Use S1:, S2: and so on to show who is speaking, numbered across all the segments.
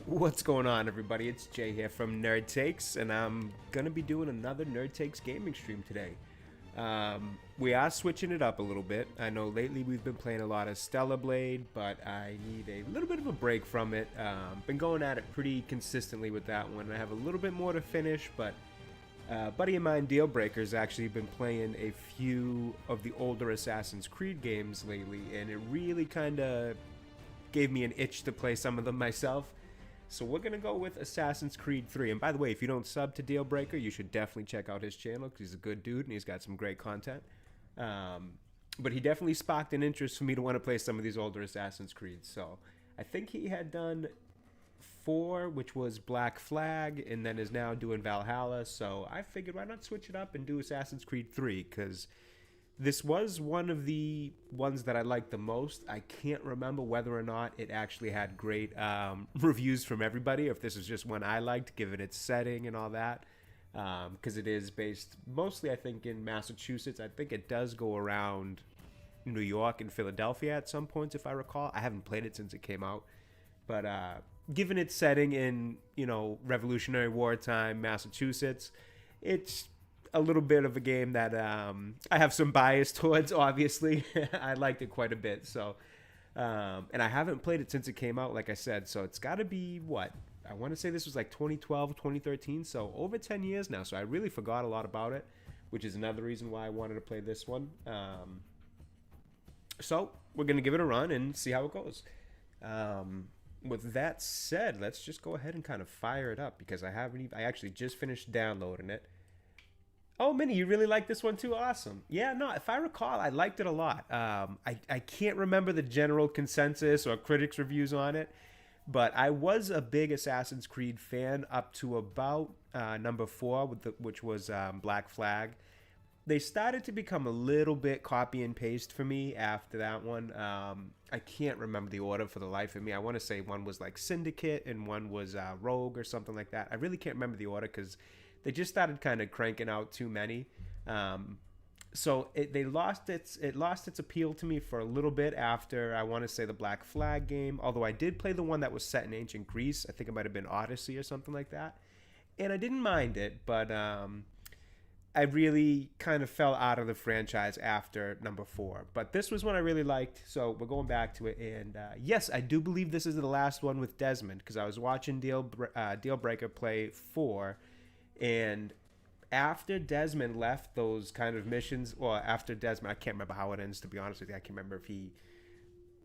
S1: What's going on, everybody? It's Jay here from Nerd Takes, and I'm gonna be doing another Nerd Takes gaming stream today. We are switching it up a little bit. I know lately we've been playing a lot of Stellar Blade, but I need a little bit of a break from it. Been going at it pretty consistently with that one. I have a little bit more to finish, but buddy of mine, Dealbreaker's actually been playing a few of the older Assassin's Creed games lately, and it really kind of gave me an itch to play some of them myself. So we're gonna go with Assassin's Creed 3. And by the way, if you don't sub to Dealbreaker, you should definitely check out his channel because he's a good dude and he's got some great content. But he definitely sparked an interest for me to want to play some of these older Assassin's Creeds. So I think he had done 4, which was Black Flag, and then is now doing Valhalla. So I figured why not switch it up and do Assassin's Creed 3 because this was one of the ones that I liked the most. I can't remember whether or not it actually had great reviews from everybody, or if this is just one I liked, given its setting and all that. Because it is based mostly, I think, in Massachusetts. I think it does go around New York and Philadelphia at some points, if I recall. I haven't played it since it came out. But given its setting in, Revolutionary War time, Massachusetts, it's a little bit of a game that I have some bias towards, obviously. I liked it quite a bit. So, and I haven't played it since it came out, like I said. So it's got to be what? I want to say this was like 2012, 2013. So over 10 years now. So I really forgot a lot about it, which is another reason why I wanted to play this one. So we're going to give it a run and see how it goes. With that said, let's just go ahead and kind of fire it up because I actually just finished downloading it. Oh, Minnie, you really like this one too? Awesome. Yeah, no, if I recall, I liked it a lot. I can't remember the general consensus or critics' reviews on it, but I was a big Assassin's Creed fan up to about number 4, which was Black Flag. They started to become a little bit copy and paste for me after that one. I can't remember the order for the life of me. I want to say one was like Syndicate and one was Rogue or something like that. I really can't remember the order because they just started kind of cranking out too many. So it lost its appeal to me for a little bit after, I want to say, the Black Flag game. Although I did play the one that was set in ancient Greece. I think it might have been Odyssey or something like that, and I didn't mind it. But I really kind of fell out of the franchise after number 4. But this was one I really liked, so we're going back to it. And yes, I do believe this is the last one with Desmond because I was watching Dealbreaker play 4. And after Desmond left those kind of missions, or after Desmond, I can't remember how it ends, to be honest with you. I can't remember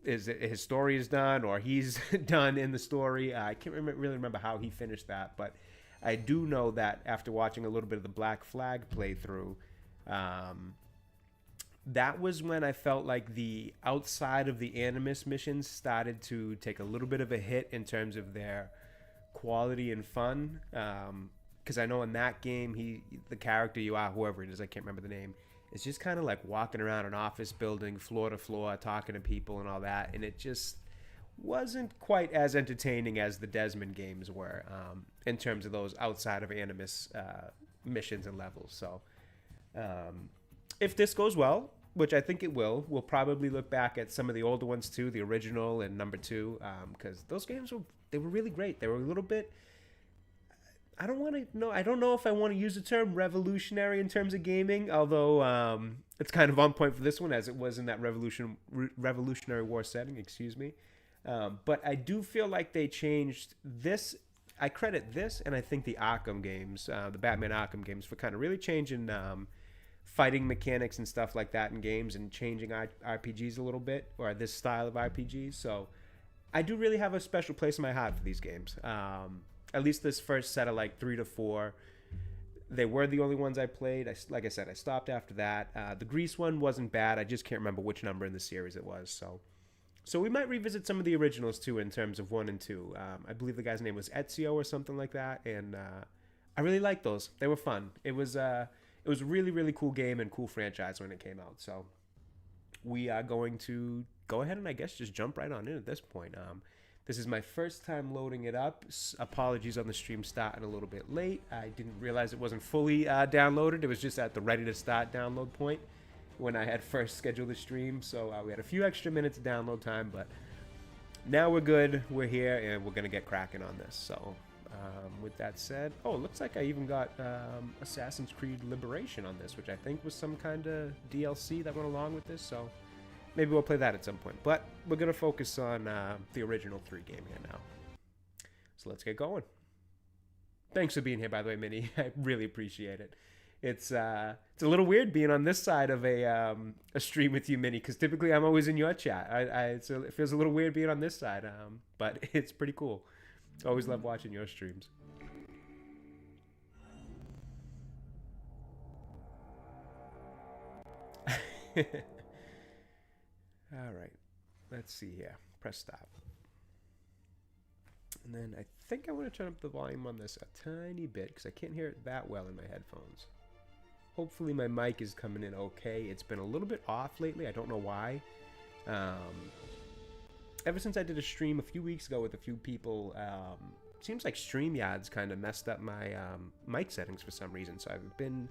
S1: if his story is done or he's done in the story. I can't really remember how he finished that, but I do know that after watching a little bit of the Black Flag playthrough, that was when I felt like the outside of the Animus missions started to take a little bit of a hit in terms of their quality and fun. Because I know in that game, the character you are, whoever it is, I can't remember the name, is just kind of like walking around an office building, floor to floor, talking to people and all that, and it just wasn't quite as entertaining as the Desmond games were in terms of those outside of Animus missions and levels. So if this goes well, which I think it will, we'll probably look back at some of the older ones too, the original and number 2, because those games were really great. They were a little bit, I don't know if I want to use the term revolutionary in terms of gaming, although it's kind of on point for this one as it was in that Revolutionary War setting, excuse me. But I do feel like they changed this. I credit this and I think the Arkham games, the Batman Arkham games, for kind of really changing fighting mechanics and stuff like that in games and changing RPGs a little bit, or this style of RPGs. So I do really have a special place in my heart for these games. At least this first set of like 3 to 4, they were the only ones I played. Like I said, I stopped after that. The Grease one wasn't bad. I just can't remember which number in the series it was. So we might revisit some of the originals too in terms of 1 and 2. I believe the guy's name was Ezio or something like that, and I really liked those. They were fun. It was a really, really cool game and cool franchise when it came out. So we are going to go ahead and I guess just jump right on in at this point. This is my first time loading it up. Apologies on the stream starting a little bit late. I didn't realize it wasn't fully downloaded. It was just at the ready to start download point when I had first scheduled the stream. So we had a few extra minutes of download time, but now we're good. We're here, and we're gonna get cracking on this. So, with that said, oh, it looks like I even got Assassin's Creed Liberation on this, which I think was some kind of DLC that went along with this. So, maybe we'll play that at some point. But we're gonna focus on the original 3 game here now. So let's get going. Thanks for being here, by the way, Minnie. I really appreciate it. It's a little weird being on this side of a stream with you, Minnie, because typically I'm always in your chat. It feels a little weird being on this side, but it's pretty cool. Always love watching your streams. All right, let's see here. Press stop. And then I think I want to turn up the volume on this a tiny bit because I can't hear it that well in my headphones. Hopefully my mic is coming in okay. It's been a little bit off lately. I don't know why. Ever since I did a stream a few weeks ago with a few people, seems like StreamYard's kind of messed up my mic settings for some reason. So I've been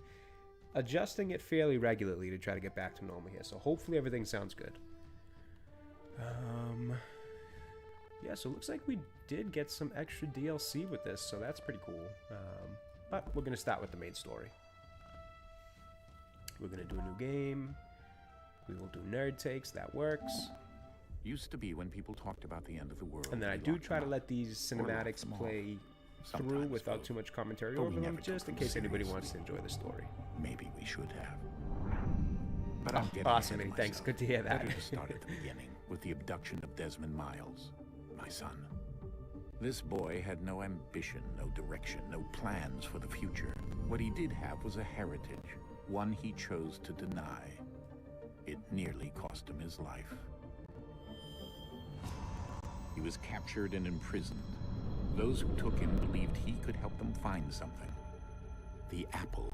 S1: adjusting it fairly regularly to try to get back to normal here. So hopefully everything sounds good. Yeah, so it looks like we did get some extra DLC with this, so that's pretty cool. But we're going to start with the main story. We're going to do a new game. We will do nerd takes. That works.
S2: Used to be when people talked about the end of the world.
S1: And then I do try to let these cinematics play through without too much commentary over them, just in case anybody wants to enjoy the story.
S2: Maybe we should have. But I'm getting
S1: awesome, Minnie. Thanks. Good to hear that.
S2: Better to start at the beginning with the abduction of Desmond Miles, my son. This boy had no ambition, no direction, no plans for the future. What he did have was a heritage, one he chose to deny. It nearly cost him his life. He was captured and imprisoned. Those who took him believed he could help them find something. The apple.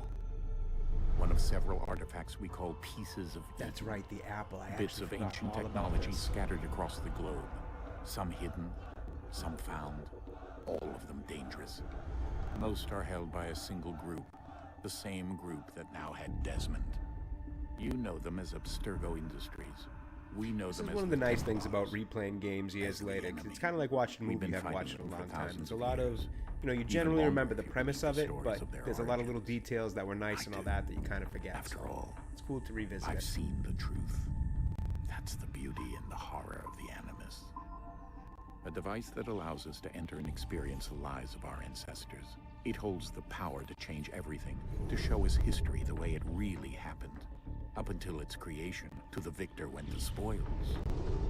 S2: One of several artifacts we call pieces of
S1: That's
S2: Eden.
S1: right, the apple.
S2: Bits of ancient technology scattered across the globe. Some hidden, some found, all of them dangerous. Most are held by a single group, the same group that now had Desmond. You know them as Abstergo Industries. We know
S1: This
S2: them
S1: is
S2: as
S1: one of the nice
S2: Templars.
S1: things about replaying games years later, 'cause it's kind of like watching a
S2: We've
S1: movie you
S2: been
S1: haven't watched
S2: fighting
S1: in a
S2: them for
S1: long time.
S2: thousands
S1: There's a
S2: of
S1: lot of,
S2: years.
S1: you
S2: Even
S1: generally
S2: longer
S1: remember the
S2: if you
S1: premise
S2: read
S1: of
S2: the
S1: it,
S2: stories
S1: but
S2: of their
S1: there's a lot of little
S2: origins.
S1: details that were nice and all
S2: do.
S1: that that you kind of forget.
S2: After
S1: So
S2: all,
S1: it's cool to revisit
S2: I've
S1: it.
S2: seen the truth. That's the beauty and the horror of the Animus. A device that allows us to enter and experience the lives of our ancestors. It holds the power to change everything, to show us history the way it really happened. Up until its creation, to the victor went the spoils,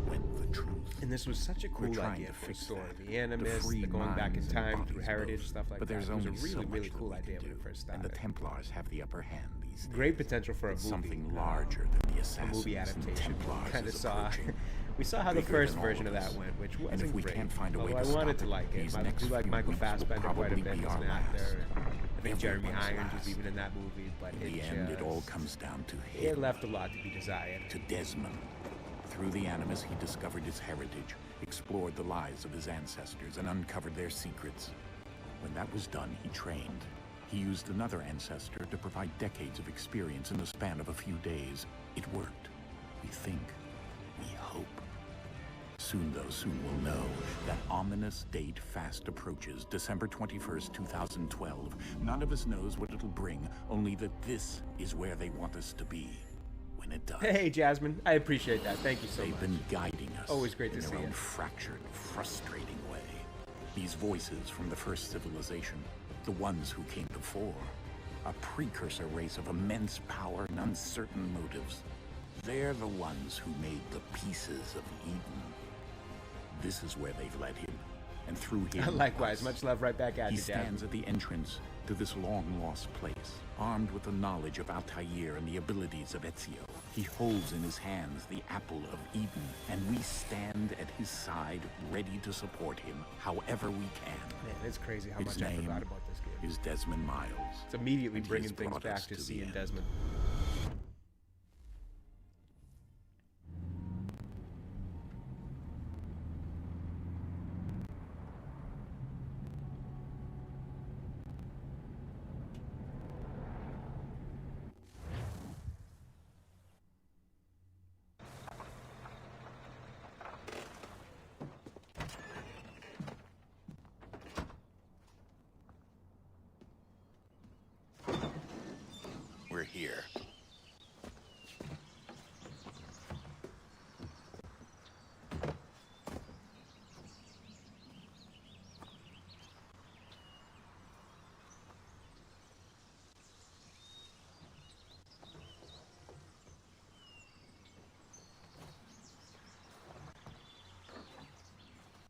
S2: went the truth.
S1: And this was such a
S2: We're
S1: cool
S2: trying
S1: idea
S2: to
S1: for a
S2: fix
S1: story.
S2: that.
S1: The Animus,
S2: free
S1: the going back in
S2: minds and
S1: time through
S2: bodies
S1: heritage,
S2: both.
S1: stuff like
S2: But
S1: that.
S2: there's
S1: It was
S2: only
S1: a really,
S2: so much
S1: really
S2: that
S1: cool
S2: we can
S1: idea when
S2: do,
S1: it first
S2: and
S1: started.
S2: the Templars have the upper hand these days.
S1: Great potential for a movie.
S2: Something larger than the
S1: A
S2: Assassins
S1: movie
S2: and
S1: adaptation.
S2: Templars
S1: Kind of
S2: is
S1: saw.
S2: approaching.
S1: We saw how the
S2: Bigger
S1: first
S2: than all
S1: version
S2: of
S1: of that
S2: us.
S1: went, which
S2: And
S1: wasn't
S2: if we
S1: great.
S2: can't find a way
S1: Although
S2: to
S1: I wanted
S2: stop
S1: to like
S2: these
S1: it. I
S2: next
S1: do like
S2: few
S1: Michael
S2: weeks will
S1: Fassbender quite a
S2: probably
S1: bit
S2: be
S1: as
S2: our
S1: an actor.
S2: last.
S1: I think Jeremy
S2: Everyone's
S1: Irons was
S2: last.
S1: even in that movie, but
S2: In the end, it all
S1: just
S2: comes down to
S1: it
S2: him.
S1: left a lot to be desired.
S2: To Desmond. Through the Animus, he discovered his heritage, explored the lives of his ancestors, and uncovered their secrets. When that was done, he trained. He used another ancestor to provide decades of experience in the span of a few days. It worked. We think. We hope. Soon, though, soon we'll know. That ominous date fast approaches, December 21st, 2012. None of us knows what it'll bring, only that this is where they want us to be. When it does.
S1: Hey, Jasmine. I appreciate that. Thank you so
S2: They've
S1: much.
S2: been guiding us.
S1: Always great to
S2: in
S1: see
S2: their own
S1: it.
S2: fractured, frustrating way. These voices from the first civilization, the ones who came before, a precursor race of immense power and uncertain motives. They're the ones who made the pieces of Eden. This is where they've led him, and through him.
S1: Likewise.
S2: us.
S1: Much love right back at
S2: He
S1: you, Jasmine.
S2: stands at the entrance to this long-lost place, armed with the knowledge of Altair and the abilities of Ezio. He holds in his hands the apple of Eden, and we stand at his side, ready to support him however we can.
S1: Man, it's crazy how
S2: His
S1: much I
S2: name
S1: forgot about this game.
S2: is Desmond Miles.
S1: It's immediately
S2: and he
S1: bringing
S2: has
S1: things
S2: brought
S1: back
S2: us
S1: to
S2: to the
S1: seeing
S2: end.
S1: Desmond.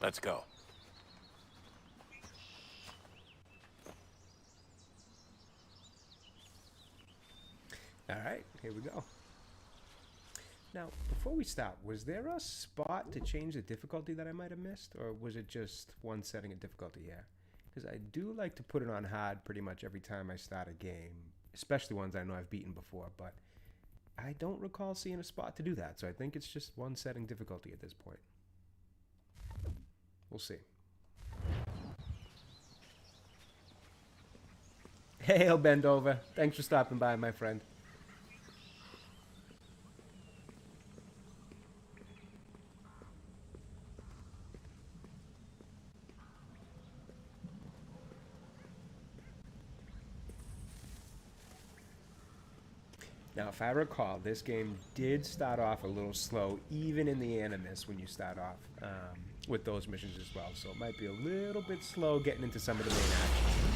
S2: Let's go.
S1: All right, here we go. Now, before we start, was there a spot to change the difficulty that I might have missed, or was it just one setting of difficulty here? Because I do like to put it on hard pretty much every time I start a game, especially ones I know I've beaten before, but I don't recall seeing a spot to do that, so I think it's just one setting difficulty at this point. We'll see. Hey, I'll bend over. Thanks for stopping by, my friend. Now, if I recall, this game did start off a little slow, even in the Animus, when you start off with those missions as well. So it might be a little bit slow getting into some of the main action.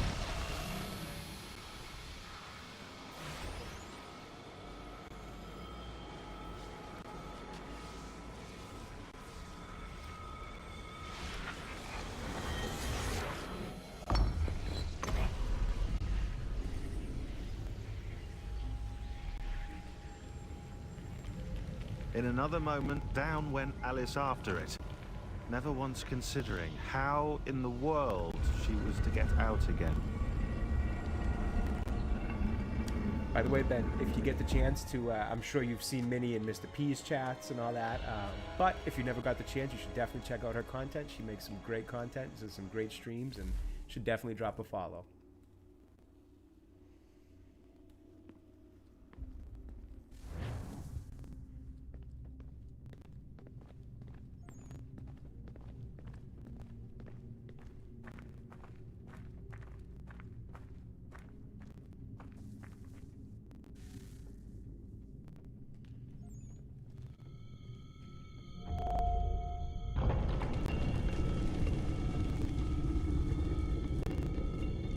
S3: In another moment, down went Alice after it, never once considering how in the world she was to get out again.
S1: By the way, Ben, if you get the chance to, I'm sure you've seen Minnie and Mr. P's chats and all that, but if you never got the chance, you should definitely check out her content. She makes some great content, does some great streams, and should definitely drop a follow.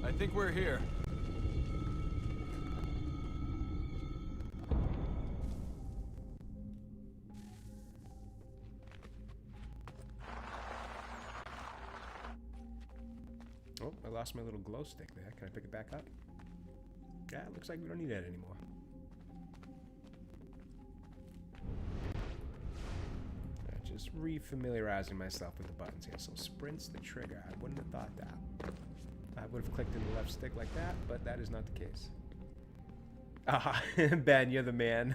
S4: I think we're here.
S1: Oh, I lost my little glow stick there. Can I pick it back up? Yeah, it looks like we don't need that anymore. Just refamiliarizing myself with the buttons here. So sprint's the trigger. I wouldn't have thought that. I would have clicked in the left stick like that, but that is not the case. Ah, Ben, you're the man.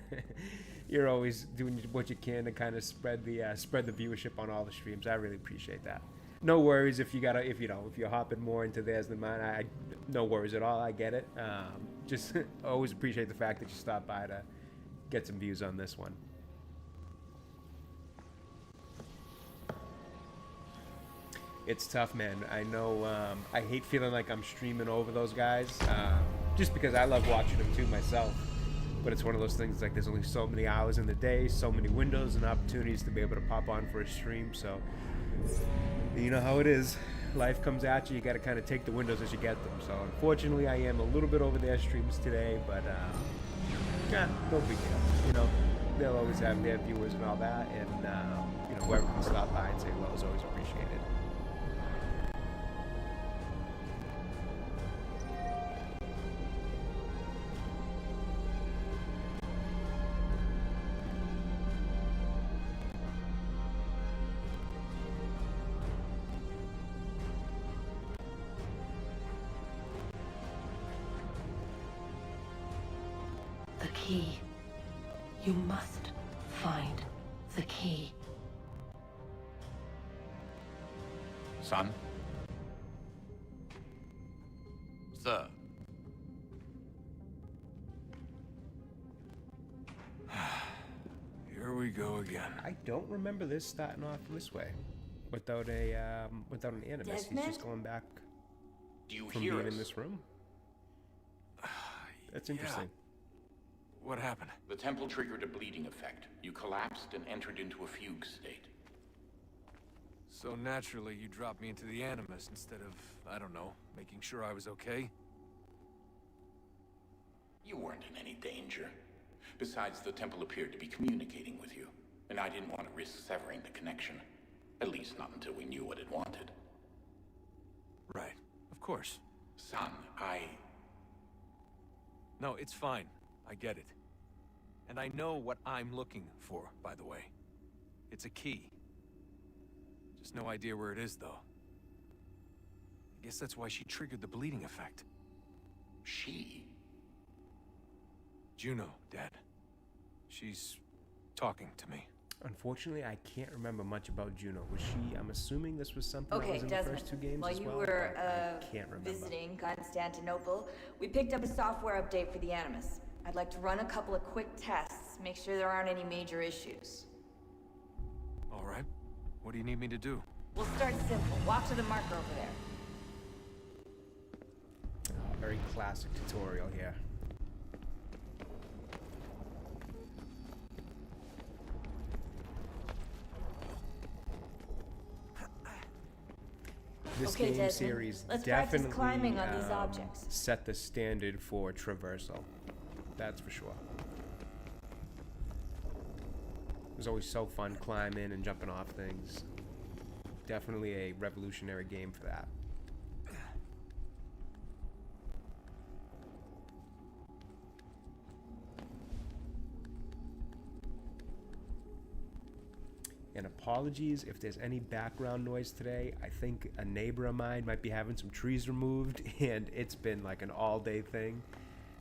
S1: You're always doing what you can to kind of spread the viewership on all the streams. I really appreciate that. No worries if you're hopping more into theirs than mine. No worries at all. I get it. Just always appreciate the fact that you stopped by to get some views on this one. It's tough, man. I know. I hate feeling like I'm streaming over those guys, just because I love watching them too myself. But it's one of those things, like, there's only so many hours in the day, so many windows and opportunities to be able to pop on for a stream. So you know how it is. Life comes at you. You got to kind of take the windows as you get them. So unfortunately, I am a little bit over their streams today, but no big deal. You know, they'll always have their viewers and all that, and you know, whoever can stop by and say hello is always appreciated.
S5: The key. You must find the key.
S2: Son? Sir.
S4: Here we go again.
S1: I don't remember this starting off this way, without an animus. He's just going back
S2: Do you
S1: from
S2: hear
S1: being
S2: us?
S1: in this room. That's interesting.
S4: Yeah. What happened?
S2: The temple triggered a bleeding effect. You collapsed and entered into a fugue state.
S4: So naturally, you dropped me into the Animus instead of, I don't know, making sure I was okay?
S2: You weren't in any danger. Besides, the temple appeared to be communicating with you, and I didn't want to risk severing the connection. At least not until we knew what it wanted.
S4: Right. Of course.
S2: Son,
S4: No, it's fine. I get it. And I know what I'm looking for, by the way. It's a key. Just no idea where it is, though. I guess that's why she triggered the bleeding effect.
S2: She?
S4: Juno, Dad. She's talking to me.
S1: Unfortunately, I can't remember much about Juno. Was she? I'm assuming this was something that
S6: Okay,
S1: was in
S6: Desmond,
S1: the first two games
S6: while
S1: as
S6: you
S1: well.
S6: were
S1: but I can't remember.
S6: visiting Constantinople, we picked up a software update for the Animus. I'd like to run a couple of quick tests, make sure there aren't any major issues.
S4: All right. What do you need me to do?
S6: We'll start simple. Walk to the marker over there.
S1: Very classic tutorial here. This
S6: Okay,
S1: game
S6: Desmond,
S1: series
S6: let's practice
S1: definitely
S6: climbing on these objects.
S1: set the standard for traversal. That's for sure. It was always so fun climbing and jumping off things. Definitely a revolutionary game for that. And apologies if there's any background noise today. I think a neighbor of mine might be having some trees removed, and it's been like an all-day thing.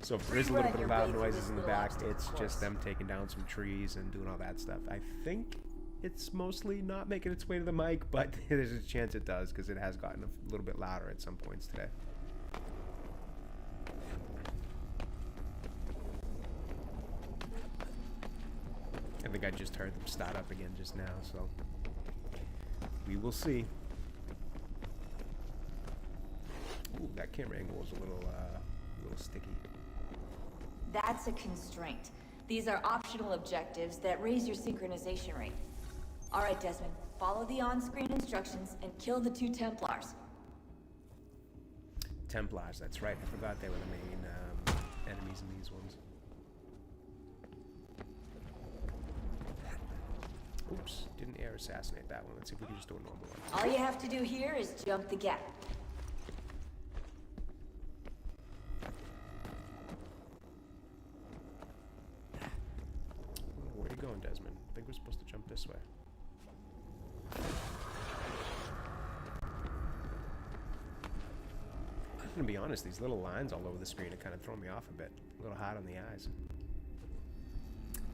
S1: So if there is a little bit of loud noises in the back, it's just them taking down some trees and doing all that stuff. I think it's mostly not making its way to the mic, but there's a chance it does, because it has gotten a little bit louder at some points today. I think I just heard them start up again just now, so we will see. Ooh, that camera angle is a little sticky.
S6: That's a constraint. These are optional objectives that raise your synchronization rate. All right, Desmond, follow the on-screen instructions and kill the 2 Templars.
S1: Templars, that's right. I forgot they were the main enemies in these ones. Oops, didn't air assassinate that one. Let's see if we can just do a normal one.
S6: All you have to do here is jump the gap.
S1: Where are you going, Desmond? I think we're supposed to jump this way. I'm gonna be honest, these little lines all over the screen are kind of throwing me off a bit. A little hard on the eyes.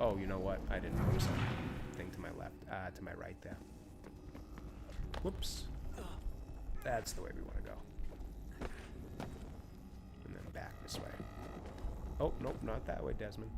S1: Oh, you know what? I didn't notice a thing to my left, to my right there. Whoops. That's the way we want to go. And then back this way. Oh, nope, not that way, Desmond.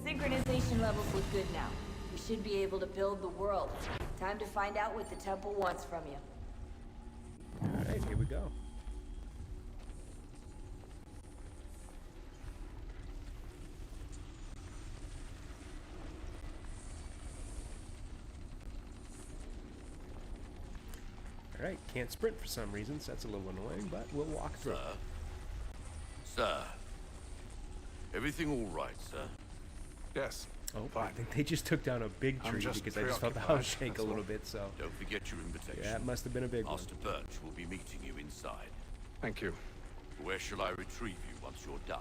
S6: Synchronization levels look good now. We should be able to build the world. Time to find out what the temple wants from you.
S1: Alright, here we go. Alright, can't sprint for some reason, so that's a little annoying, but we'll walk through.
S7: Sir? Everything all right, sir?
S4: Yes.
S1: Oh, I think they just took down a big
S4: I'm
S1: tree
S4: just
S1: because I just felt the
S4: preoccupied,
S1: house shake a
S4: that's
S1: little
S4: all.
S1: bit, so...
S7: Don't forget your invitation.
S1: Yeah, it must have been a big one.
S7: Master Birch will be meeting you inside.
S4: Thank you.
S7: Where shall I retrieve you once you're done?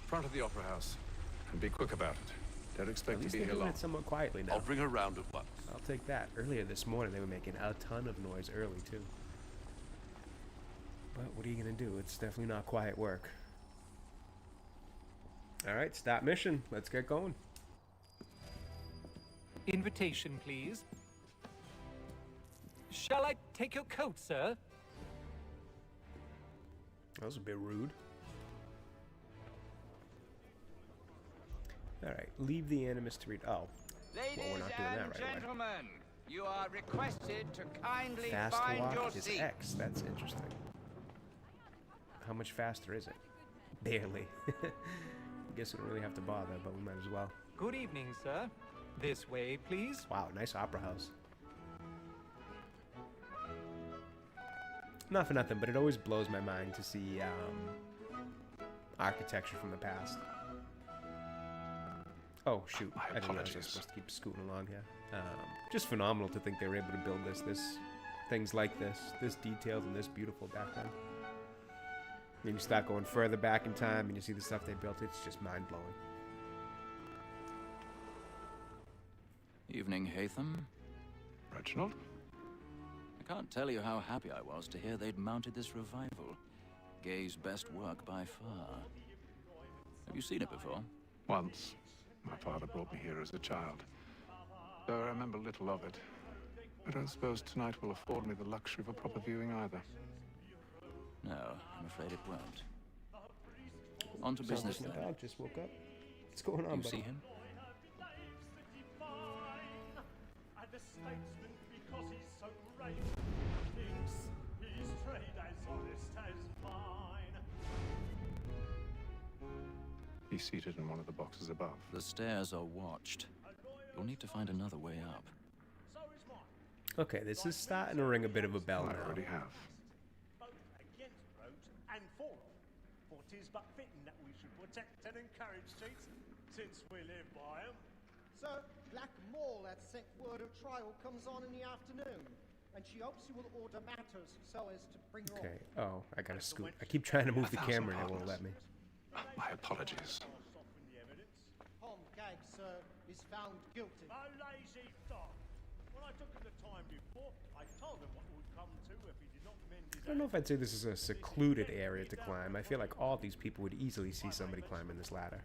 S4: Front of the Opera House. And be quick about it. Don't
S1: At
S4: expect to
S1: least
S4: be
S1: they're
S4: here
S1: doing
S4: long.
S1: it somewhat quietly now.
S7: I'll bring her round at once.
S1: I'll take that. Earlier this morning, they were making a ton of noise early, too. But what are you going to do? It's definitely not quiet work. Alright, start mission. Let's get going.
S8: Invitation, please. Shall I take your coat, sir?
S1: That was a bit rude. Alright, leave the Animus to read. Oh,
S9: Ladies
S1: well, we're not doing that
S9: and
S1: right away.
S9: gentlemen, you are requested to kindly
S1: Fast
S9: find your
S1: walk is
S9: seat.
S1: X. That's interesting. How much faster is it? Barely. I guess we don't really have to bother, but we might as well.
S8: Good evening, sir. This way, please.
S1: Wow, nice opera house. Not for nothing, but it always blows my mind to see architecture from the past. Oh shoot! I didn't realize I was supposed to keep scooting along here. Just phenomenal to think they were able to build things like this detailed and this beautiful back then. Then you start going further back in time and you see the stuff they built. It's just mind blowing.
S10: Evening, Hatham.
S11: Reginald?
S10: I can't tell you how happy I was to hear they'd mounted this revival. Gay's best work by far. Have you seen it before?
S11: Once. My father brought me here as a child. Though I remember little of it. I don't suppose tonight will afford me the luxury of a proper viewing either.
S10: No, I'm afraid it won't. On to business then.
S1: Dog just woke up. What's going on,
S10: You
S1: buddy?
S10: see him?
S11: He's seated in one of the boxes above.
S10: The stairs are watched. You'll need to find another way up.
S1: Okay, this is starting to ring a bit of a bell
S11: I
S1: now.
S11: already have.
S12: And for it is but fitting that we should protect and encourage streets, since we live by them.
S13: Sir, Black Mall had sent word of trial comes on in the afternoon, and she hopes you will order matters so as to bring her
S1: Okay.
S13: on.
S1: Oh, I gotta scoot. I keep trying to move the camera and it won't let me.
S11: My apologies.
S13: Tom Gag, sir, is found guilty.
S12: A lazy dog. When I took him the time before, I told him what would come to if he did not mend his
S1: I don't know if I'd say this is a secluded area to climb. I feel like all these people would easily see somebody climbing this ladder.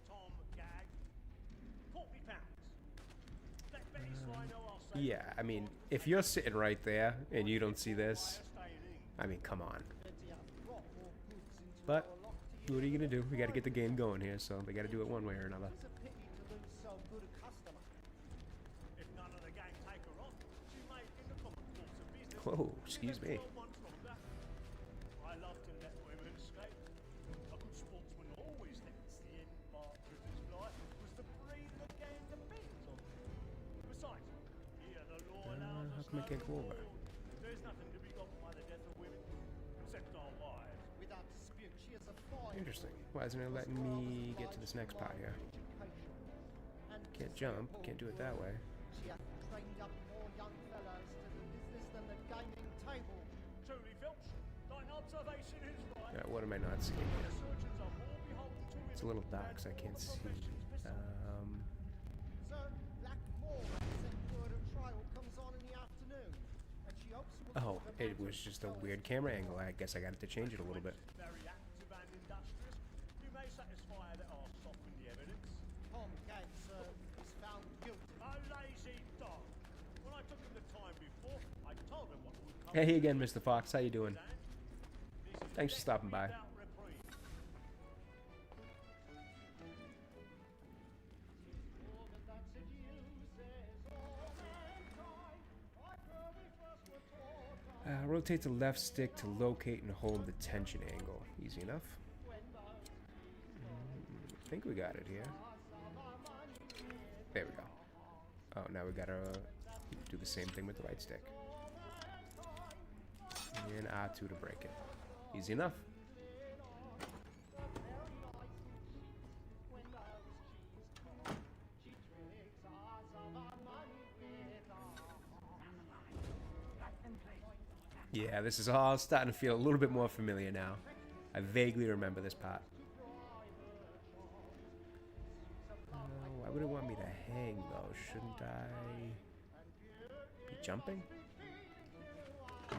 S12: Tom Gag. £40. Let Betty Sly know I'll say
S1: Yeah, I mean, if you're sitting right there and you don't see this, I mean, come on. But what are you gonna do? We gotta get the game going here, so they gotta do it one way or another.
S13: It's a pity to lose so good a customer.
S12: if none of the gang take her on, she may in the common course of business.
S1: Whoa, excuse me.
S12: 12 months longer. I love to let women escape. A good sportsman always lets the end part of his life was to breed the gang depends on. Besides, here the law allows
S1: How
S12: us
S1: come I can't go over?
S12: There's nothing to be got by the death of women, except our wives.
S13: Without dispute, she is a fine.
S1: Interesting. Why isn't it letting me get to this next part here? Can't jump. Can't do it that way.
S13: She hath trained up more young fellows to the business than the gaming table.
S12: Truly, Filch, thine observation is right.
S1: What am I not seeing?
S12: The surgeons are more beholden to
S1: It's a little dark, so I can't see.
S13: Sir, Black Mall had sent word of trial comes on in the afternoon, and she hopes you will
S1: Oh, it was just a weird camera angle. I guess I got to change it a little bit.
S12: very active and industrious. You may satisfy that I'll soften the evidence.
S13: Tom Gag, sir, is found guilty.
S12: A lazy dog. When I took him the time before, I told him what would come.
S1: Hey again, Mr. Fox. How you doing? Thanks for stopping by.
S12: without reprieve.
S1: Rotate the left stick to locate and hold the tension angle. Easy enough. I think we got it here. There we go. Oh, now we gotta do the same thing with the right stick. And R2 to break it. Easy enough. Yeah, this is all starting to feel a little bit more familiar now. I vaguely remember this part. Why would it want me to hang, though? Shouldn't I be jumping?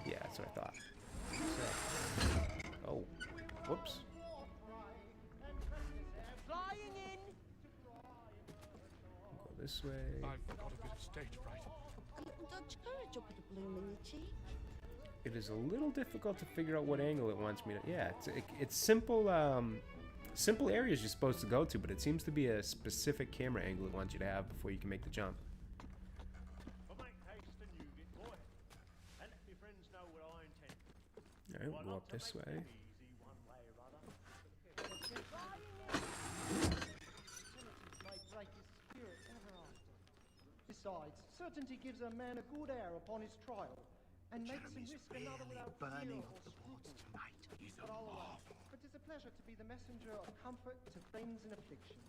S1: Yeah, that's what I thought. So, oh, whoops.
S9: Flying in.
S1: Go this way.
S11: I've got a bit of stage fright.
S14: A little Dutch courage will put a bloom in your cheek.
S1: It is a little difficult to figure out what angle it wants me to. Yeah, it's simple. Simple areas you're supposed to go to, but it seems to be a specific camera angle it wants you to have before you can make the jump.
S12: But make haste and you get boy. And let your friends know what I intend.
S1: All right, we'll go up this way.
S12: Easy one way or other.
S13: Besides, certainty gives a man a good air upon his trial, and makes him risk another without fear or scruple. But I'll allow. It is a pleasure to be the messenger of comfort to friends in affliction.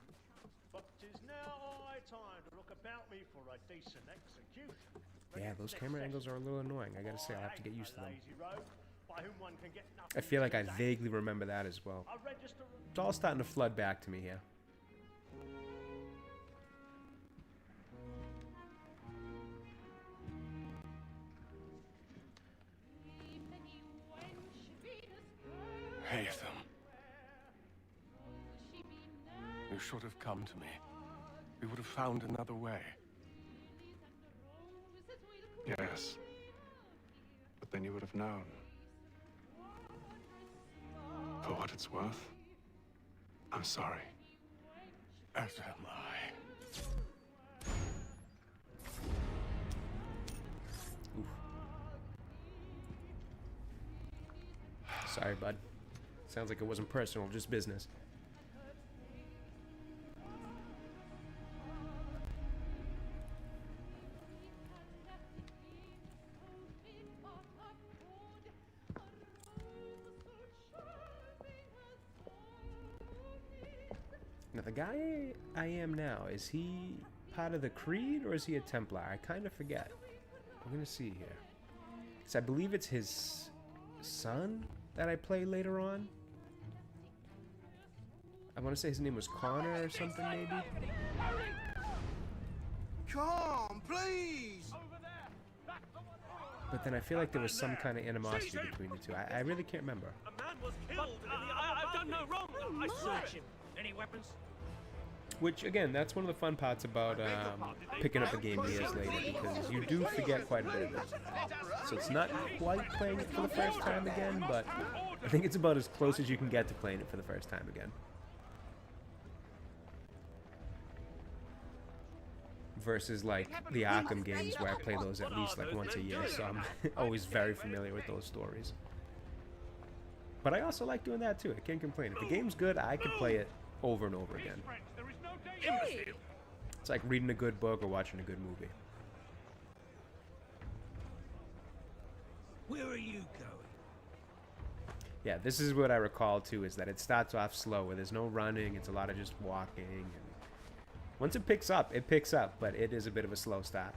S12: But 'tis now high time to look about me for a decent execution.
S1: Yeah, those camera angles are a little annoying. I gotta say, I'll have to get used to them.
S12: Lazy rogue, by whom one can get nothing
S1: I feel like I
S12: exact.
S1: vaguely remember that as well.
S12: I register
S1: It's all starting to flood back to me here.
S15: Haytham. You should have come to me. We would have found another way.
S11: Yes. But then you would have known. For what it's worth, I'm sorry.
S15: As am I.
S1: Sorry, bud. Sounds like it wasn't personal, just business. Now, the guy I am now, is he part of the Creed or is he a Templar? I kind of forget. I'm gonna see here. So I believe it's his son that I play later on. I want to say his name was Connor or something, maybe.
S16: Come, please!
S1: But then I feel like there was some kind of animosity between the two. I really can't remember.
S12: A man was killed. I've done no wrong. I search him. Any weapons?
S1: Which, again, that's one of the fun parts about picking up a game years later, because you do forget quite a bit of it. So it's not quite playing it for the first time again, but I think it's about as close as you can get to playing it for the first time again. Versus, like, the Arkham games, where I play those at least, like, once a year, so I'm always very familiar with those stories. But I also like doing that, too. I can't complain. If the game's good, I could play it over and over again. It's like reading a good book or watching a good movie.
S16: Where are you going?
S1: Yeah, this is what I recall too, is that it starts off slow, where there's no running, it's a lot of just walking, and once it picks up, but it is a bit of a slow start.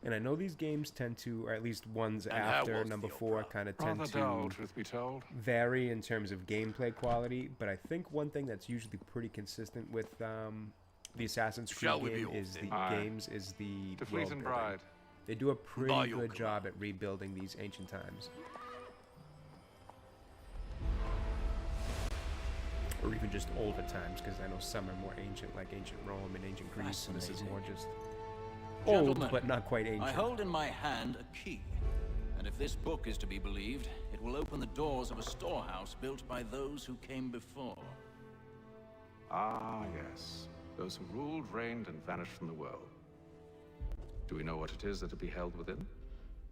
S1: And I know these games tend to, or at least ones after number 4, kind of tend to
S11: truth be told.
S1: vary in terms of gameplay quality. But I think one thing that's usually pretty consistent with the Assassin's Creed game is the
S11: De Vliet
S1: world
S11: and
S1: building.
S11: Bride.
S1: They do a pretty
S7: By your
S1: good job at rebuilding these ancient times. Or even just older times, because I know some are more ancient, like ancient Rome and ancient Greece, and this is more just old,
S10: Gentlemen,
S1: but not quite ancient.
S10: I hold in my hand a key, and if this book is to be believed, it will open the doors of a storehouse built by those who came before.
S11: Ah, yes. Those who ruled, reigned, and vanished from the world. Do we know what it is that will be held within?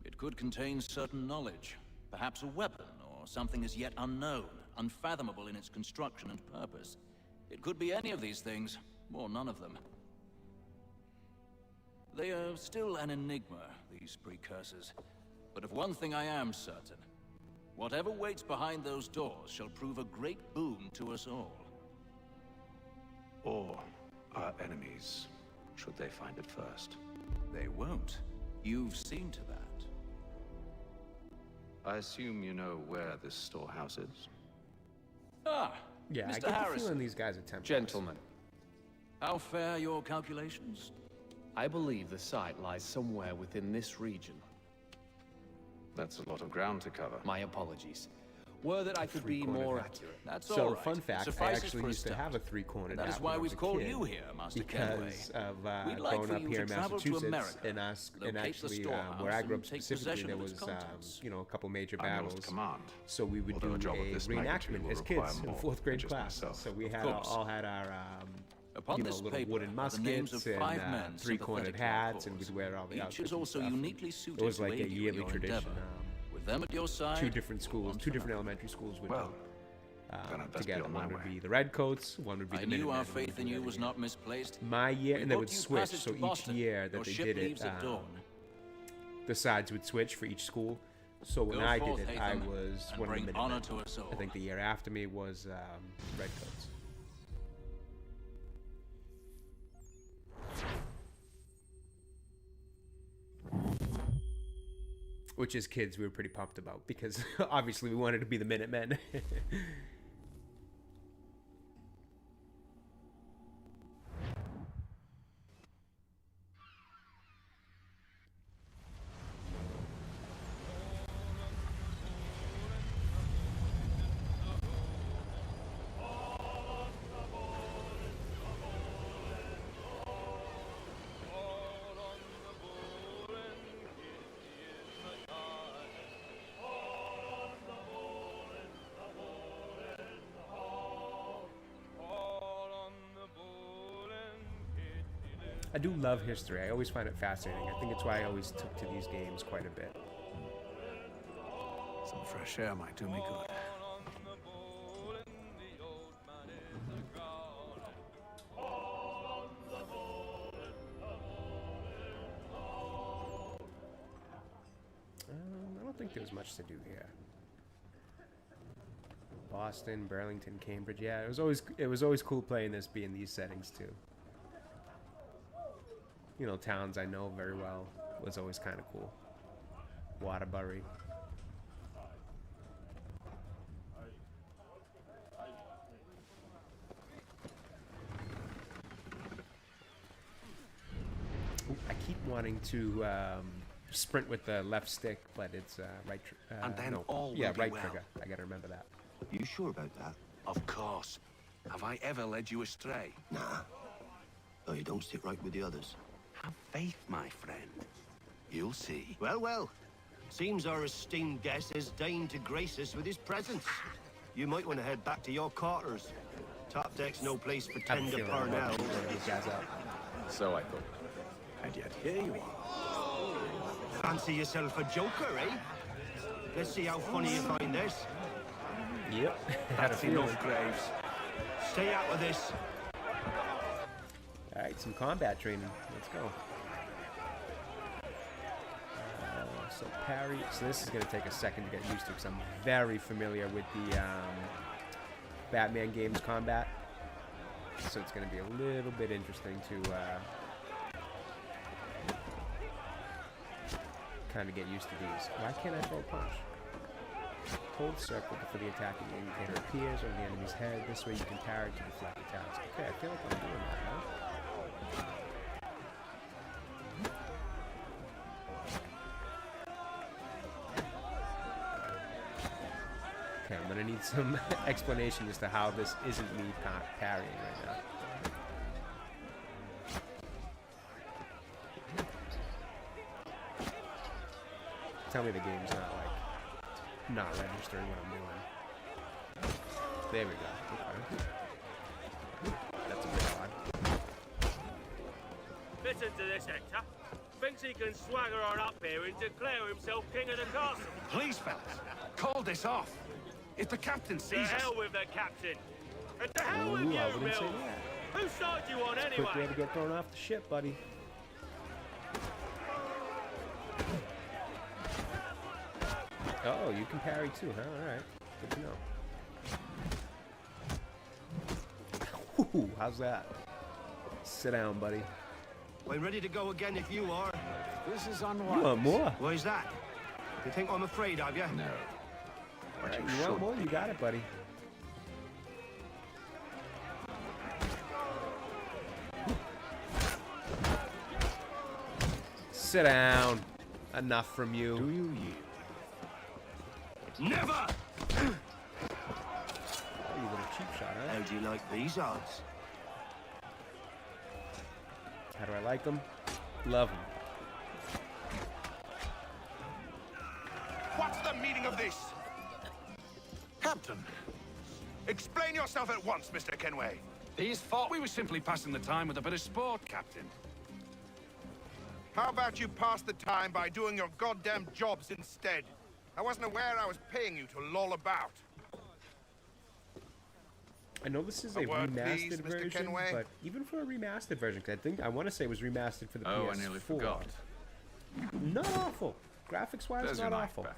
S10: It could contain certain knowledge, perhaps a weapon, or something as yet unknown, unfathomable in its construction and purpose. It could be any of these things, or none of them. They are still an enigma, these precursors. But of one thing I am certain. Whatever waits behind those doors shall prove a great boon to us all.
S11: Or our enemies, should they find it first.
S10: They won't. You've seen to that.
S11: I assume you know where this storehouse is?
S10: Ah,
S1: Yeah, I
S10: Mr.
S1: get the
S10: Harrison.
S1: feeling these guys are Templars.
S17: Gentlemen,
S10: How fair your calculations?
S17: I believe the site lies somewhere within this region.
S11: That's a lot of ground to cover.
S17: My apologies.
S10: were that I could be
S1: Three-cornered
S10: more
S1: hat.
S10: accurate. That's
S1: So,
S10: all right.
S1: fun fact, I
S10: Suffices
S1: actually
S10: for a
S1: used to
S10: start.
S1: have a three-cornered
S10: That
S1: hat
S10: is
S1: when
S10: why
S1: I was
S10: we've
S1: a
S10: called
S1: kid,
S10: you here, Master Kenway.
S1: because of
S10: We'd like
S1: growing
S10: for
S1: up
S10: you
S1: here
S10: to
S1: in
S10: travel to
S1: Massachusetts,
S10: America,
S1: and us, and
S10: locate the
S1: actually
S10: storehouse,
S1: where I grew up
S10: and take
S1: specifically,
S10: possession
S1: there
S10: of
S1: was
S10: its contents.
S1: you know, a couple major
S11: I'm yours to
S1: battles.
S11: command.
S1: So we would
S11: Although
S1: do
S11: a
S1: a
S11: job of this magnitude
S1: reenactment
S11: will
S1: as
S11: require
S1: kids in
S11: more
S1: 4th
S11: than
S1: grade
S11: just
S1: class.
S11: myself.
S1: So we
S10: Of
S1: had
S10: course.
S1: all had our
S10: Upon
S1: you know,
S10: this
S1: little
S10: paper
S1: wooden
S10: are the names
S1: muskets
S10: of 5
S1: and
S10: men
S1: three-cornered
S10: sympathetic to our
S1: hats, and
S10: cause.
S1: we'd wear all the
S10: Each
S1: outfits
S10: is
S1: and
S10: also
S1: stuff.
S10: uniquely suited
S1: It was
S10: to
S1: like a
S10: aid you in
S1: yearly
S10: your
S1: tradition.
S10: endeavor. With them at your side,
S1: Two different schools,
S10: on
S1: two
S10: to
S1: different
S10: night.
S1: elementary schools would
S11: Well,
S1: go
S11: then I'd best be
S1: together.
S11: on my
S1: One would
S11: way.
S1: be the Redcoats, one would be the
S10: I knew our
S1: Minutemen, one
S10: faith
S1: would
S10: in
S1: be
S10: you
S1: the
S10: was not misplaced.
S1: My year,
S10: We
S1: and they would
S10: booked you
S1: switch.
S10: passage
S1: So
S10: to
S1: each
S10: Boston.
S1: year that
S10: Your
S1: they
S10: ship
S1: did
S10: leaves
S1: it,
S10: at dawn.
S1: the sides would switch for each school. So when
S10: Go
S1: I
S10: forth,
S1: did it, I
S10: Hatham,
S1: was
S10: and
S1: one of the
S10: bring honor
S1: Minutemen.
S10: to us all.
S1: I think the year after me was Redcoats. Which as kids we were pretty pumped about because obviously we wanted to be the Minutemen. I do love history. I always find it fascinating. I think it's why I always took to these games quite a bit.
S11: Some fresh air might do me good.
S1: I don't think there was much to do here. Boston, Burlington, Cambridge. Yeah, it was always cool playing this, being these settings too. You know, towns I know very well was always kind of cool. Waterbury. Ooh, I keep wanting to sprint with the left stick, but it's right.
S7: And then
S1: no.
S7: all
S1: yeah,
S7: will be
S1: right
S7: well.
S1: trigger. I gotta remember that.
S7: You sure about that? Of course. Have I ever led you astray?
S16: Nah. Oh, you don't sit right with the others.
S7: Have faith, my friend. You'll see.
S16: Well, well. Seems our esteemed guest has deigned to grace us with his presence. You might want to head back to your quarters. Top deck's no place for tender Parnell.
S2: So I thought. And yet here you are.
S16: Fancy yourself a joker, eh? Let's see how funny you find this.
S1: Yep.
S16: That's enough, Graves. Stay out of this.
S1: All right, some combat training. Let's go. So parry. So this is going to take a second to get used to because I'm very familiar with the Batman games combat. So it's going to be a little bit interesting to kind of get used to these. Why can't I throw a punch? Hold circle before the attacking indicator appears over the enemy's head. This way you can parry to deflect attacks. Okay, I feel like I'm doing that now. Okay, I'm gonna need some explanation as to how this isn't me parrying right now. Tell me the game's not registering what I'm doing. There we go. Okay. That's a bit odd.
S12: Listen to this, Hector. Thinks he can swagger on up here and declare himself king of the castle.
S7: Please, fellas, call this off. If the captain
S12: To
S7: sees us...
S12: hell with the captain. And to hell with
S1: Ooh,
S12: you,
S1: I wouldn't say
S12: Mills.
S1: that.
S12: Whose side do you on
S1: Quick way
S12: anyway?
S1: to get thrown off the ship, buddy. Oh, you can parry too, huh? Alright. Good to know. Ooh, how's that? Sit down, buddy.
S16: I'm ready to go again if you are.
S11: This is
S1: You
S11: unwise.
S1: want more?
S16: Why's that? You think I'm afraid of you?
S11: No. But
S1: Alright,
S11: you
S1: you want
S11: should.
S1: more? You got it, buddy. Sit down. Enough from you.
S11: Do you yield?
S16: Never! do you like these odds?
S1: How do I like them? Love them.
S7: What's the meaning of this? Captain, explain yourself at once, Mr. Kenway.
S18: These thought we were simply passing the time with a bit of sport, Captain.
S7: How about you pass the time by doing your goddamn jobs instead? I wasn't aware I was paying you to loll about.
S1: I know this is a
S7: word,
S1: remastered
S7: please, Mr.
S1: version,
S7: Kenway?
S1: but even for a remastered version, 'cause I want to say it was remastered for the PS4.
S18: Oh, I nearly forgot.
S1: Not awful. Graphics-wise,
S18: There's your
S1: not
S18: knife
S1: awful.
S18: back.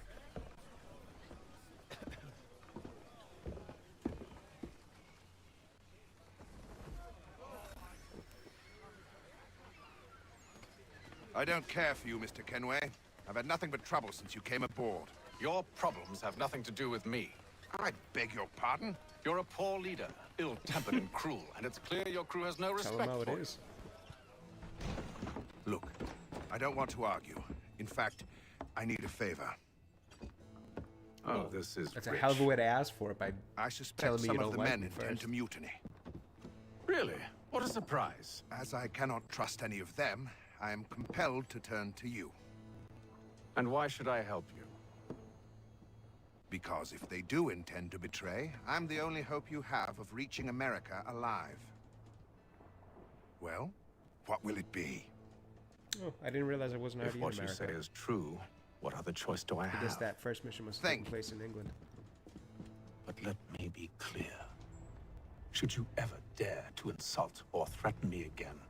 S7: I don't care for you, Mr. Kenway. I've had nothing but trouble since you came aboard.
S18: Your problems have nothing to do with me.
S7: I beg your pardon?
S18: You're a poor leader, ill-tempered and cruel, and it's clear your crew has no
S1: Tell
S18: respect
S1: them how it
S18: for
S1: is.
S7: Look, I don't want to argue. In fact, I need a favor.
S18: Oh, this is
S1: That's a
S18: rich.
S1: hell of a way to ask for it by
S7: I suspect
S1: telling me
S7: some
S1: you
S7: of
S1: don't
S7: the
S1: like
S7: men
S1: me
S7: intend
S1: first.
S7: to mutiny.
S18: Really? What a surprise.
S7: As I cannot trust any of them, I am compelled to turn to you.
S18: And why should I help you?
S7: Because if they do intend to betray, I'm the only hope you have of reaching America alive. Well, what will it be?
S1: Oh, I didn't realize I wasn't
S18: If
S1: already in
S18: what you
S1: America.
S18: say is true, what other choice do I
S1: I guess
S18: have?
S1: that first mission must have taken place in England.
S18: But let me be clear. Should you ever dare to insult or threaten me again,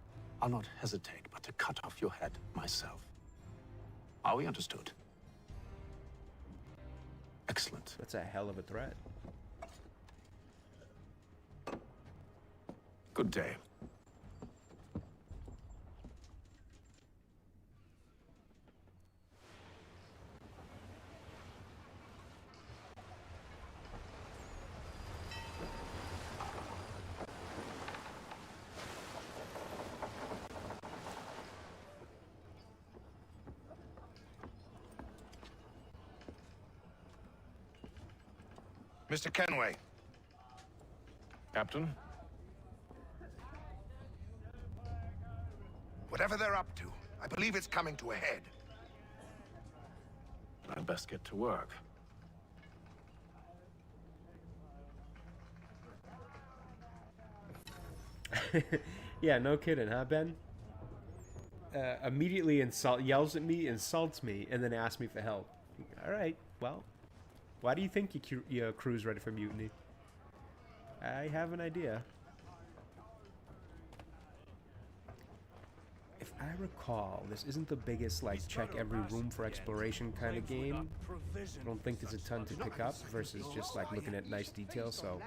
S18: I'll not hesitate but to cut off your head myself. Are we understood? Excellent.
S1: That's a hell of a threat.
S18: Good day.
S7: Mr. Kenway.
S18: Captain?
S7: Whatever they're up to, I believe it's coming to a head.
S18: I'd best get to work.
S1: Yeah, no kidding, huh, Ben? Immediately yells at me, insults me, and then asks me for help. All right, well, why do you think your crew's ready for mutiny? I have an idea. If I recall, this isn't the biggest, like, check every room for exploration kind of game. I don't think there's a ton to pick up versus just, like, looking at nice details, so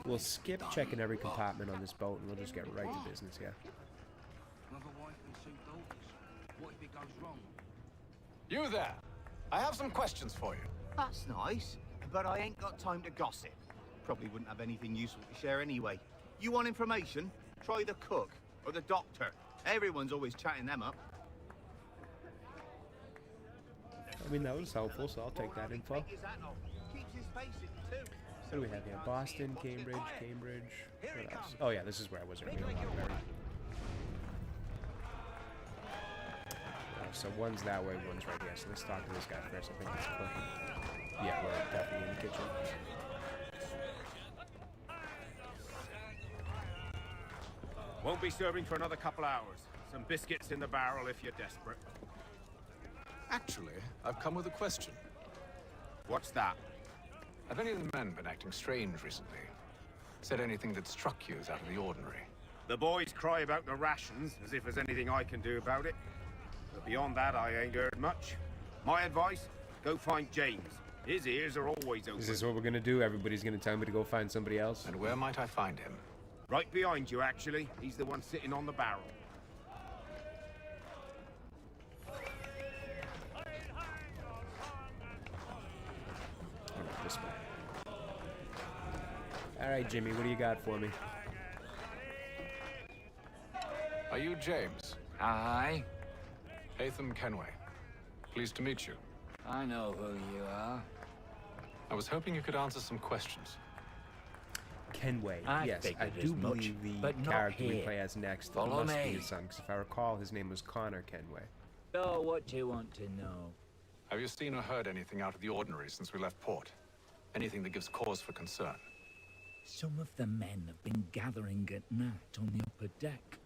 S1: we'll skip checking every compartment on this boat and we'll just get right to business here.
S18: You there! I have some questions for you.
S19: That's nice, but I ain't got time to gossip. Probably wouldn't have anything useful to share anyway. You want information? Try the cook or the doctor. Everyone's always chatting them up.
S1: I mean, that was helpful, so I'll take that info. What do we have here? Boston, Cambridge. What else? Oh yeah, this is where I was earlier. So one's that way, one's right here. So let's talk to this guy first. I think he's cooking. Yeah, we're definitely in the kitchen.
S20: Won't be serving for another couple hours. Some biscuits in the barrel if you're desperate.
S18: Actually, I've come with a question.
S20: What's that?
S18: Have any of the men been acting strange recently? Said anything that struck you as out of the ordinary?
S20: The boys cry about the rations, as if there's anything I can do about it. But beyond that, I ain't heard much. My advice, go find James. His ears are always open.
S1: Is this what we're gonna do? Everybody's gonna tell me to go find somebody else?
S18: And where might I find him?
S20: Right behind you, actually. He's the one sitting on the barrel.
S1: This way. All right, Jimmy, what do you got for me?
S18: Are you James?
S9: Aye.
S18: Hatham Kenway. Pleased to meet you.
S9: I know who you are.
S18: I was hoping you could answer some questions.
S1: Kenway.
S9: I
S1: Yes, I
S9: figured
S1: do
S9: as much,
S1: believe the
S9: but not
S1: character we
S9: here.
S1: play as next
S9: Follow
S1: must be
S9: me.
S1: his son, because if I recall, his name was Connor Kenway.
S9: So, what do you want to know?
S11: Have you seen or heard anything out of the ordinary since we left port? Anything that gives cause for concern?
S9: Some of the men have been gathering at night on the upper deck.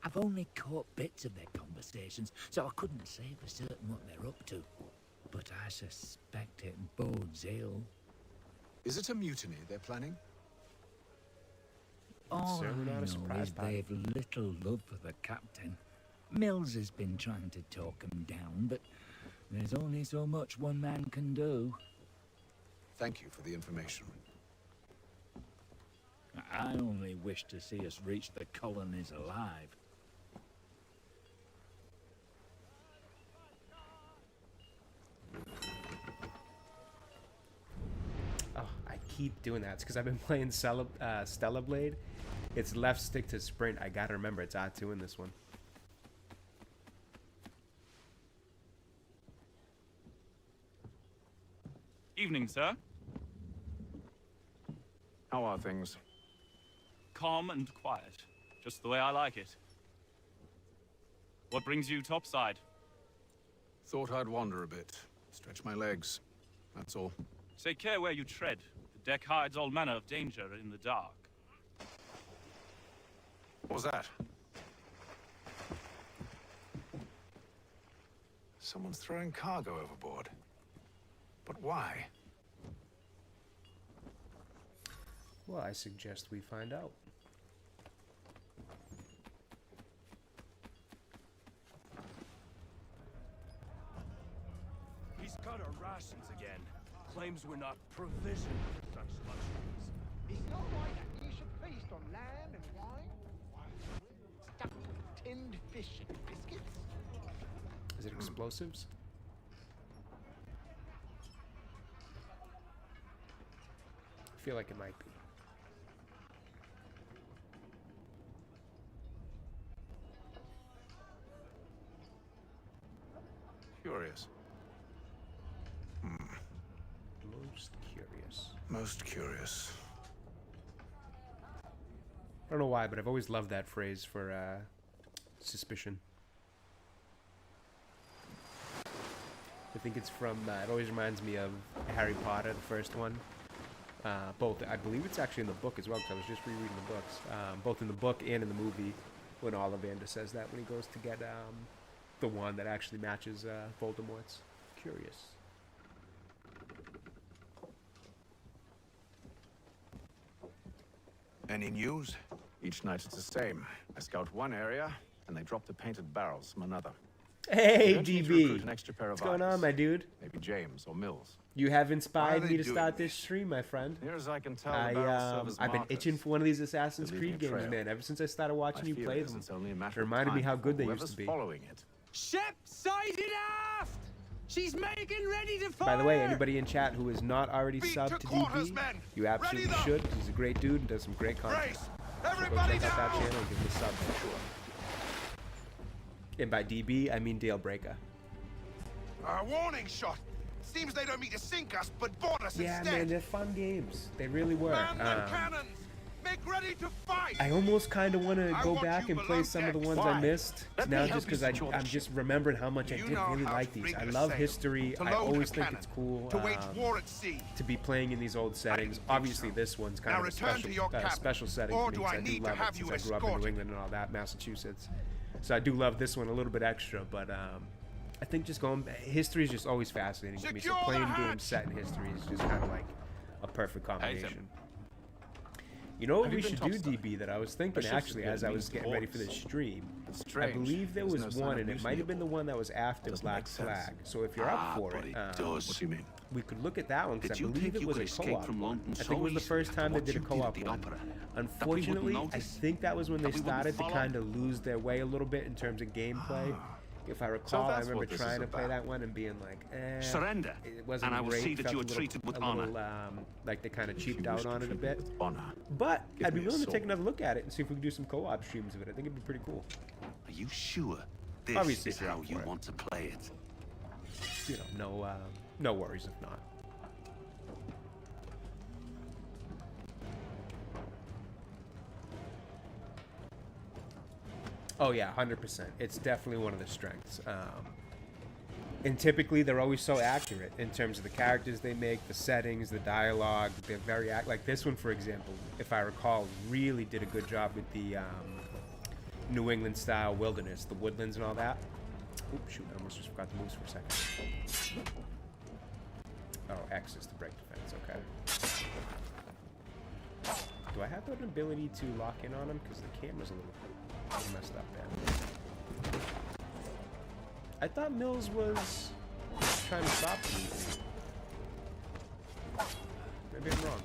S9: I've only caught bits of their conversations, so I couldn't say for certain what they're up to. But I suspect it bodes ill.
S11: Is it a mutiny they're planning?
S9: All
S1: Certainly
S9: I
S1: not a
S9: know
S1: surprise
S9: is
S1: party.
S9: they've little love for the captain. Mills has been trying to talk him down, but there's only so much one man can do.
S11: Thank you for the information.
S9: I only wish to see us reach the colonies alive.
S1: Oh, I keep doing that. It's because I've been playing Stella Blade. It's left stick to sprint. I gotta remember it's R2 in this one.
S21: Evening, sir.
S11: How are things?
S21: Calm and quiet. Just the way I like it. What brings you topside?
S11: Thought I'd wander a bit. Stretch my legs. That's all.
S21: Take care where you tread. The deck hides all manner of danger in the dark.
S11: What was that? Someone's throwing cargo overboard. But why?
S1: Well, I suggest we find out.
S12: He's cut our rations again. Claims we're not provisioned for such luxuries.
S13: It's not right that you should feast on lamb and wine. Stuffed tinned fish and biscuits.
S1: Is it explosives? I feel like it might be.
S11: Curious.
S1: Most curious.
S11: Most curious.
S1: I don't know why, but I've always loved that phrase for suspicion. I think it's from, it always reminds me of Harry Potter, the first one. Both, I believe it's actually in the book as well, because I was just rereading the books. Both in the book and in the movie, when Ollivander says that when he goes to get the wand that actually matches Voldemort's. Curious.
S11: Any news? Each night it's the same. I scout one area, and they drop the painted barrels from another.
S1: Hey,
S11: Eventually to
S1: DB.
S11: recruit an extra pair of
S1: What's going
S11: eyes.
S1: on, my dude?
S11: Maybe James or Mills.
S1: You have
S11: Why are
S1: inspired
S11: they
S1: me to
S11: doing
S1: start this stream, my friend.
S11: Near as I can tell, the barrels serve as
S1: I've been
S11: markers.
S1: itching for one of these Assassin's
S11: They're leaving
S1: Creed
S11: a
S1: games,
S11: trail.
S1: man. Ever since I started watching
S11: I
S1: you
S11: fear
S1: play
S11: this
S1: them,
S11: is only a matter
S1: it
S11: of
S1: reminded me
S11: time
S1: how good they
S11: before
S1: used to
S11: whoever's
S1: be.
S11: following it.
S9: Ship sighted aft! She's making ready to fire!
S1: By the way, anybody in chat who is not already subbed to
S7: quarters,
S1: DB,
S7: men.
S1: you absolutely
S7: Ready,
S1: should. He's a great dude and does some great content.
S7: Brace.
S1: So go
S7: Everybody
S1: check out that
S7: down.
S1: channel and give him a sub for sure. And by DB, I mean Dale Breaker.
S7: A warning shot. Seems they don't mean to sink us, but board us
S1: Yeah,
S7: instead.
S1: man, they're fun games. They really were.
S7: Man them cannons. Make ready to fight.
S1: I almost kind of want to
S7: I
S1: go
S7: want
S1: back
S7: you
S1: and play
S7: below
S1: some of the
S7: decks.
S1: ones I
S7: Why?
S1: missed
S7: Let
S1: now
S7: me
S1: just
S7: help
S1: because
S7: you secure the
S1: I'm
S7: ship.
S1: just remembering how much I
S7: You
S1: did
S7: know
S1: really
S7: how
S1: like
S7: to
S1: these. I
S7: rig a
S1: love
S7: sail,
S1: history.
S7: to
S1: I
S7: load a
S1: always think
S7: cannon,
S1: it's cool
S7: to wage war at sea.
S1: to be playing in these old settings. Obviously, this one's kind
S7: Now
S1: of a
S7: return to your cabin,
S1: special setting
S7: or
S1: for me
S7: do I
S1: 'cause
S7: need to
S1: love
S7: have
S1: it
S7: you
S1: since I grew up in New
S7: escorted?
S1: England and all that, Massachusetts. So I do love this one a little bit extra, but I think just history is just always fascinating to me. So
S7: Secure the
S1: playing
S7: hatch!
S1: games set in history is just kind of like a perfect combination.
S11: Tim.
S1: You know what
S11: Have
S1: we
S11: you been
S1: should do,
S11: topside?
S1: DB, that I was thinking
S11: ship's
S1: actually
S11: good
S1: as I
S11: means
S1: was getting ready for this
S11: ports.
S1: stream.
S11: It's
S1: I
S11: strange.
S1: believe there
S11: There's
S1: was
S11: no sign
S1: one,
S11: of
S1: and it
S11: mutiny
S1: might have been the
S11: aboard.
S1: one that was after
S11: Doesn't
S1: Black
S11: make sense.
S1: Flag. So if you're up for
S11: but
S1: it,
S11: it does. What do you mean?
S1: we could look at that one because I
S11: Did you
S1: believe
S11: think
S1: it
S11: you
S1: was
S11: could
S1: a
S11: escape
S1: co-op
S11: from
S1: one.
S11: London
S1: I think
S11: so
S1: it was the
S11: easily
S1: first
S11: after
S1: time they
S11: what
S1: did a
S11: you did at
S1: co-op
S11: the
S1: one.
S11: opera?
S1: Unfortunately, I
S11: notice?
S1: think that was when they
S11: That we wouldn't
S1: started to
S11: follow?
S1: kind of lose their way a little bit in terms of gameplay. If I recall, I
S11: that's
S1: remember
S11: what this
S1: trying
S11: is
S1: to play
S11: about.
S1: that one and being like,
S11: Surrender,
S1: it wasn't
S11: and I will
S1: great.
S11: see that
S1: Felt
S11: you
S1: a
S11: are
S1: little-
S11: treated with
S1: a little,
S11: honor.
S1: like they kind of
S11: If
S1: cheaped
S11: you
S1: out
S11: wish to
S1: on it a
S11: treat
S1: bit.
S11: with honor,
S1: But
S11: give
S1: I'd be
S11: me a
S1: willing to take
S11: sword.
S1: another look at it and see if we can do some co-op streams of it. I think it'd be pretty cool.
S22: Are you sure this
S1: Obviously,
S22: is
S1: if you're
S22: how
S1: up
S22: you
S1: for it.
S22: want to play it?
S1: You know, no worries if not. Oh yeah, 100%. It's definitely one of the strengths. And typically they're always so accurate in terms of the characters they make, the settings, the dialogue. They're very like this one, for example, if I recall, really did a good job with the New England style wilderness, the woodlands and all that. Oops, shoot, I almost just forgot the moves for a second. Oh, X is the break defense, okay. Do I have the ability to lock in on him? Because the camera's a little messed up there. I thought Mills was trying to stop me. Maybe I'm wrong.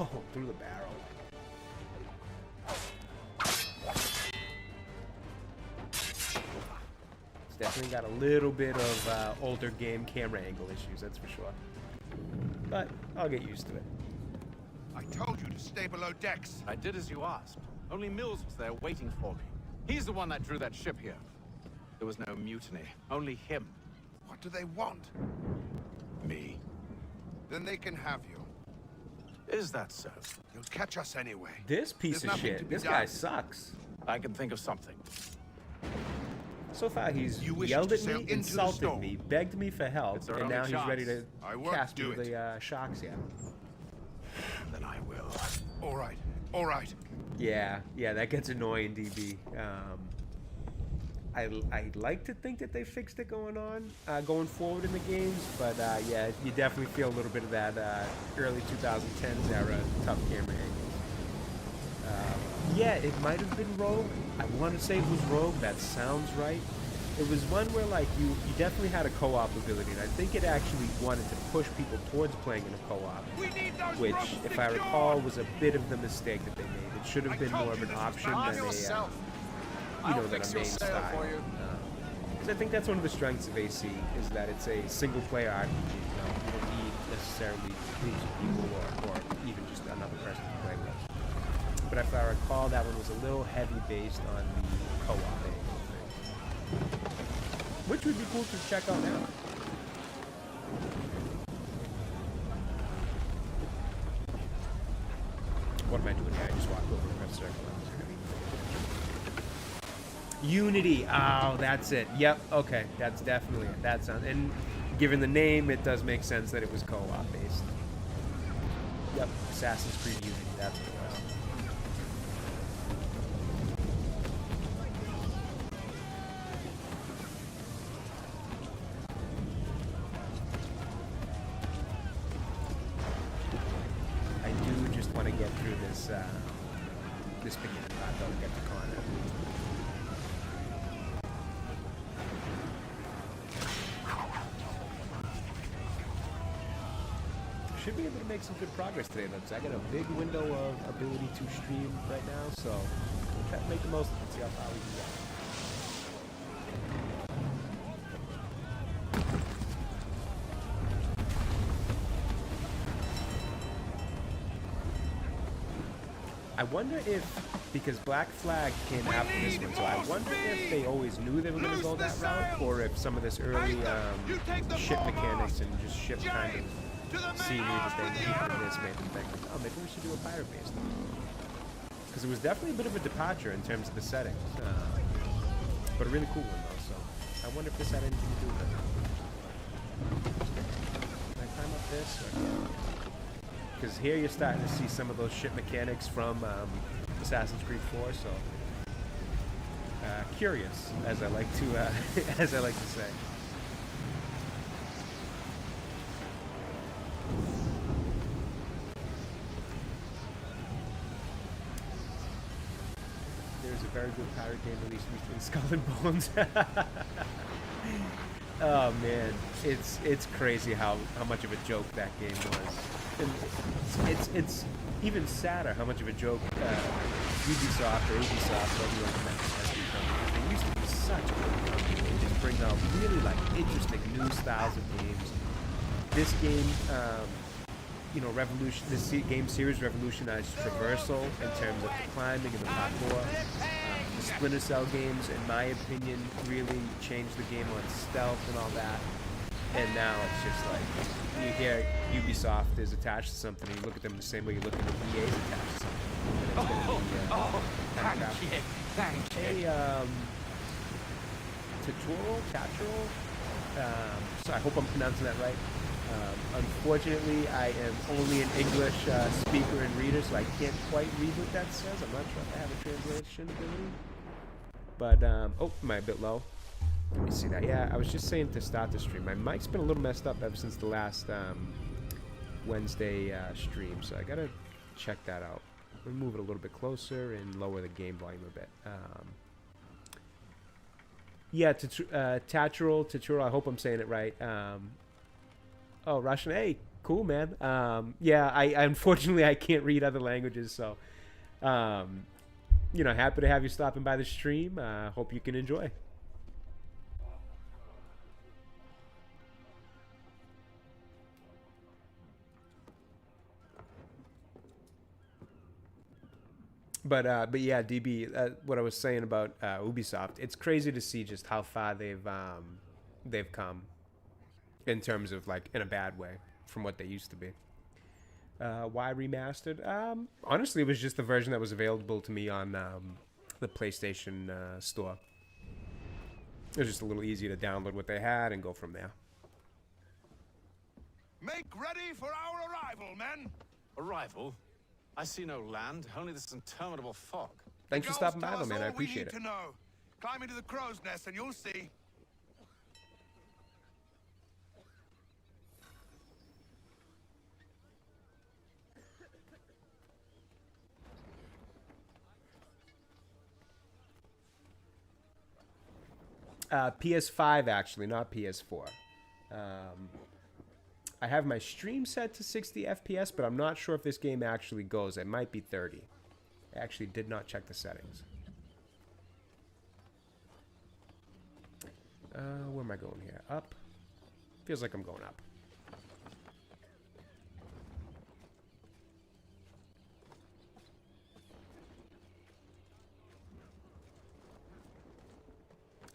S1: Oh, through the barrel. It's definitely got a little bit of older game camera angle issues, that's for sure. But I'll get used to it.
S7: I told you to stay below decks.
S3: I did as you asked. Only Mills was there waiting for me. He's the one that drew that ship here. There was no mutiny, only him.
S7: What do they want?
S3: Me.
S7: Then they can have you.
S3: Is that so?
S7: You'll catch us anyway.
S1: This piece of shit, this guy sucks.
S3: I can think of something.
S1: So far, he's yelled at me, insulted me, begged me for help, and now he's ready to cast me with the shocks. Yeah.
S3: Then I will.
S7: All right. All right.
S1: Yeah, that gets annoying, DB. I'd like to think that they fixed it going forward in the games, but yeah, you definitely feel a little bit of that early 2010s era tough camera angles. Yeah, it might have been Rogue. I want to say it was Rogue. That sounds right. It was one where like you definitely had a co-op ability, and I think it actually wanted to push people towards playing in a co-op, which, if I recall, was a bit of the mistake that they made. It should have been more of an option than a, than a main style. Because I think that's one of the strengths of AC, is that it's a single-player RPG. You don't need necessarily groups of people or even just another person to play with. But if I recall, that one was a little heavy based on the co-op angle thing, which would be cool to check out now. What am I doing here? I just walked over the press circle. Unity. Oh, that's it. Yep. Okay. That's definitely it. That sounds. And given the name, it does make sense that it was co-op based. Yep. Assassin's Creed Unity. That's what it was. I do just want to get through this this beginning part, though, to get to Connor. Should be able to make some good progress today, though, because I got a big window of ability to stream right now, so we'll try to make the most of it, see how far we can get. I wonder if, because Black Flag came after this one, so I wonder if they always knew they were going to go that route, or if some of this early ship mechanics and just ship kind of scenery that they keep in this made them think, oh, maybe we should do a pirate-based one. Because it was definitely a bit of a departure in terms of the settings, but a really cool one, though, so I wonder if this had anything to do with it. Can I climb up this? Because here you're starting to see some of those ship mechanics from Assassin's Creed 4, so curious, as I like to as I like to say. There's a very good pirate game released recently, Skull and Bones. Oh man, it's crazy how much of a joke that game was. And it's even sadder how much of a joke Ubisoft or Ubisoft, whatever you want to mention, has become. They used to be such a good company. It just brings out really like interesting new styles of games. This game, this game series revolutionized traversal in terms of the climbing and the parkour. The Splinter Cell games, in my opinion, really changed the game on stealth and all that. And now it's just like, you hear Ubisoft is attached to something, and you look at them the same way you look at the EA's attached to something.
S3: Thank you. Thank you.
S1: Hey, Tatural? So I hope I'm pronouncing that right. Unfortunately, I am only an English speaker and reader, so I can't quite read what that says. I'm not sure if I have a translation ability. But, oh, am I a bit low? Let me see that. Yeah, I was just saying to start the stream. My mic's been a little messed up ever since the last Wednesday stream, so I gotta check that out. Let me move it a little bit closer and lower the game volume a bit. Yeah, Tatural, I hope I'm saying it right. Oh, Russian, hey, cool, man. Yeah, I unfortunately I can't read other languages, so you know, happy to have you stopping by the stream. Hope you can enjoy. But yeah, DB, what I was saying about Ubisoft, it's crazy to see just how far they've come in terms of, like, in a bad way from what they used to be. Why remastered? Honestly, it was just the version that was available to me on the PlayStation Store. It was just a little easier to download what they had and go from there.
S7: Make ready for our arrival, men!
S3: Arrival? I see no land, only this interminable fog.
S1: Thanks for stopping by, though, man. I appreciate it.
S7: To know. Climb into the crow's nest and you'll see.
S1: PS5, actually, not PS4. I have my stream set to 60 FPS, but I'm not sure if this game actually goes. It might be 30. I actually did not check the settings. Where am I going here? Up? Feels like I'm going up.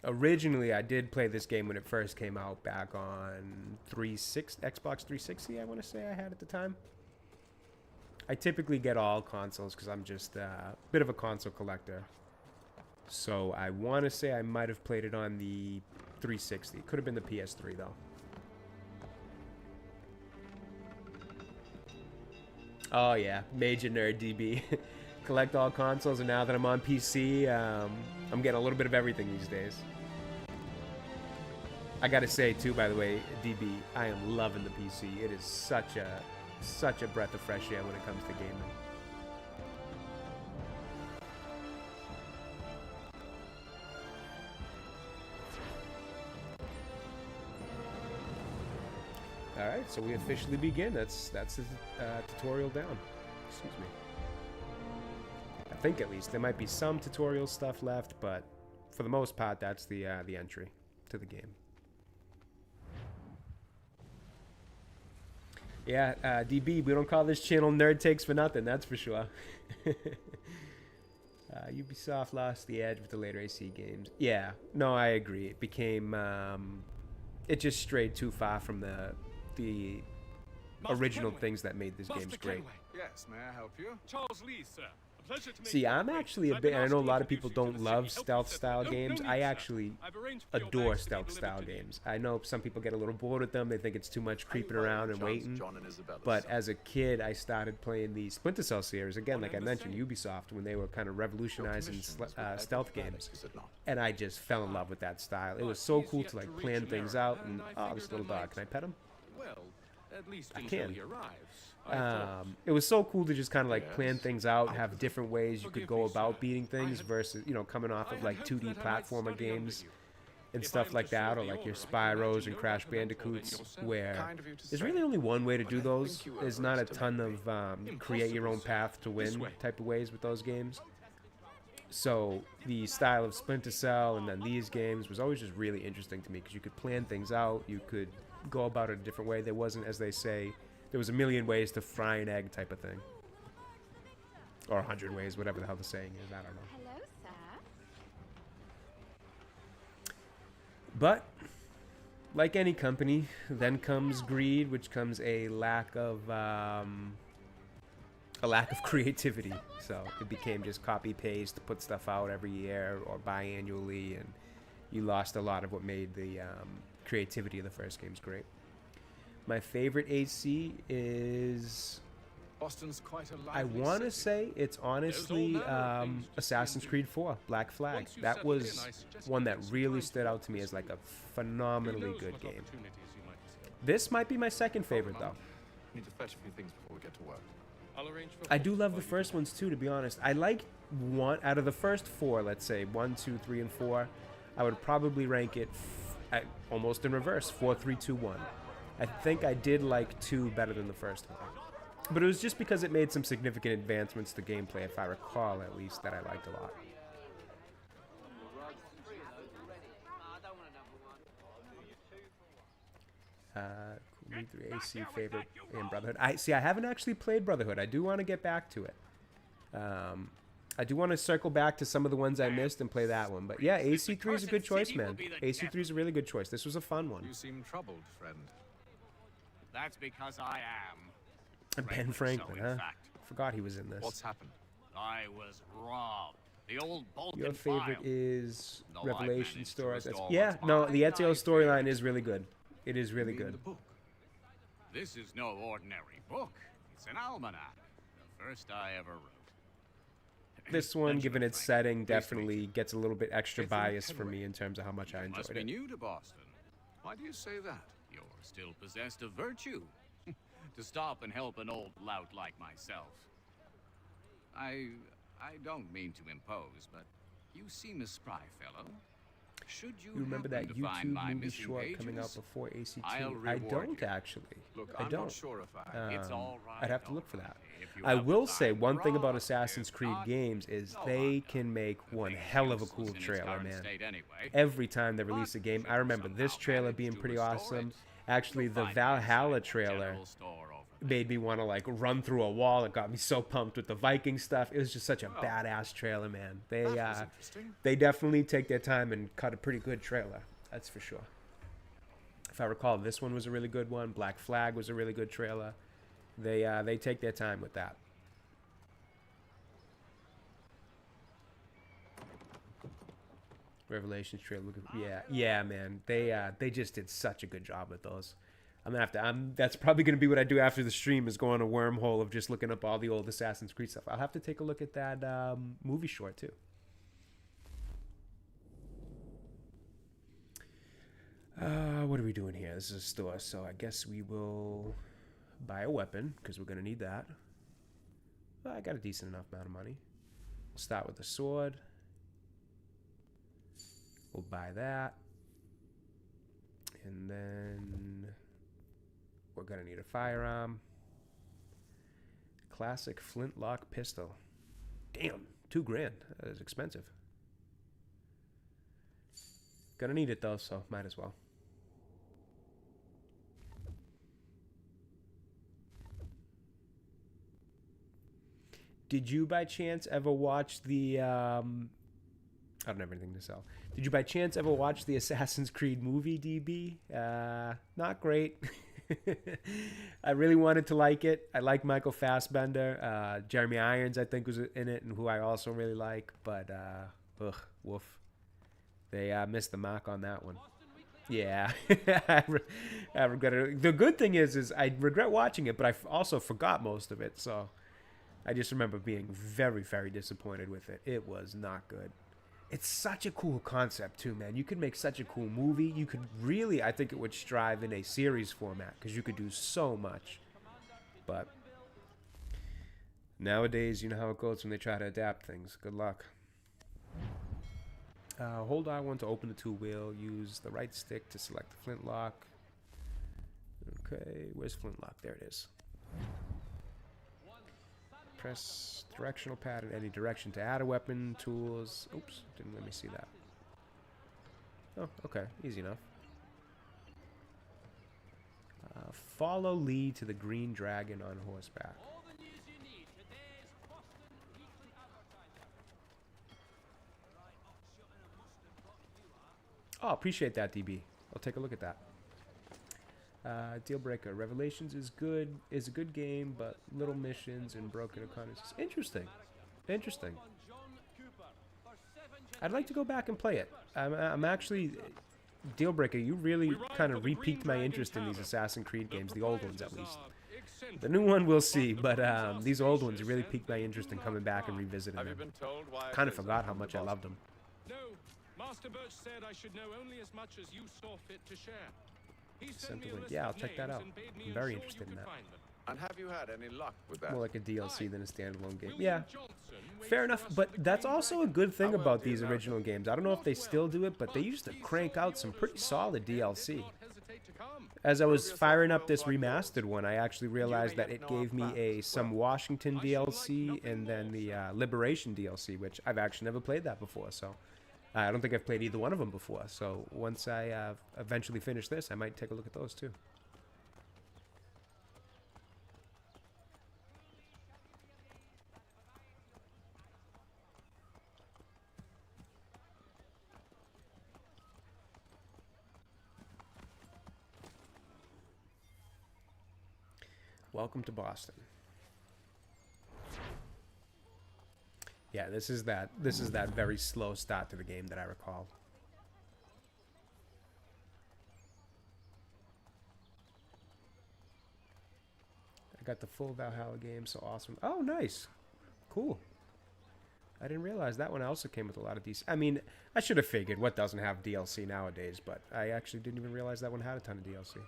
S1: Originally, I did play this game when it first came out back on Xbox 360, I want to say I had at the time. I typically get all consoles because I'm just a bit of a console collector. So I want to say I might have played it on the 360. Could have been the PS3, though. Oh, yeah. Major nerd DB. Collect all consoles, and now that I'm on PC, I'm getting a little bit of everything these days. I gotta say, too, by the way, DB, I am loving the PC. It is such a breath of fresh air when it comes to gaming. All right, so we officially begin. That's the tutorial down. Excuse me. I think, at least. There might be some tutorial stuff left, but for the most part, that's the entry to the game. Yeah, DB, we don't call this channel Nerd Takes for nothing, that's for sure. Ubisoft lost the edge with the later AC games. Yeah, no, I agree. It became, it just strayed too far from the original things that made these games great.
S3: Yes, may I help you?
S21: Charles Lee, sir. A pleasure to meet
S1: See,
S21: you.
S1: I'm actually a bit, and I know a lot of people don't love stealth-style games. I actually adore stealth-style games. I know some people get a little bored with them. They think it's too much creeping around and waiting. But as a kid, I started playing the Splinter Cell series, again, like I mentioned, Ubisoft, when they were kind of revolutionizing stealth games. And I just fell in love with that style. It was so cool to, like, plan things out. And, oh, this little dog, can I pet him?
S21: Well, at least
S1: I
S21: until
S1: can.
S21: he arrives.
S1: It was so cool to just kind of like plan things out, have different ways you could go about beating things versus, you know, coming off of like 2D platformer games and stuff like that, or like your Spyros and Crash Bandicoots, where there's really only one way to do those. There's not a ton of create your own path to win type of ways with those games. So the style of Splinter Cell and then these games was always just really interesting to me because you could plan things out, you could go about it a different way. There wasn't, as they say, there was a million ways to fry an egg type of thing. Or 100 ways, whatever the hell the saying is, I don't know.
S14: Hello, sir.
S1: But like any company, then comes greed, which comes a lack of creativity. So it became just copy paste to put stuff out every year or biannually, and you lost a lot of what made the creativity of the first games great. My favorite AC is,
S3: Boston's quite a
S1: I
S3: lively
S1: want to
S3: city.
S1: say it's honestly Assassin's Creed 4, Black Flag. That was one that really stood out to me as like a phenomenally good game. This might be my second favorite though.
S3: Need to fetch a few things before we get to work. I'll arrange for
S1: I do love the first ones too, to be honest. I like one out of the first four, let's say 1, 2, 3, and 4. I would probably rank it almost in reverse, 4, 3, 2, 1. I think I did like 2 better than the first one. But it was just because it made some significant advancements to gameplay, if I recall at least, that I liked a lot. Cool, 3 AC favorite and Brotherhood. I haven't actually played Brotherhood. I do want to get back to it. I do want to circle back to some of the ones I missed and play that one. But yeah, AC3 is a good choice, man. AC3 is a really good choice. This was a fun one.
S3: You seem troubled, friend.
S5: That's because I am.
S1: Ben Franklin,
S5: in
S1: huh?
S5: fact.
S1: Forgot he was in this.
S3: What's happened?
S5: I was robbed. The old Balkan
S1: Your favorite
S5: file.
S1: is
S5: No, I've
S1: Revelation
S5: managed to
S1: stories.
S5: restore
S1: Yeah,
S5: what's
S1: no,
S5: mine.
S1: the Ezio storyline is really good. It is really good.
S5: This is no ordinary book. It's an almanac. The first I ever wrote.
S1: This one, given its setting, definitely gets a little bit extra bias for me in terms of how much I
S5: You must
S1: enjoyed
S5: be
S1: it.
S5: new to Boston. Why do you say that? You're still possessed of virtue. To stop and help an old lout like myself. I don't mean to impose, but you seem a spry fellow. Should you
S1: You remember that
S5: happen to find
S1: YouTube
S5: my
S1: movie
S5: missing
S1: short coming out
S5: pages,
S1: before AC2?
S5: I'll
S1: I
S5: reward
S1: don't
S5: you.
S1: actually.
S5: Look,
S1: I
S5: I'm
S1: don't.
S5: not sure if it's all right.
S1: I'd have to look for that.
S5: If you
S1: I
S5: have the
S1: will
S5: time,
S1: say one thing
S5: hurrah.
S1: about Assassin's Creed games is they can make one hell of a cool trailer, man. Every time they release a game, I remember this trailer being pretty awesome. Actually, the Valhalla trailer made me want to like run through a wall. It got me so pumped with the Viking stuff. It was just such a badass trailer, man. They definitely take their time and cut a pretty good trailer. That's for sure. If I recall, this one was a really good one. Black Flag was a really good trailer. They take their time with that. Revelations trailer, yeah, man. They just did such a good job with those. That's probably gonna be what I do after the stream, is go on a wormhole of just looking up all the old Assassin's Creed stuff. I'll have to take a look at that movie short too. What are we doing here? This is a store, so I guess we will buy a weapon because we're gonna need that. Well, I got a decent enough amount of money. We'll start with the sword. We'll buy that. And then we're gonna need a firearm. Classic flintlock pistol. Damn, $2,000. That is expensive. Gonna need it though, so might as well. Did you by chance ever watch the I don't have anything to sell. Did you by chance ever watch the Assassin's Creed movie, DB? Not great. I really wanted to like it. I like Michael Fassbender. Jeremy Irons, I think, was in it, and who I also really like. But, woof. They missed the mark on that one. Yeah, I regret it. The good thing is I regret watching it, but I also forgot most of it. So I just remember being very, very disappointed with it. It was not good. It's such a cool concept too, man. You could make such a cool movie. You could really, I think it would strive in a series format because you could do so much. But nowadays, you know how it goes when they try to adapt things. Good luck. Hold R1 to open the two-wheel. Use the right stick to select the flintlock. Okay, where's flintlock? There it is. Press directional pad in any direction to add a weapon, tools. Oops, didn't let me see that. Oh, okay, easy enough. Follow Lee to the Green Dragon on horseback. Oh, appreciate that, DB. I'll take a look at that. Dealbreaker. Revelations is a good game, but little missions and broken economies. Interesting. Interesting. I'd like to go back and play it. I'm actually... Dealbreaker, you really kind of re-piqued my interest in these Assassin's Creed games, the old ones at least. The new one we'll see, but these old ones really piqued my interest in coming back and revisiting them. Kind of forgot how much I loved them.
S4: No, Master Birch said I should know only as much as you saw fit to share. He sent me a list
S1: Yeah, I'll
S4: of
S1: check that
S4: names
S1: out.
S4: and bade me
S1: I'm very
S4: ensure
S1: interested
S4: you
S1: in
S4: could
S1: that.
S4: find them.
S3: And have you had any luck with that?
S1: More like a DLC than a standalone game. Yeah, fair enough, but that's also a good thing about these original games. I don't know if they still do it, but they used to crank out some pretty solid DLC. As I was firing up this remastered one, I actually realized that it gave me a Some Washington DLC and then the Liberation DLC, which I've actually never played that before, so I don't think I've played either one of them before. So once I eventually finish this, I might take a look at those too. Welcome to Boston. Yeah, this is that very slow start to the game that I recall. I got the full Valhalla game, so awesome. Oh, nice. Cool. I didn't realize that one also came with a lot of DLC. I mean, I should have figured what doesn't have DLC nowadays, but I actually didn't even realize that one had a ton of DLC.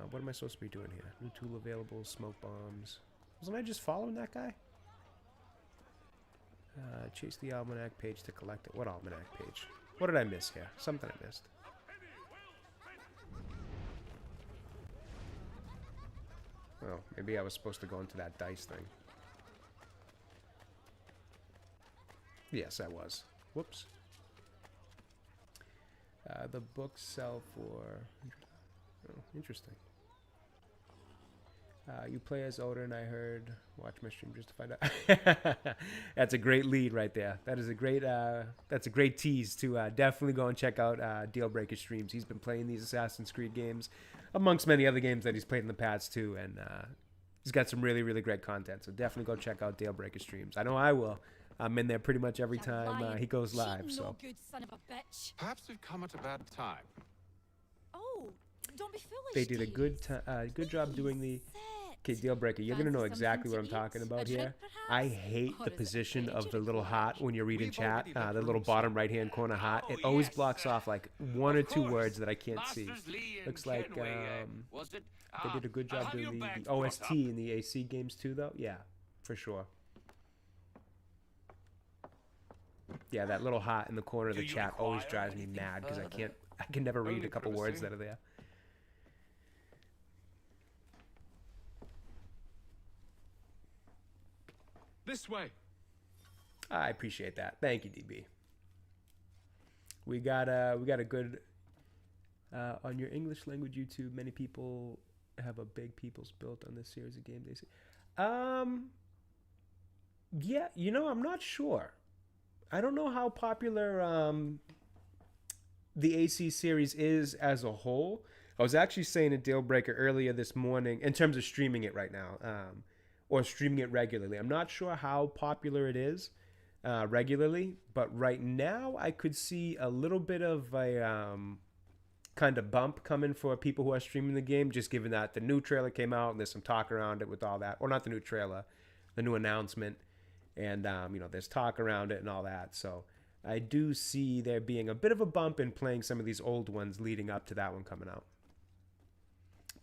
S1: What am I supposed to be doing here? New tool available, smoke bombs. Wasn't I just following that guy? Chase the almanac page to collect it. What almanac page? What did I miss here? Something I missed. Oh, maybe I was supposed to go into that dice thing. Yes, I was. Whoops. The books sell for... Oh, interesting. You play as Odin, I heard. Watch my stream just to find out. That's a great lead right there. That is a great. That's a great tease to definitely go and check out Dealbreaker streams. He's been playing these Assassin's Creed games, amongst many other games that he's played in the past too, and he's got some really, really great content. So definitely go check out Dealbreaker streams. I know I will. I'm in there pretty much every time he goes live. So
S14: Good son of a bitch.
S3: Perhaps we've come at a bad time.
S14: Oh, don't be foolish.
S1: they did a good job doing the. Okay, Dealbreaker, you're gonna know exactly what I'm talking about here. I hate the position of the little heart when you're reading chat. The little bottom right-hand corner heart. It always blocks off like one or two words that I can't see. Looks like they did a good job doing the OST in the AC games too, though. Yeah, for sure. Yeah, that little heart in the corner of the chat always drives me mad because I can never read a couple words that are there.
S4: This way.
S1: I appreciate that. Thank you, DB. We got a good on your English language YouTube. Many people have a big people's built on this series of games. They say, yeah, you know, I'm not sure. I don't know how popular the AC series is as a whole. I was actually saying a Dealbreaker earlier this morning in terms of streaming it right now. Or streaming it regularly. I'm not sure how popular it is regularly, but right now I could see a little bit of a kind of bump coming for people who are streaming the game, just given that the new trailer came out and there's some talk around it with all that. Or not the new trailer, the new announcement. And, you know, there's talk around it and all that. So I do see there being a bit of a bump in playing some of these old ones leading up to that one coming out.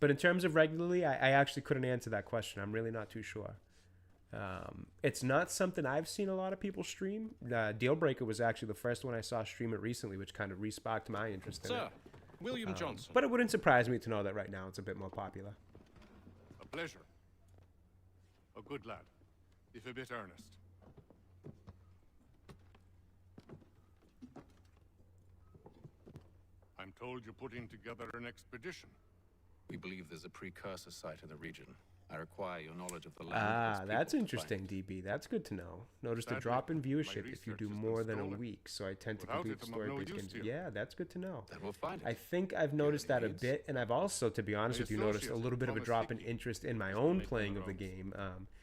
S1: But in terms of regularly, I actually couldn't answer that question. I'm really not too sure. It's not something I've seen a lot of people stream. Dealbreaker was actually the first one I saw stream it recently, which kind of re-sparked my interest in it.
S4: Sir, William Johnson.
S1: But it wouldn't surprise me to know that right now it's a bit more popular.
S11: A pleasure. A good lad, if a bit earnest. I'm told you're putting together an expedition.
S3: We believe there's a precursor site in the region.
S11: I require your knowledge of the land.
S1: Ah, that's interesting, DB. That's good to know. Noticed a
S11: Sadly,
S1: drop in
S11: my
S1: viewership if you do
S11: research has
S1: more
S11: been
S1: than a
S11: stolen.
S1: week, so I tend to
S11: Without
S1: complete
S11: it, I'm of no
S1: story-based
S11: use
S1: games.
S11: to you.
S1: Yeah, that's good to know.
S11: Then we'll find it.
S1: I think I've noticed that a
S11: needs?
S1: bit, and I've also, to be honest
S11: My
S1: with you, noticed a
S11: associate,
S1: little bit of a
S11: Thomas
S1: drop in
S11: Hickey,
S1: interest in my own
S11: made
S1: playing
S11: one
S1: of the
S11: of
S1: game.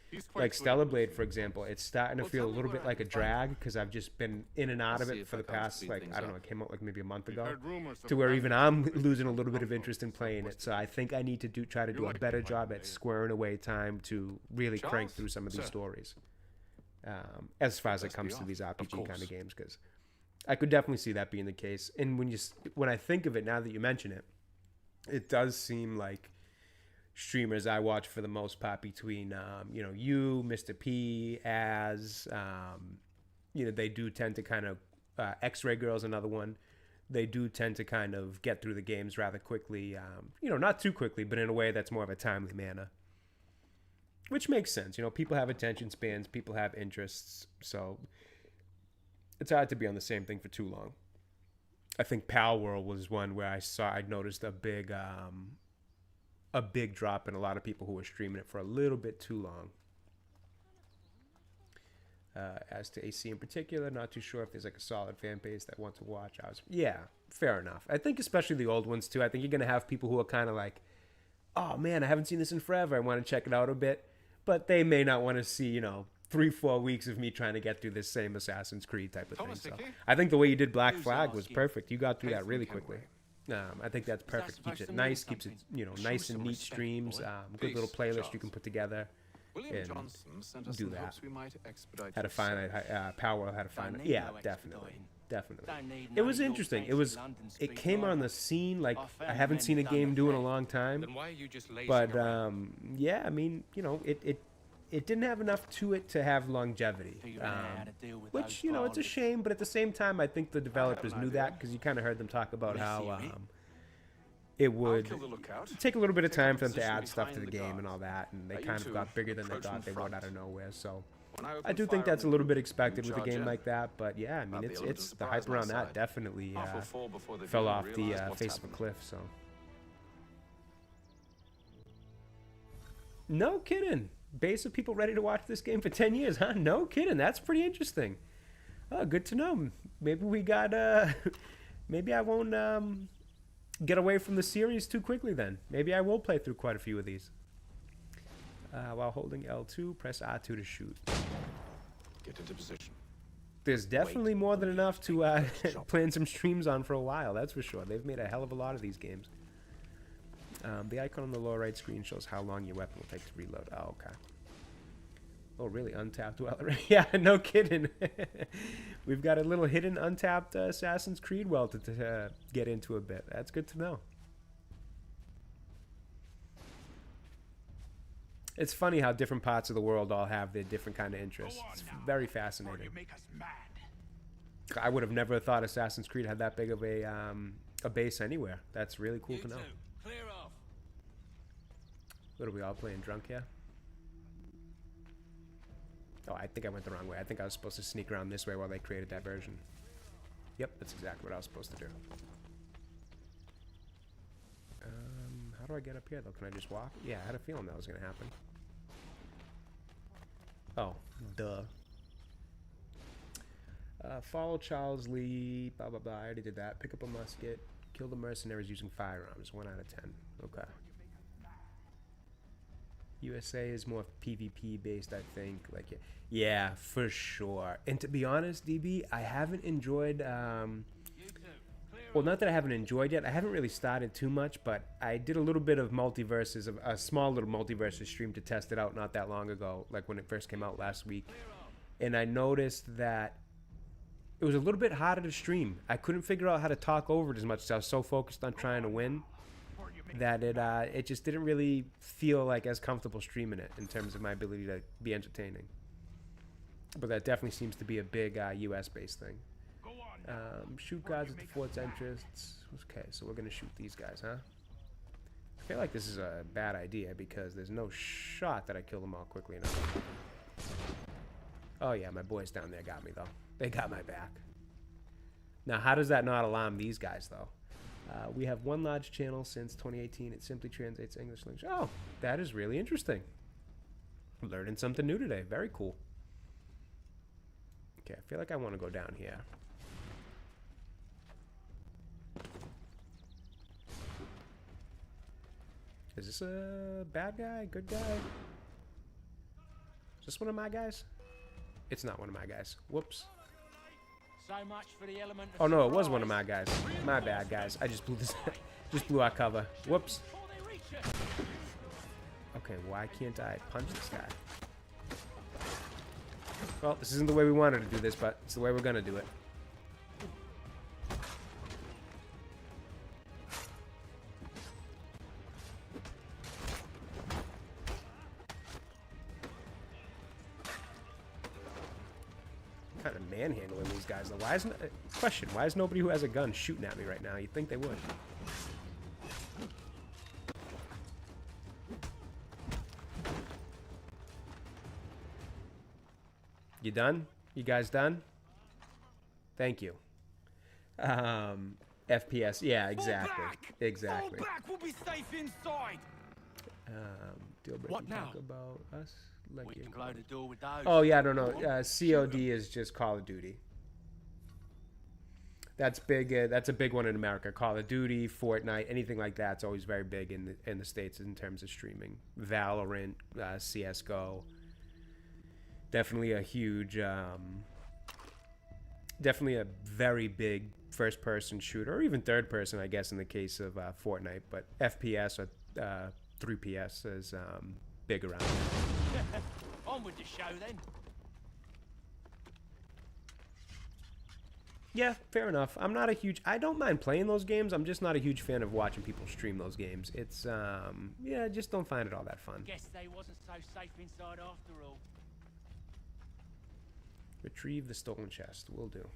S11: He's quite
S1: Like
S11: good
S1: Stellar
S11: at
S1: Blade, for example, it's starting to
S11: Well,
S1: feel a
S11: tell me
S1: little
S11: where
S1: bit
S11: I
S1: like a
S11: can find
S1: drag because I've just been in and out
S11: I'll
S1: of
S11: see
S1: it
S11: if
S1: for
S11: I
S1: the
S11: can't
S1: past,
S11: speed
S1: like,
S11: things
S1: I don't know,
S11: up.
S1: it came out like maybe a month
S11: We've
S1: ago,
S11: heard rumors of
S1: to where
S11: a
S1: even
S11: man
S1: I'm
S11: with
S1: losing a little bit of
S11: Outlaws
S1: interest in
S11: in
S1: playing it.
S11: West
S1: So I think I need to try to
S11: You
S1: do a
S11: like
S1: better
S11: to
S1: job
S11: play,
S1: at
S11: eh?
S1: squaring away time to really crank
S11: Charles?
S1: through some of these
S11: Sir.
S1: stories. As far as it
S11: Best
S1: comes
S11: be
S1: to
S11: off,
S1: these
S11: of
S1: RPG kind
S11: course.
S1: of games, because I could definitely see that being the case. And when I think of it, now that you mention it, it does seem like streamers I watch for the most part between you, Mr. P, they do tend to kind of X-Ray Girl's another one. They do tend to kind of get through the games rather quickly. Not too quickly, but in a way that's more of a timely manner. Which makes sense. People have attention spans, people have interests, so it's hard to be on the same thing for too long. I think Pal World was one where I noticed a big drop in a lot of people who were streaming it for a little bit too long. As to AC in particular, not too sure if there's like a solid fan base that want to watch. Yeah, fair enough. I think especially the old ones too. I think you're gonna have people who are kind of like, oh man, I haven't seen this in forever. I want to check it out a bit, but they may not want to see 3-4 weeks of me trying to get through this same Assassin's Creed type of
S11: Thomas
S1: thing. So
S11: Hickey?
S1: I think the way you did Black
S11: Who's
S1: Flag
S11: the
S1: was
S11: last
S1: perfect. You got through that
S11: Faithful
S1: really
S11: Kenway.
S1: quickly. I think that's perfect. Keeps it
S11: supposed to
S1: nice.
S11: mean
S1: Keeps it
S11: something?
S1: nice
S11: Show
S1: and
S11: some
S1: neat
S11: respect,
S1: streams.
S11: boy.
S1: Good little
S11: Peace,
S1: playlist you
S11: Charles.
S1: can put together.
S11: William
S1: and
S11: Johnson sent us
S1: do
S11: in
S1: that.
S11: hopes we might expedite
S1: Had a
S11: your
S1: finite
S11: sale.
S1: Power had a finite.
S11: need
S1: Yeah,
S11: no
S1: definitely.
S11: Don't
S1: Definitely.
S11: need
S1: It was
S11: none of your
S1: interesting. It
S11: fancy
S1: was.
S11: London
S1: It
S11: speak
S1: came on
S11: either.
S1: the scene like
S11: Our
S1: I
S11: family
S1: haven't seen a
S11: men done
S1: game
S11: the
S1: do in a
S11: thing.
S1: long time.
S11: Then why are you just lazing
S1: But
S11: around?
S1: yeah, I mean, it didn't have enough to it to have longevity.
S11: Figuring out how to deal with
S1: Which
S11: those
S1: it's a shame, but at the same time, I think the developers
S11: an
S1: knew
S11: idea.
S1: that because you kind of heard them talk about
S11: Wanna
S1: how
S11: see me?
S1: it would
S11: kill the lookout.
S1: take a little bit of
S11: Take up
S1: time
S11: a
S1: for them to
S11: position
S1: add stuff to the
S11: behind the
S1: game and
S11: guards.
S1: all that, and they
S11: You
S1: kind of
S11: two
S1: got bigger than they
S11: approach
S1: thought
S11: from
S1: they would
S11: front.
S1: out of nowhere. So
S11: When I
S1: I
S11: open
S1: do
S11: fire
S1: think
S11: on
S1: that's a
S11: them,
S1: little bit expected
S11: you
S1: with a
S11: charge
S1: game
S11: in.
S1: like that, but yeah, I mean,
S11: Have the element of
S1: it's the
S11: surprise
S1: hype
S11: on
S1: around
S11: my
S1: that
S11: side.
S1: definitely
S11: Half will fall before they
S1: fell
S11: even
S1: off the
S11: realize what's
S1: face of a
S11: happened.
S1: cliff. So no kidding. Base of people ready to watch this game for 10 years, huh? No kidding. That's pretty interesting. Oh, good to know. Maybe we got maybe I won't get away from the series too quickly then. Maybe I will play through quite a few of these. While holding L2, press R2 to shoot.
S11: Get into position.
S1: There's definitely more than enough to plan some streams on for a while, that's for sure. They've made a hell of a lot of these games. The icon on the lower right screen shows how long your weapon will take to reload. Oh, okay. Oh, really? Untapped Weller? Yeah, no kidding. We've got a little hidden untapped Assassin's Creed well to get into a bit. That's good to know. It's funny how different parts of the world all have their different kind of interests. It's very fascinating. I would have never thought Assassin's Creed had that big of a base anywhere. That's really cool to know.
S11: Clear off.
S1: What are we all playing drunk here? Oh, I think I went the wrong way. I think I was supposed to sneak around this way while they created that version. Yep, that's exactly what I was supposed to do. How do I get up here, though? Can I just walk? Yeah, I had a feeling that was going to happen. Oh, duh. Follow Charles Lee, blah, blah, blah. I already did that. Pick up a musket. Kill the mercenaries using firearms. 1 out of 10. Okay. USA is more PvP based, I think. Like, yeah, for sure. And to be honest, DB, I haven't enjoyed. Well, not that I haven't enjoyed yet. I haven't really started too much, but I did a little bit of multiverses, a small little multiverses stream to test it out not that long ago, like when it first came out last week. And I noticed that it was a little bit harder to stream. I couldn't figure out how to talk over it as much as I was so focused on trying to win that it just didn't really feel like as comfortable streaming it in terms of my ability to be entertaining. But that definitely seems to be a big US-based thing. Shoot guards at the fort's entrance. Okay, so we're going to shoot these guys, huh? I feel like this is a bad idea because there's no shot that I kill them all quickly enough. Oh yeah, my boys down there got me, though. They got my back. Now, how does that not alarm these guys, though? We have one large channel since 2018. It simply translates English language. Oh, that is really interesting. Learning something new today. Very cool. Okay, I feel like I want to go down here. Is this a bad guy? Good guy? Is this one of my guys? It's not one of my guys. Whoops.
S6: So much for the element of
S1: Oh no, it was one of my guys. My bad, guys. I just blew this. Just blew our cover. Whoops. Okay, why can't I punch this guy? Well, this isn't the way we wanted to do this, but it's the way we're gonna do it. Kind of manhandling these guys though. Why isn't question? Why is nobody who has a gun shooting at me right now? You'd think they would. You done? You guys done? Thank you. FPS. Yeah, exactly. Exactly.
S6: Fall back. We'll be safe inside.
S1: Deal breaking
S6: What now?
S1: talk about us. Like
S6: We
S1: you-
S6: can close the door with those.
S1: Oh yeah, I don't know. COD is just Call of Duty. That's big. That's a big one in America. Call of Duty, Fortnite, anything like that's always very big in the States in terms of streaming. Valorant, CS:GO. Definitely a huge, definitely a very big first-person shooter, or even third-person, I guess, in the case of Fortnite. But FPS or 3PS is big around.
S6: On with the show then.
S1: Yeah, fair enough. I'm not a huge... I don't mind playing those games. I'm just not a huge fan of watching people stream those games. It's, yeah, I just don't find it all that fun.
S6: Guess they wasn't so safe inside after all.
S1: Retrieve the stolen chest. Will do.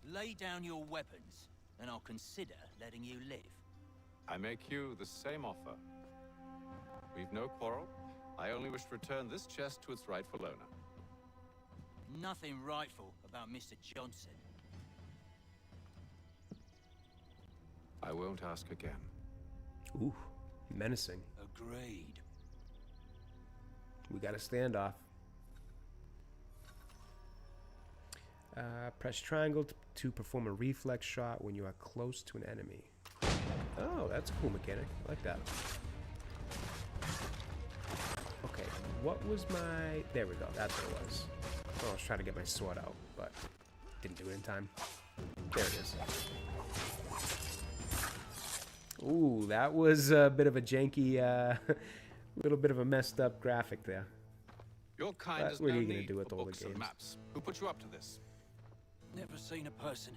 S10: Lay down your weapons, and I'll consider letting you live.
S3: I make you the same offer. We've no quarrel. I only wish to return this chest to its rightful owner.
S10: Nothing rightful about Mr. Johnson.
S3: I won't ask again.
S1: Ooh, menacing.
S10: Agreed.
S1: We got a standoff. Press triangle to perform a reflex shot when you are close to an enemy. Oh, that's a cool mechanic. I like that. Okay, what was my... There we go. That's what it was. Oh, I was trying to get my sword out, but didn't do it in time. There it is. Ooh, that was a bit of a janky, little bit of a messed up graphic there.
S3: Your kind
S1: But
S3: has
S1: what are
S3: no
S1: you gonna
S3: need
S1: do with
S3: for
S1: all the
S3: books and
S1: games?
S3: maps. Who put you up to this?
S10: Never seen a person.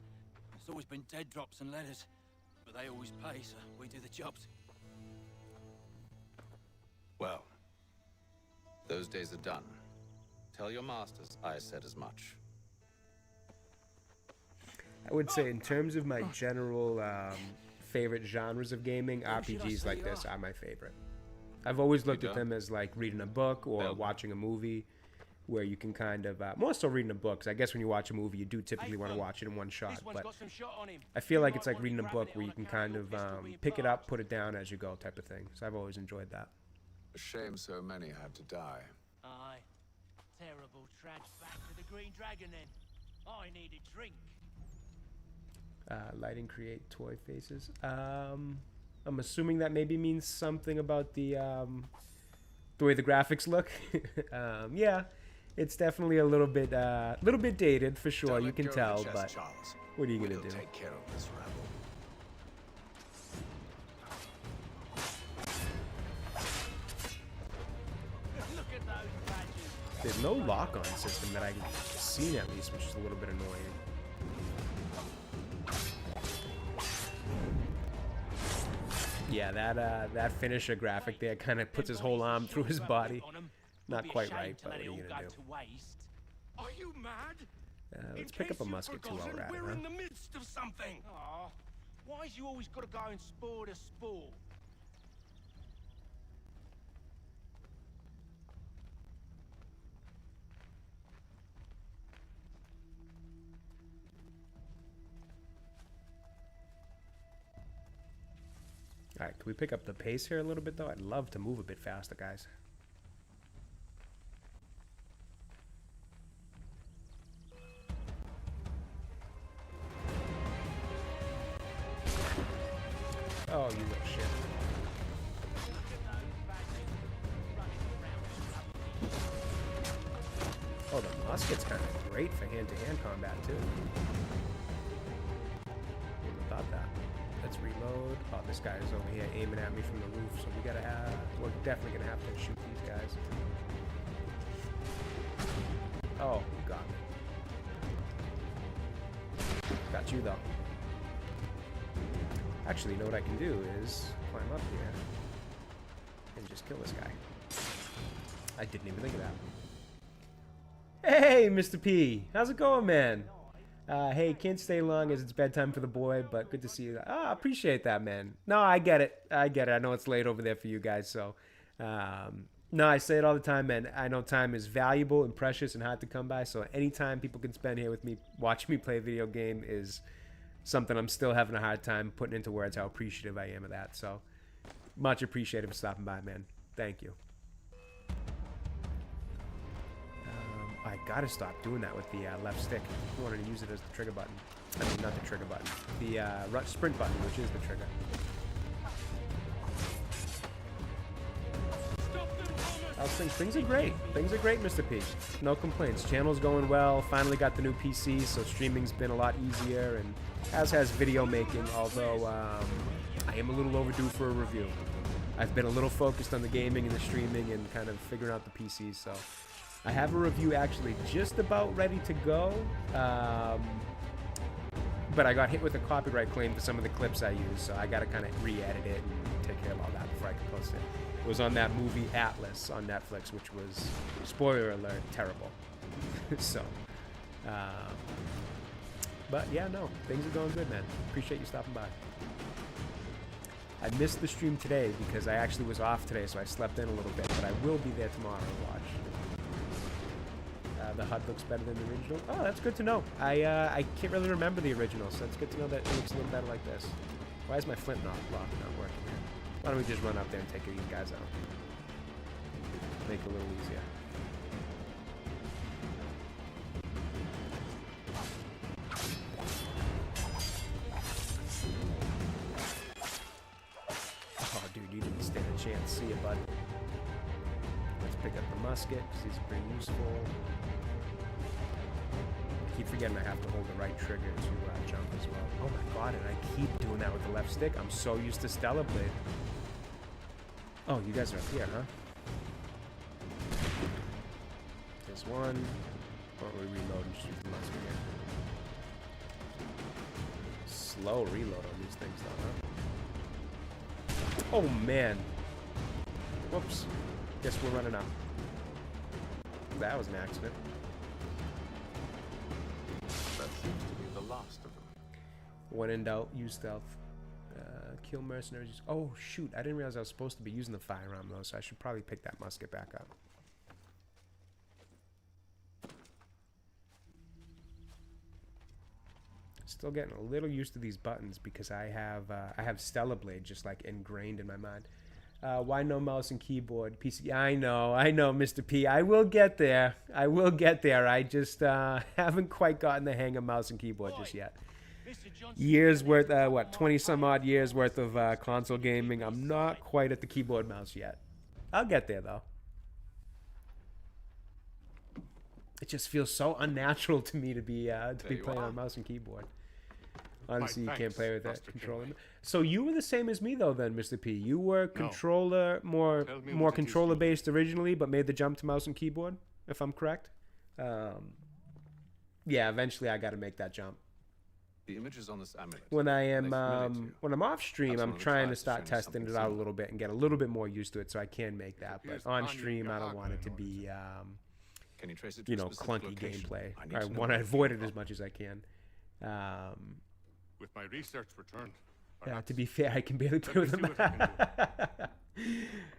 S10: It's always been dead drops and letters. But they always pay, so we do the jobs.
S3: Well, those days are done. Tell your masters I said as much.
S1: I would say in terms of my general favorite genres of gaming, RPGs like this are my favorite. I've always looked at them as like reading a book or watching a movie, where you can kind of more so reading a book. 'Cause I guess when you watch a movie, you do typically want to watch it in one shot. But I feel like it's like reading a book where you can kind of pick it up, put it down as you go, type of thing. So I've always enjoyed that.
S3: A shame so many had to die.
S6: Aye. Terrible trudge back to the Green Dragon then. I need a drink.
S1: Lighting create toy faces. I'm assuming that maybe means something about the way the graphics look. Yeah, it's definitely a little bit dated for sure. You can tell, but what are you gonna do?
S3: Take care of this rabble.
S6: Look at those badges.
S1: There's no lock-on system that I've seen at least, which is a little bit annoying. Yeah, that finisher graphic there kind of puts his whole arm through his body. Not quite right, but what are you gonna do?
S6: Are you mad?
S1: Let's pick up a musket too while we're at it,
S6: We're in
S1: huh?
S6: the midst of something. Aw, why's you always got to go and spoil the sport?
S1: All right, can we pick up the pace here a little bit, though? I'd love to move a bit faster, guys. Oh, you little shit. Oh, the musket's kind of great for hand-to-hand combat, too. Wouldn't have thought that. Let's reload. Oh, this guy is over here aiming at me from the roof, so we gotta have... We're definitely gonna have to shoot these guys. Oh, you got me. Got you, though. Actually, you know what I can do is climb up here and just kill this guy. I didn't even think of that. Hey, Mr. P. How's it going, man? Hey, can't stay long as it's bedtime for the boy, but good to see you. Ah, appreciate that, man. No, I get it. I get it. I know it's late over there for you guys, so... no, I say it all the time, man. I know time is valuable and precious and hard to come by, so anytime people can spend here with me, watching me play a video game is... something I'm still having a hard time putting into words how appreciative I am of that. So much appreciated for stopping by, man. Thank you. I gotta stop doing that with the left stick. I wanted to use it as the trigger button. I mean, not the trigger button. The sprint button, which is the trigger. How's things? Things are great. Things are great, Mr. P. No complaints. Channel's going well. Finally got the new PC, so streaming's been a lot easier, and as has video making, although I am a little overdue for a review. I've been a little focused on the gaming and the streaming and kind of figuring out the PC, so I have a review actually just about ready to go, but I got hit with a copyright claim for some of the clips I used, so I got to kind of re-edit it and take care of all that before I can post it. It was on that movie Atlas on Netflix, which was, spoiler alert, terrible. So, but yeah, no, things are going good, man. Appreciate you stopping by. I missed the stream today because I actually was off today, so I slept in a little bit, but I will be there tomorrow to watch. The HUD looks better than the original. Oh, that's good to know. I can't really remember the original, so it's good to know that it looks a little better like this. Why is my flint lock not working here? Why don't we just run up there and take these guys out? Make it a little easier. Oh, dude, you didn't stand a chance. See ya, bud. Let's pick up the musket, because these are pretty useful. I keep forgetting I have to hold the right trigger to jump as well. Oh my god, and I keep doing that with the left stick. I'm so used to Stellar Blade. Oh, you guys are up here, huh? There's one. Or we reload and just use the musket again. Slow reload on these things, though, huh? Oh, man. Whoops. Guess we're running out. That was an accident.
S11: That seems to be the last of them.
S1: When in doubt, use stealth. Kill mercenaries. Oh, shoot. I didn't realize I was supposed to be using the firearm, though, so I should probably pick that musket back up. Still getting a little used to these buttons because I have Stellar Blade just, like, ingrained in my mind. Why no mouse and keyboard? PC. I know, Mr. P. I will get there. I just haven't quite gotten the hang of mouse and keyboard just yet. Years worth, what, 20-some-odd years worth of console gaming. I'm not quite at the keyboard mouse yet. I'll get there, though. It just feels so unnatural to me to be playing on mouse and keyboard. Honestly, you can't play with that controller. So you were the same as me, though, then, Mr. P. You were controller, more controller-based originally, but made the jump to mouse and keyboard, if I'm correct. Yeah, eventually I got to make that jump.
S11: The images on this amulet.
S1: When I am when I'm off stream, I'm trying to start testing it out a little bit and get a little bit more used to it, so I can make that. But on stream, I don't want it to be,
S11: Can you trace it to
S1: you know,
S11: a specific
S1: clunky
S11: location?
S1: gameplay.
S11: I
S1: I want to avoid it as much as I can.
S4: With my research returned.
S1: Yeah, to be fair, I can barely play with them.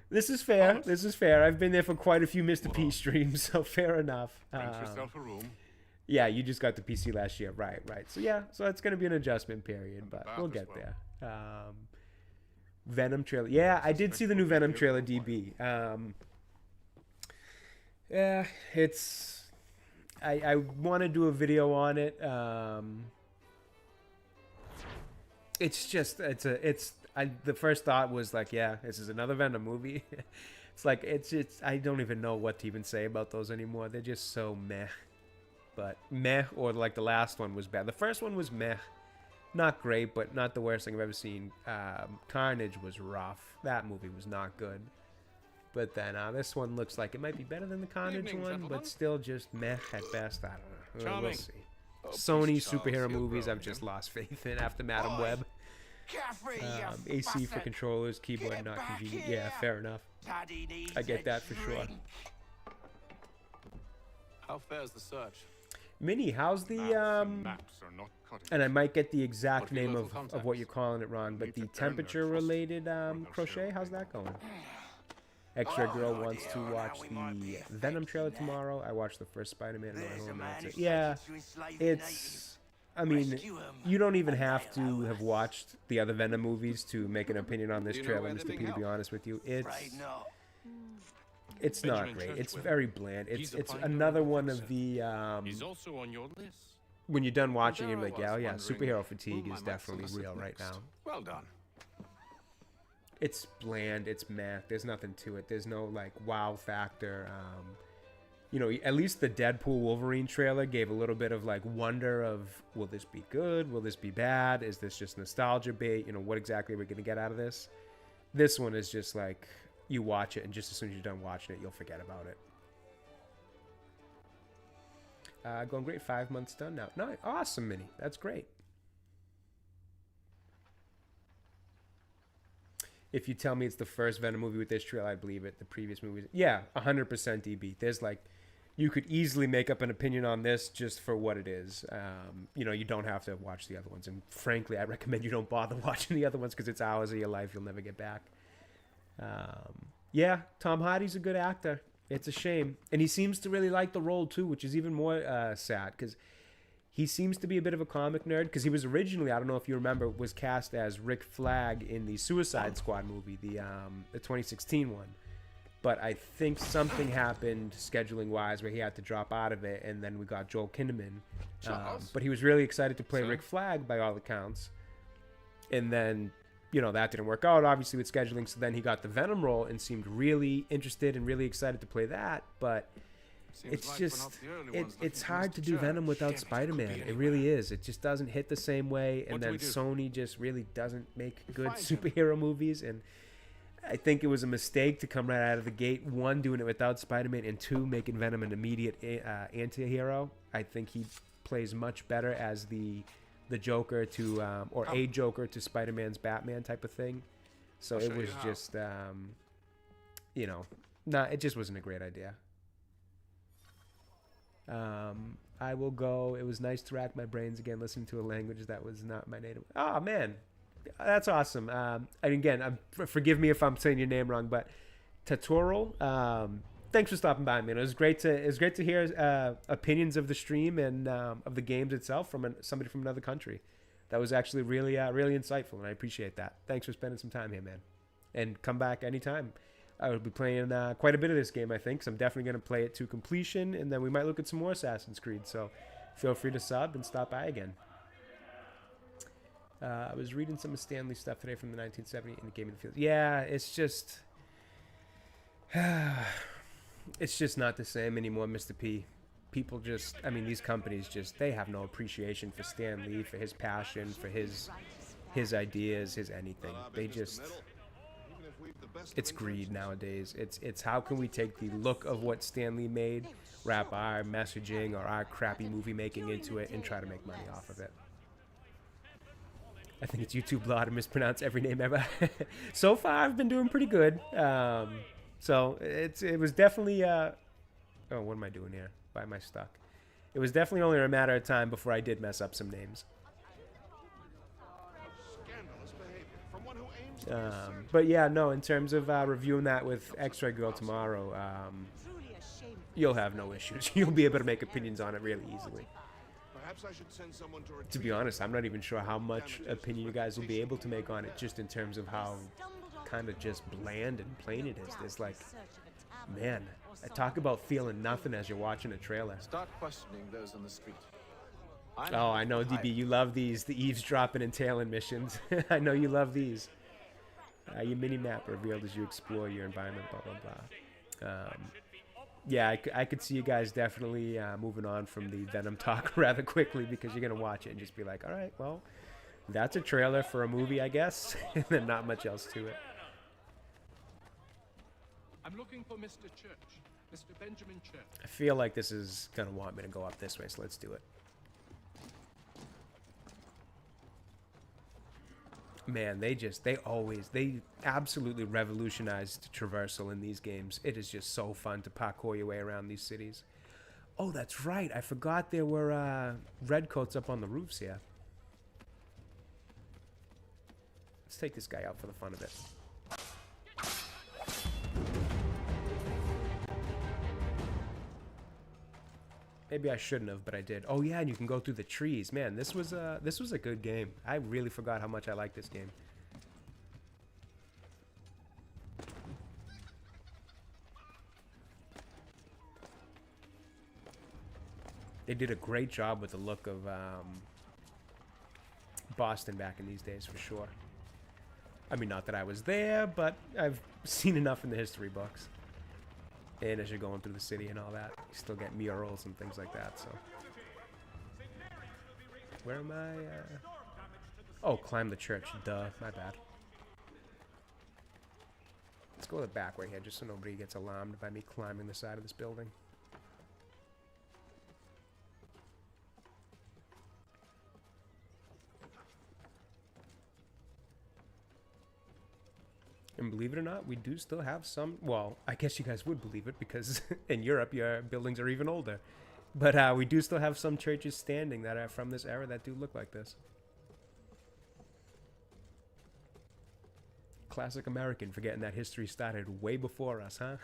S1: This is fair. This is fair. I've been there for quite a few Mr. P streams, so fair enough.
S4: Rent yourself a room.
S1: Yeah, you just got the PC last year. Right. So yeah, so it's going to be an adjustment period, but we'll get there. Venom trailer. Yeah, I did see the new Venom trailer, DB. Yeah, it's... I want to do a video on it. It's just, the first thought was like, yeah, this is another Venom movie. It's like, it's I don't even know what to even say about those anymore. They're just so meh. But meh, or like the last one was bad. The first one was meh. Not great, but not the worst thing I've ever seen. Carnage was rough. That movie was not good. But then this one looks like it might be better than the Carnage one, but still just meh at best. I don't know. We'll see. Sony superhero movies, I've just lost faith in after Madam Web. AC for controllers, keyboard not convenient. Yeah, fair enough. I get that for sure.
S3: How fair's the search?
S1: Minnie, how's the and I might get the exact name of what you're calling it wrong, but the temperature related crochet, how's that going? Extra Girl wants to watch the Venom trailer tomorrow. I watched the first Spider-Man and went home and that's it. Yeah, it's, I mean, you don't even have to have watched the other Venom movies to make an opinion on this trailer, Mr. P, to be honest with you. It's not great. It's very bland. It's another one of the
S4: He's also on your list.
S1: when you're done watching, you're like, yeah, superhero fatigue is definitely real right now.
S3: Well done.
S1: It's bland. It's meh. There's nothing to it. There's no like wow factor. You know, at least the Deadpool Wolverine trailer gave a little bit of like wonder of, will this be good? Will this be bad? Is this just nostalgia bait? You know, what exactly are we gonna get out of this? This one is just like, you watch it and just as soon as you're done watching it, you'll forget about it. Going great. 5 months done now. No, awesome, Minnie. That's great. If you tell me it's the first Venom movie with this trailer, I'd believe it. The previous movies, yeah, 100% DB. There's like, you could easily make up an opinion on this just for what it is. You know, you don't have to watch the other ones. And frankly, I recommend you don't bother watching the other ones because it's hours of your life you'll never get back. Yeah, Tom Hardy's a good actor. It's a shame. And he seems to really like the role too, which is even more sad because he seems to be a bit of a comic nerd because he was originally, I don't know if you remember, was cast as Rick Flag in the Suicide Squad movie, the 2016 one. But I think something happened scheduling-wise where he had to drop out of it, and then we got Joel Kinnaman. But he was really excited to play Rick Flag by all accounts. And then, you know, that didn't work out, obviously, with scheduling. So then he got the Venom role and seemed really interested and really excited to play that. But it's just, it's hard to do Venom without Spider-Man. It really is. It just doesn't hit the same way. And then Sony just really doesn't make good superhero movies. And I think it was a mistake to come right out of the gate. One, doing it without Spider-Man, and two, making Venom an immediate anti-hero. I think he plays much better as the Joker to, or a Joker to Spider-Man's Batman type of thing. So it was just, you know, it just wasn't a great idea. I will go. It was nice to rack my brains again, listening to a language that was not my native. Oh, man. That's awesome. And again, forgive me if I'm saying your name wrong, but Tatoral, thanks for stopping by, man. It was great to hear opinions of the stream and of the games itself from somebody from another country. That was actually really insightful, and I appreciate that. Thanks for spending some time here, man. And come back anytime. I will be playing quite a bit of this game, I think, so I'm definitely going to play it to completion, and then we might look at some more Assassin's Creed, so feel free to sub and stop by again. I was reading some of Stanley's stuff today from the 1970 in the Game of the Field. Yeah, it's just... it's just not the same anymore, Mr. P. People just... I mean, these companies just... They have no appreciation for Stan Lee, for his passion, for his ideas, his anything. They just... It's greed nowadays. It's how can we take the look of what Stan Lee made, wrap our messaging or our crappy movie making into it, and try to make money off of it. I think it's YouTube law to mispronounce every name ever. So far, I've been doing pretty good. So it was definitely... oh, what am I doing here? Why am I stuck? It was definitely only a matter of time before I did mess up some names. But yeah, no, in terms of reviewing that with X-Ray Girl tomorrow, you'll have no issues. You'll be able to make opinions on it really easily. To be honest, I'm not even sure how much opinion you guys will be able to make on it, just in terms of how kind of just bland and plain it is. There's like, man, I talk about feeling nothing as you're watching a trailer.
S3: Start questioning those on the street.
S1: Oh, I know, DB, you love these, the eavesdropping and tailing missions. I know you love these. Your mini-map revealed as you explore your environment, blah, blah, blah. Yeah, I could see you guys definitely moving on from the Venom talk rather quickly, because you're going to watch it and just be like, all right, well, that's a trailer for a movie, I guess. And then not much else to it.
S4: I'm looking for Mr. Church. Mr. Benjamin Church.
S1: I feel like this is going to want me to go up this way, so let's do it. Man, they absolutely revolutionized traversal in these games. It is just so fun to parkour your way around these cities. Oh, that's right. I forgot there were redcoats up on the roofs here. Let's take this guy out for the fun of it. Maybe I shouldn't have, but I did. Oh yeah, and you can go through the trees. Man, this was a good game. I really forgot how much I like this game. They did a great job with the look of Boston back in these days, for sure. I mean, not that I was there, but I've seen enough in the history books. And as you're going through the city and all that, you still get murals and things like that, so. Where am I? Oh, climb the church. Duh, my bad. Let's go the back way here, just so nobody gets alarmed by me climbing the side of this building. And believe it or not, we do still have some, well, I guess you guys would believe it, because in Europe, your buildings are even older. But we do still have some churches standing that are from this era that do look like this. Classic American, forgetting that history started way before us, huh?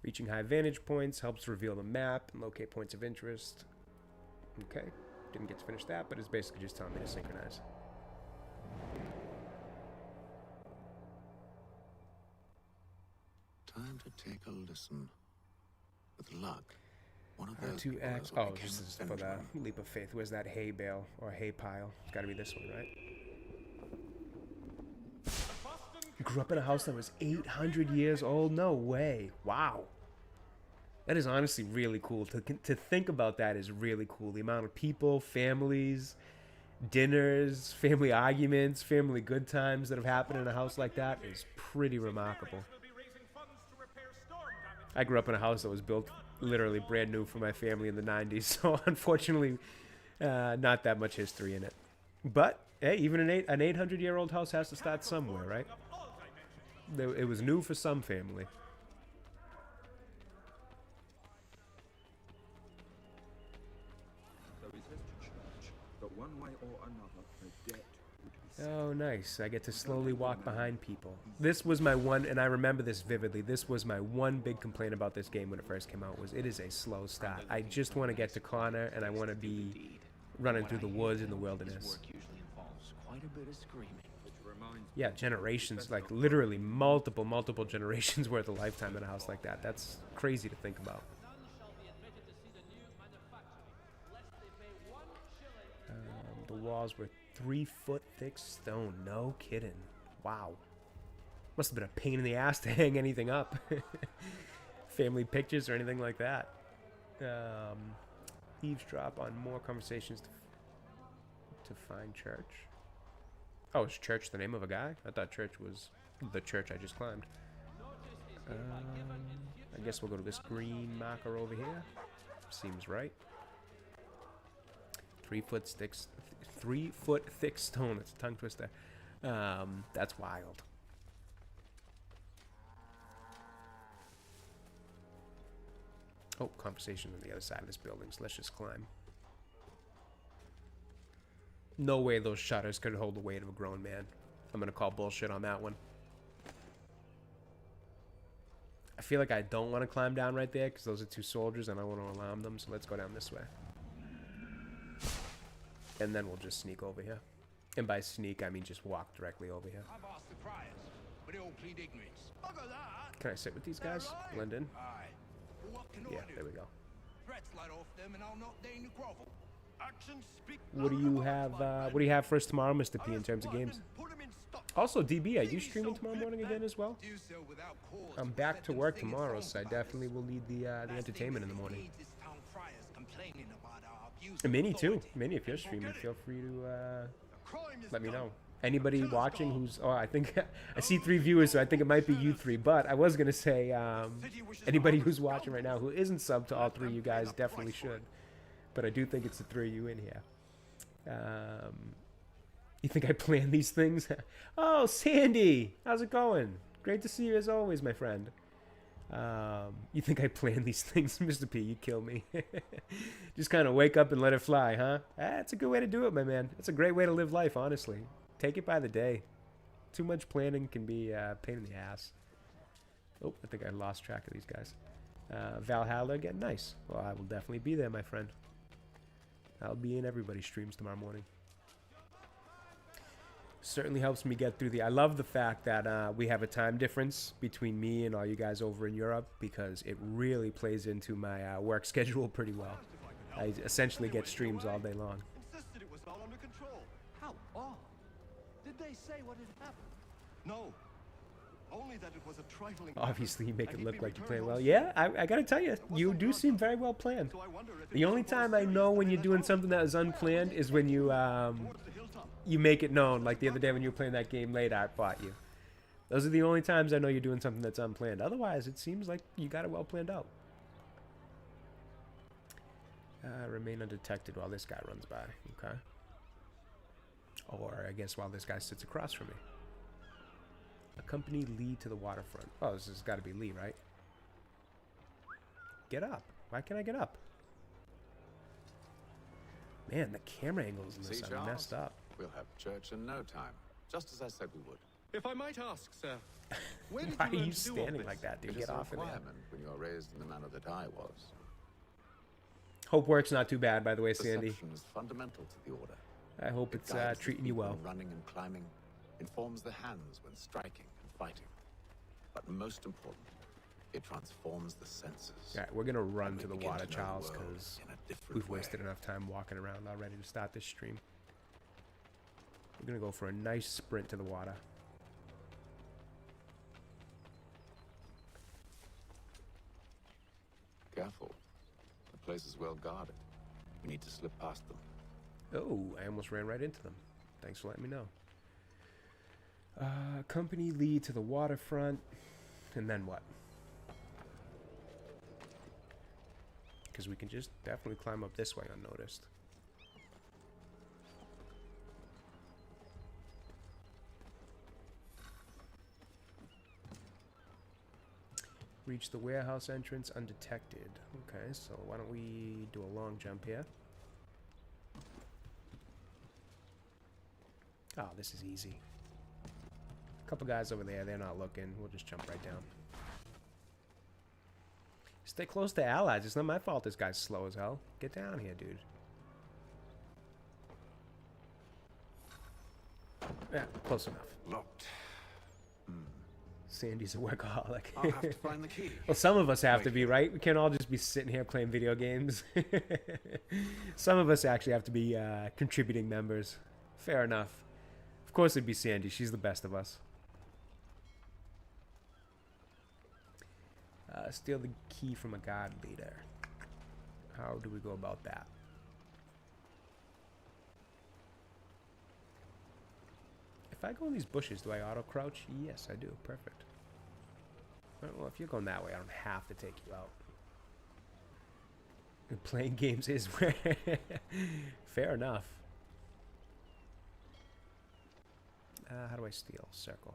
S1: Reaching high vantage points helps reveal the map and locate points of interest. Okay. Didn't get to finish that, but it's basically just telling me to synchronize.
S22: Time to take a listen. With luck, one of those
S1: R2X. Oh, this is for the leap of faith. Where's that hay bale or hay pile? It's got to be this one, right? Grew up in a house that was 800 years old? No way. Wow. That is honestly really cool. To think about that is really cool. The amount of people, families, dinners, family arguments, family good times that have happened in a house like that is pretty remarkable. I grew up in a house that was built literally brand new for my family in the 90s, so unfortunately not that much history in it. But hey, even an 800-year-old house has to start somewhere, right? It was new for some family. Oh, nice. I get to slowly walk behind people. This was my one, and I remember this vividly, this was my one big complaint about this game when it first came out, was it is a slow start. I just want to get to Connor, and I want to be running through the woods in the wilderness. Yeah, generations, like literally multiple generations worth of lifetime in a house like that. That's crazy to think about. The walls were 3-foot thick stone. No kidding. Wow. Must have been a pain in the ass to hang anything up. Family pictures or anything like that. Eavesdrop on more conversations to find church. Oh, is church the name of a guy? I thought church was the church I just climbed. I guess we'll go to this green marker over here. Seems right. 3-foot sticks. 3-foot thick stone. It's a tongue twister. That's wild. Oh, conversation on the other side of this building, so let's just climb. No way those shutters could hold the weight of a grown man. I'm gonna call bullshit on that one. I feel like I don't want to climb down right there because those are two soldiers and I want to alarm them, so let's go down this way. and then we'll just sneak over here. And by sneak, I mean just walk directly over here.
S7: I've asked the criers, but they all plead ignorance. Bugger that!
S1: Can I sit with these guys? Blend in?
S7: Aye. Well, what can
S1: Yeah,
S7: I do?
S1: there we go.
S7: Threats light off them and I'll not deign to grovel. Actions speak.
S1: What do you have? What do you have for us tomorrow, Mr. P, in terms of games? Also, DB, are you streaming tomorrow morning again as well? I'm back to work tomorrow, so I definitely will need the entertainment in the morning. And Minnie too. Minnie, if you're streaming, feel free to let me know. Anybody watching who's... Oh, I think... I see 3 viewers, so I think it might be you 3. But I was going to say, anybody who's watching right now who isn't subbed to all 3 of you guys definitely should. But I do think it's the 3 of you in here. You think I plan these things? Oh, Sandy! How's it going? Great to see you as always, my friend. You think I plan these things? Mr. P, you kill me. Just kind of wake up and let it fly, huh? That's a good way to do it, my man. That's a great way to live life, honestly. Take it by the day. Too much planning can be a pain in the ass. Oh, I think I lost track of these guys. Valhalla again? Nice. Well, I will definitely be there, my friend. I'll be in everybody's streams tomorrow morning. Certainly helps me get through the... I love the fact that we have a time difference between me and all you guys over in Europe, because it really plays into my work schedule pretty well. I essentially get streams all day long.
S12: Insisted it was all under control. How odd. Did they say what had happened? No. Only that it was a trifling...
S1: Obviously, you make it look like you play well. Yeah, I gotta tell you, you do seem very well planned. The only time I know when you're doing something that is unplanned is when you make it known. Like the other day when you were playing that game late, I fought you. Those are the only times I know you're doing something that's unplanned. Otherwise, it seems like you got it well planned out. Remain undetected while this guy runs by. Okay. Or I guess while this guy sits across from me. Accompany Lee to the waterfront. Oh, this has got to be Lee, right? Get up. Why can't I get up? Man, the camera angles in this
S22: See,
S1: are
S22: Charles?
S1: messed up.
S22: We'll have church in no time, just as I said we would.
S4: If I might ask, sir, where did
S1: Why
S4: you
S1: are
S4: learn
S1: you
S4: to do all
S1: standing
S4: this?
S1: like that, dude?
S22: It
S1: Get
S22: is a
S1: off of there.
S22: requirement when you are raised in the manner that I was.
S1: Hope work's not too bad, by the way, Sandy.
S22: Perception is fundamental to the order.
S1: I hope
S22: It
S1: it's
S22: guides the
S1: treating you
S22: feet
S1: well.
S22: when running and climbing, informs the hands when striking and fighting. But most important, it transforms the senses.
S1: All right, we're gonna run
S22: And we
S1: to the
S22: begin
S1: water,
S22: to know the
S1: Charles,
S22: world
S1: because
S22: in a different
S1: we've
S22: way.
S1: wasted enough time walking around already to start this stream. We're gonna go for a nice sprint to the water.
S22: Careful. The place is well guarded. We need to slip past them.
S1: Oh, I almost ran right into them. Thanks for letting me know. Company Lee to the waterfront. And then what? Because we can just definitely climb up this way unnoticed. Reach the warehouse entrance undetected. Okay, so why don't we do a long jump here? Oh, this is easy. A couple guys over there, they're not looking. We'll just jump right down. Stay close to allies. It's not my fault this guy's slow as hell. Get down here, dude. Yeah, close enough.
S22: Locked.
S1: Sandy's a workaholic.
S22: I'll have to find the key.
S1: Well, some of us have to be, right? We can't all just be sitting here playing video games. Some of us actually have to be contributing members. Fair enough. Of course it'd be Sandy. She's the best of us. Steal the key from a guard leader. How do we go about that? If I go in these bushes, do I auto-crouch? Yes, I do. Perfect. Well, if you're going that way, I don't have to take you out. And playing games is where... Fair enough. How do I steal? Circle.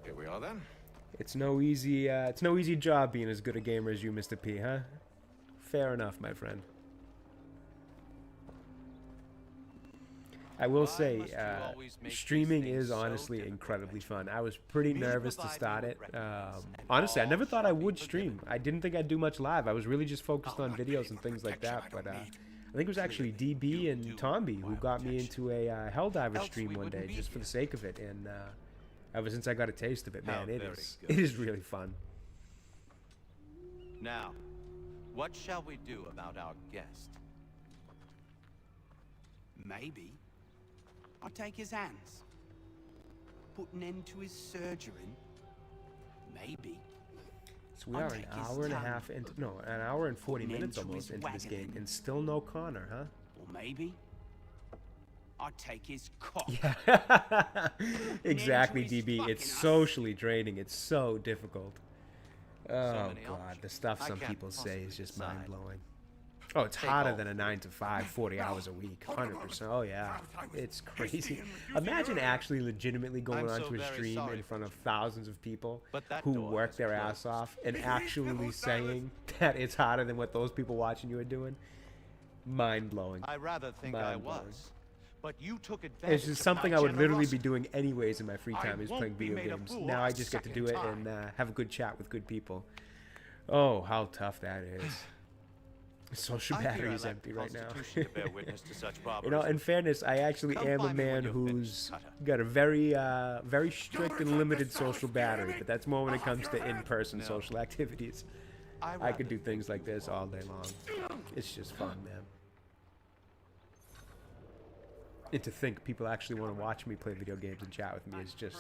S22: Here we are then.
S1: It's no easy job being as good a gamer as you, Mr. P, huh? Fair enough, my friend. I will say, streaming is honestly incredibly fun. I was pretty nervous to start it. Honestly, I never thought I would stream. I didn't think I'd do much live. I was really just focused on videos and things like that. But I think it was actually DB and Tomby who got me into a Helldiver stream one day just for the sake of it. And ever since I got a taste of it, man, it is really fun.
S8: Now, what shall we do about our guest?
S15: Maybe I'll take his hands, put an end to his surgery. Maybe.
S1: So we are an hour and a half into, no, an hour and 40 minutes almost into this game, and still no Connor, huh?
S15: Or maybe I'll take his cock.
S1: Yeah. Exactly, DB. It's socially draining. It's so difficult. Oh god, the stuff some people say is just mind blowing. Oh, it's harder than a 9 to 5, 40 hours a week, 100%. Oh yeah, it's crazy. Imagine actually legitimately going onto a stream in front of thousands of people who work their ass off and actually saying that it's harder than what those people watching you are doing. Mind blowing.
S8: I rather think I was, but you took advantage.
S1: It's just something I would literally be doing anyways in my free time, is playing video games. Now I just get to do it and have a good chat with good people. Oh, how tough that is. Social battery is empty right now. You know, in fairness, I actually am a man who's got a very, very strict and limited social battery, but that's more when it comes to in-person social activities. I could do things like this all day long. It's just fun, man. And to think people actually want to watch me play video games and chat with me is just,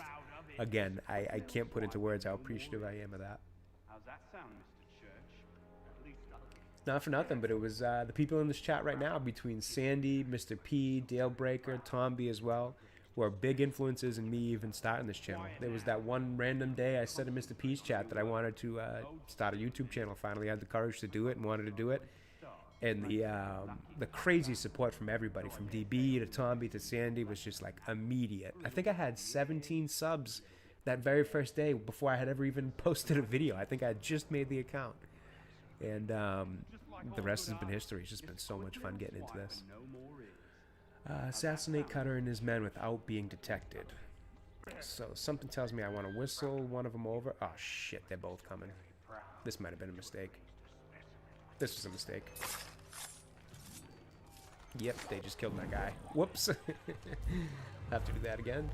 S1: again, I can't put into words how appreciative I am of that.
S15: How's that sound, Mr. Church? At least
S1: Not for nothing, but it was the people in this chat right now between Sandy, Mr. P, Dale Breaker, Tomby as well, were big influences in me even starting this channel. There was that one random day I said in Mr. P's chat that I wanted to start a YouTube channel. Finally had the courage to do it and wanted to do it. And the crazy support from everybody, from DB to Tomby to Sandy, was just like immediate. I think I had 17 subs that very first day before I had ever even posted a video. I think I had just made the account. And the rest has been history. It's just been so much fun getting into this. Assassinate Cutter and his men without being detected. So something tells me I want to whistle one of them over. Oh shit, they're both coming. This might have been a mistake. This was a mistake. Yep, they just killed my guy. Whoops. Have to do that again.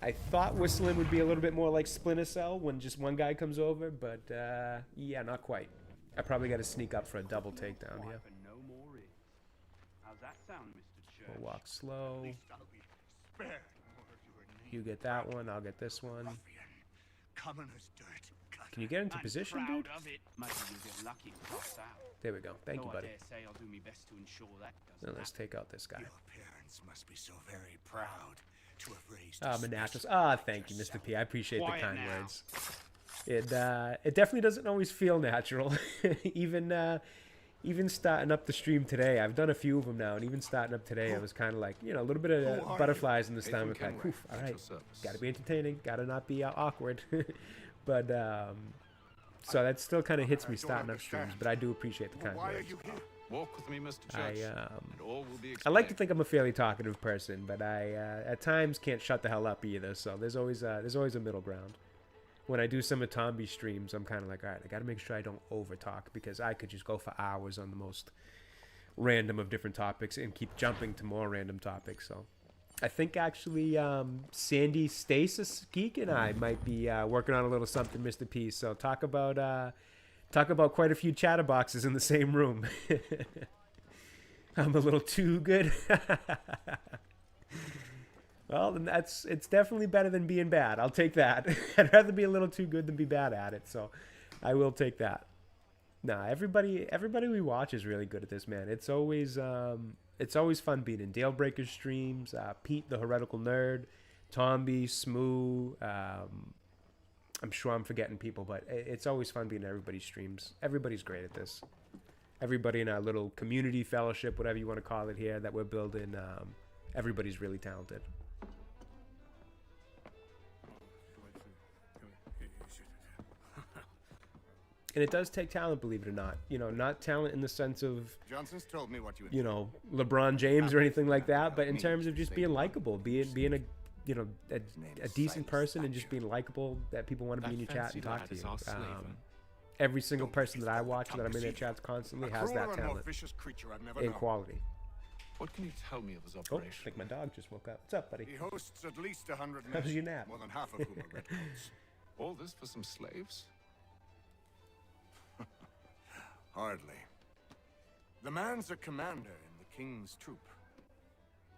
S1: I thought whistling would be a little bit more like Splinter Cell when just one guy comes over, but yeah, not quite. I probably got to sneak up for a double takedown here.
S15: How's that sound, Mr. Church?
S1: We'll walk slow. You get that one, I'll get this one. Can you get into position, dude? There we go. Thank you, buddy. Now let's take out this guy.
S16: Your parents must be so very proud to have raised
S1: Monatus. Ah, thank you, Mr. P. I appreciate the kind words. It definitely doesn't always feel natural. Even starting up the stream today, I've done a few of them now, and even starting up today, I was kind of like, you know, a little bit of butterflies in the stomach. Like, whew, all right, gotta be entertaining, gotta not be awkward. But so that still kind of hits me starting up streams, but I do appreciate the kind words.
S3: Walk with me, Mr. Church, and all will be
S1: I like to think I'm a fairly talkative person, but I at times can't shut the hell up either. So there's always a middle ground. When I do some of Tomby's streams, I'm kind of like, all right, I got to make sure I don't over talk, because I could just go for hours on the most random of different topics and keep jumping to more random topics. So I think actually Sandy Stasis Geek and I might be working on a little something, Mr. P. So talk about quite a few chatterboxes in the same room. I'm a little too good. Well, then it's definitely better than being bad. I'll take that. I'd rather be a little too good than be bad at it. So I will take that. Nah, everybody we watch is really good at this, man. It's always fun being in Dale Breaker's streams, Pete the Heretical Nerd, Tomby, Smoo. I'm sure I'm forgetting people, but it's always fun being in everybody's streams. Everybody's great at this. Everybody in our little community fellowship, whatever you want to call it here, that we're building, everybody's really talented. And it does take talent, believe it or not. You know, not talent in the sense of,
S7: Johnson's told me what you
S1: you know, LeBron James or anything like that, but in terms of just being likable, being a, you know, a decent person and just being likable, that people want to be in your chat and talk to you. Every single person that I watch that I'm in their chats constantly has that talent and quality.
S22: What can you tell me of his
S1: Oh,
S22: operation?
S1: I think my dog just woke up. What's up, buddy?
S7: He hosts at least 100 men.
S1: How was your nap?
S7: More than half of whom are redcoats.
S22: All this for some slaves?
S7: Hardly. The man's a commander in the king's troop,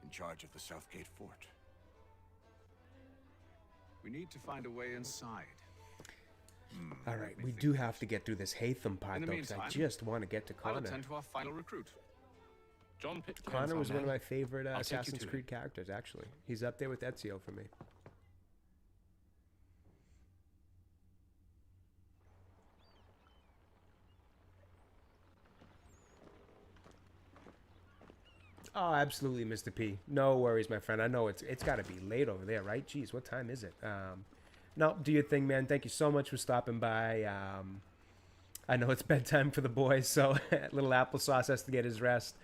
S7: in charge of the Southgate fort.
S22: We need to find a way inside.
S1: All right, we do have to get through this Hatham part,
S22: In the
S1: though, because I
S22: meantime,
S1: just want to get to
S22: I'll
S1: Connor.
S22: attend to our final recruit.
S4: John Pitcairn's
S1: Connor was
S4: on
S1: one of
S4: hand.
S1: my favorite
S4: I'll take you
S1: Assassin's
S4: to
S1: Creed characters, actually. He's up there with Ezio for me. Oh, absolutely, Mr. P. No worries, my friend. I know it's got to be late over there, right? Jeez, what time is it? No, do your thing, man. Thank you so much for stopping by. I know it's bedtime for the boys, so little applesauce has to get his rest.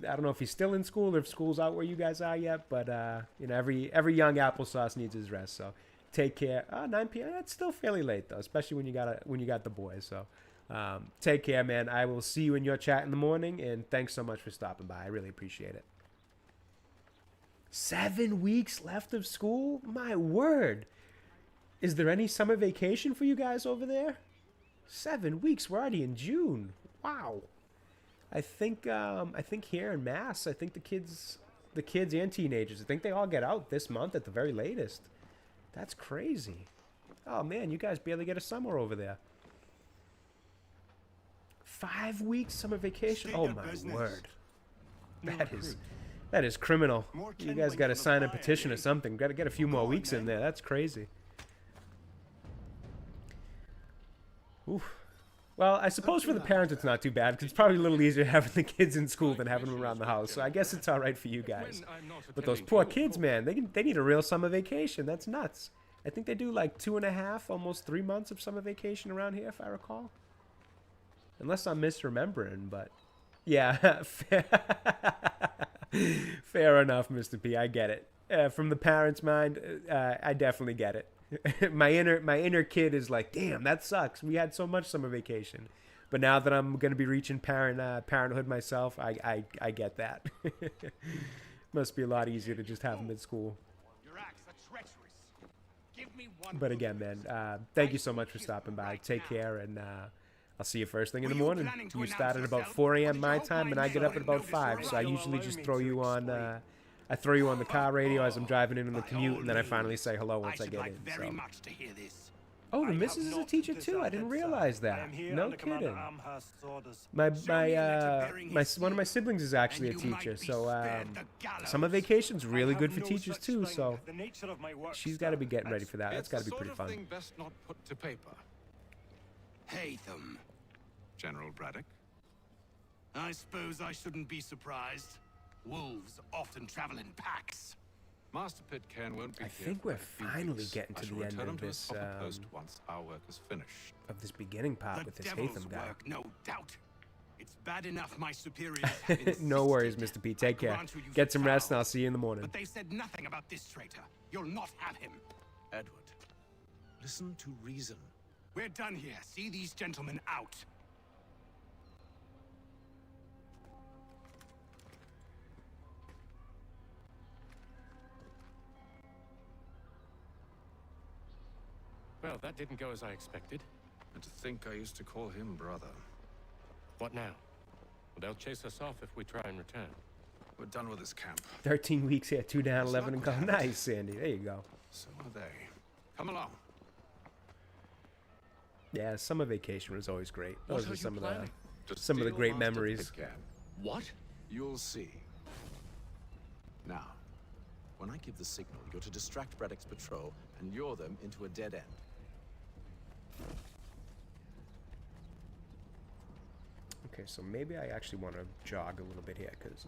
S1: I don't know if he's still in school or if school's out where you guys are yet, but you know, every young applesauce needs his rest. So take care. 9 p.m. It's still fairly late though, especially when you got the boys. So take care, man. I will see you in your chat in the morning, and thanks so much for stopping by. I really appreciate it. 7 weeks left of school? My word. Is there any summer vacation for you guys over there? 7 weeks. We're already in June. Wow. I think here in Mass, I think the kids and teenagers, I think they all get out this month at the very latest. That's crazy. Oh man, you guys barely get a summer over there. 5 weeks summer vacation. Oh my word. That is criminal. You guys got to sign a petition or something. Got to get a few more weeks in there. That's crazy. Oof. Well, I suppose for the parents it's not too bad, because it's probably a little easier having the kids in school than having them around the house. So I guess it's all right for you guys. But those poor kids, man, they need a real summer vacation. That's nuts. I think they do like 2.5, almost 3 months of summer vacation around here, if I recall. Unless I'm misremembering, but yeah, fair enough, Mr. P. I get it. From the parents' mind, I definitely get it. my inner kid is like, damn, that sucks. We had so much summer vacation, but now that I'm gonna be reaching parenthood myself, I get that. Must be a lot easier to just have them in school.
S15: Your acts are treacherous. Give me one.
S1: But again, man, thank you so much for stopping by. Take care, and I'll see you first thing in the morning. You start at about 4 a.m. my time, and I get up at about 5. So I usually just throw you on. I throw you on the car radio as I'm driving in on the commute, and then I finally say hello once I get in.
S15: Very
S1: So.
S15: much to hear this.
S1: Oh, the missus is a teacher too. I didn't realize that. No kidding. My one of my siblings is actually a teacher, so summer vacation's really good for teachers too. So she's got to be getting ready for that. That's got to be pretty fun.
S22: It's the sort of thing best not put to paper.
S15: Hatham.
S22: General Braddock.
S15: I suppose I shouldn't be surprised. Wolves often travel in packs.
S22: Master Pitcairn won't be
S1: I
S22: here
S1: think
S22: for
S1: we're
S22: a few
S1: finally
S22: weeks.
S1: getting
S22: I
S1: to
S22: shall
S1: the end
S22: return
S1: of
S22: him to his
S1: this
S22: proper post once our work is finished.
S1: of this beginning part with this
S15: Devil's
S1: Hatham guy.
S15: work, no doubt. It's bad enough my superiors have
S1: No worries, Mr. P. Take care.
S15: grant you use
S1: Get some
S15: the
S1: rest, and
S15: cow.
S1: I'll see you in the morning.
S15: But they said nothing about this traitor. You'll not have him.
S22: Edward, listen to reason.
S15: We're done here. See these gentlemen out.
S4: Well, that didn't go as I expected.
S22: And to think I used to call him brother.
S4: What now? Well, they'll chase us off if we try and return.
S22: We're done with this camp.
S1: 13 weeks here, 2 down, 11 and go. Nice, Sandy. There you go.
S22: So are they. Come along.
S1: Yeah, summer vacation was always great.
S22: What
S1: Those
S22: are
S1: are
S22: you
S1: some of
S22: planning?
S1: the
S22: To
S1: some of the
S22: steal
S1: great
S22: Master
S1: memories.
S22: Pitcairn. What? You'll see. Now, when I give the signal, you're to distract Braddock's patrol and lure them into a dead end.
S1: Okay, so maybe I actually want to jog a little bit here because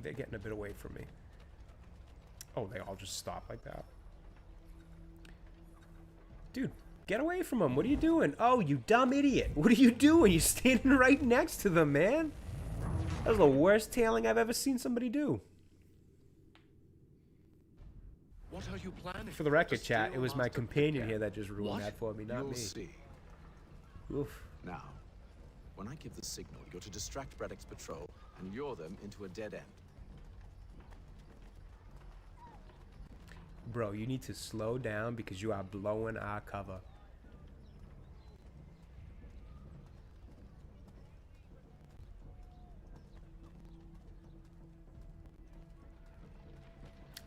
S1: they're getting a bit away from me. Oh, they all just stop like that. Dude, Get away from them. What are you doing? Oh, you dumb idiot. What are you doing? You're standing right next to them, man. That was the worst tailing I've ever seen somebody do.
S22: What are you planning?
S1: For the record,
S22: To
S1: chat,
S22: steal
S1: it was my
S22: Master
S1: companion
S22: Pitcairn?
S1: here that just ruined
S22: What?
S1: that for me, not
S22: You'll
S1: me.
S22: see.
S1: Oof.
S22: Now, when I give the signal, you're to distract Braddock's patrol and lure them into a dead end.
S1: Bro, you need to slow down because you are blowing our cover.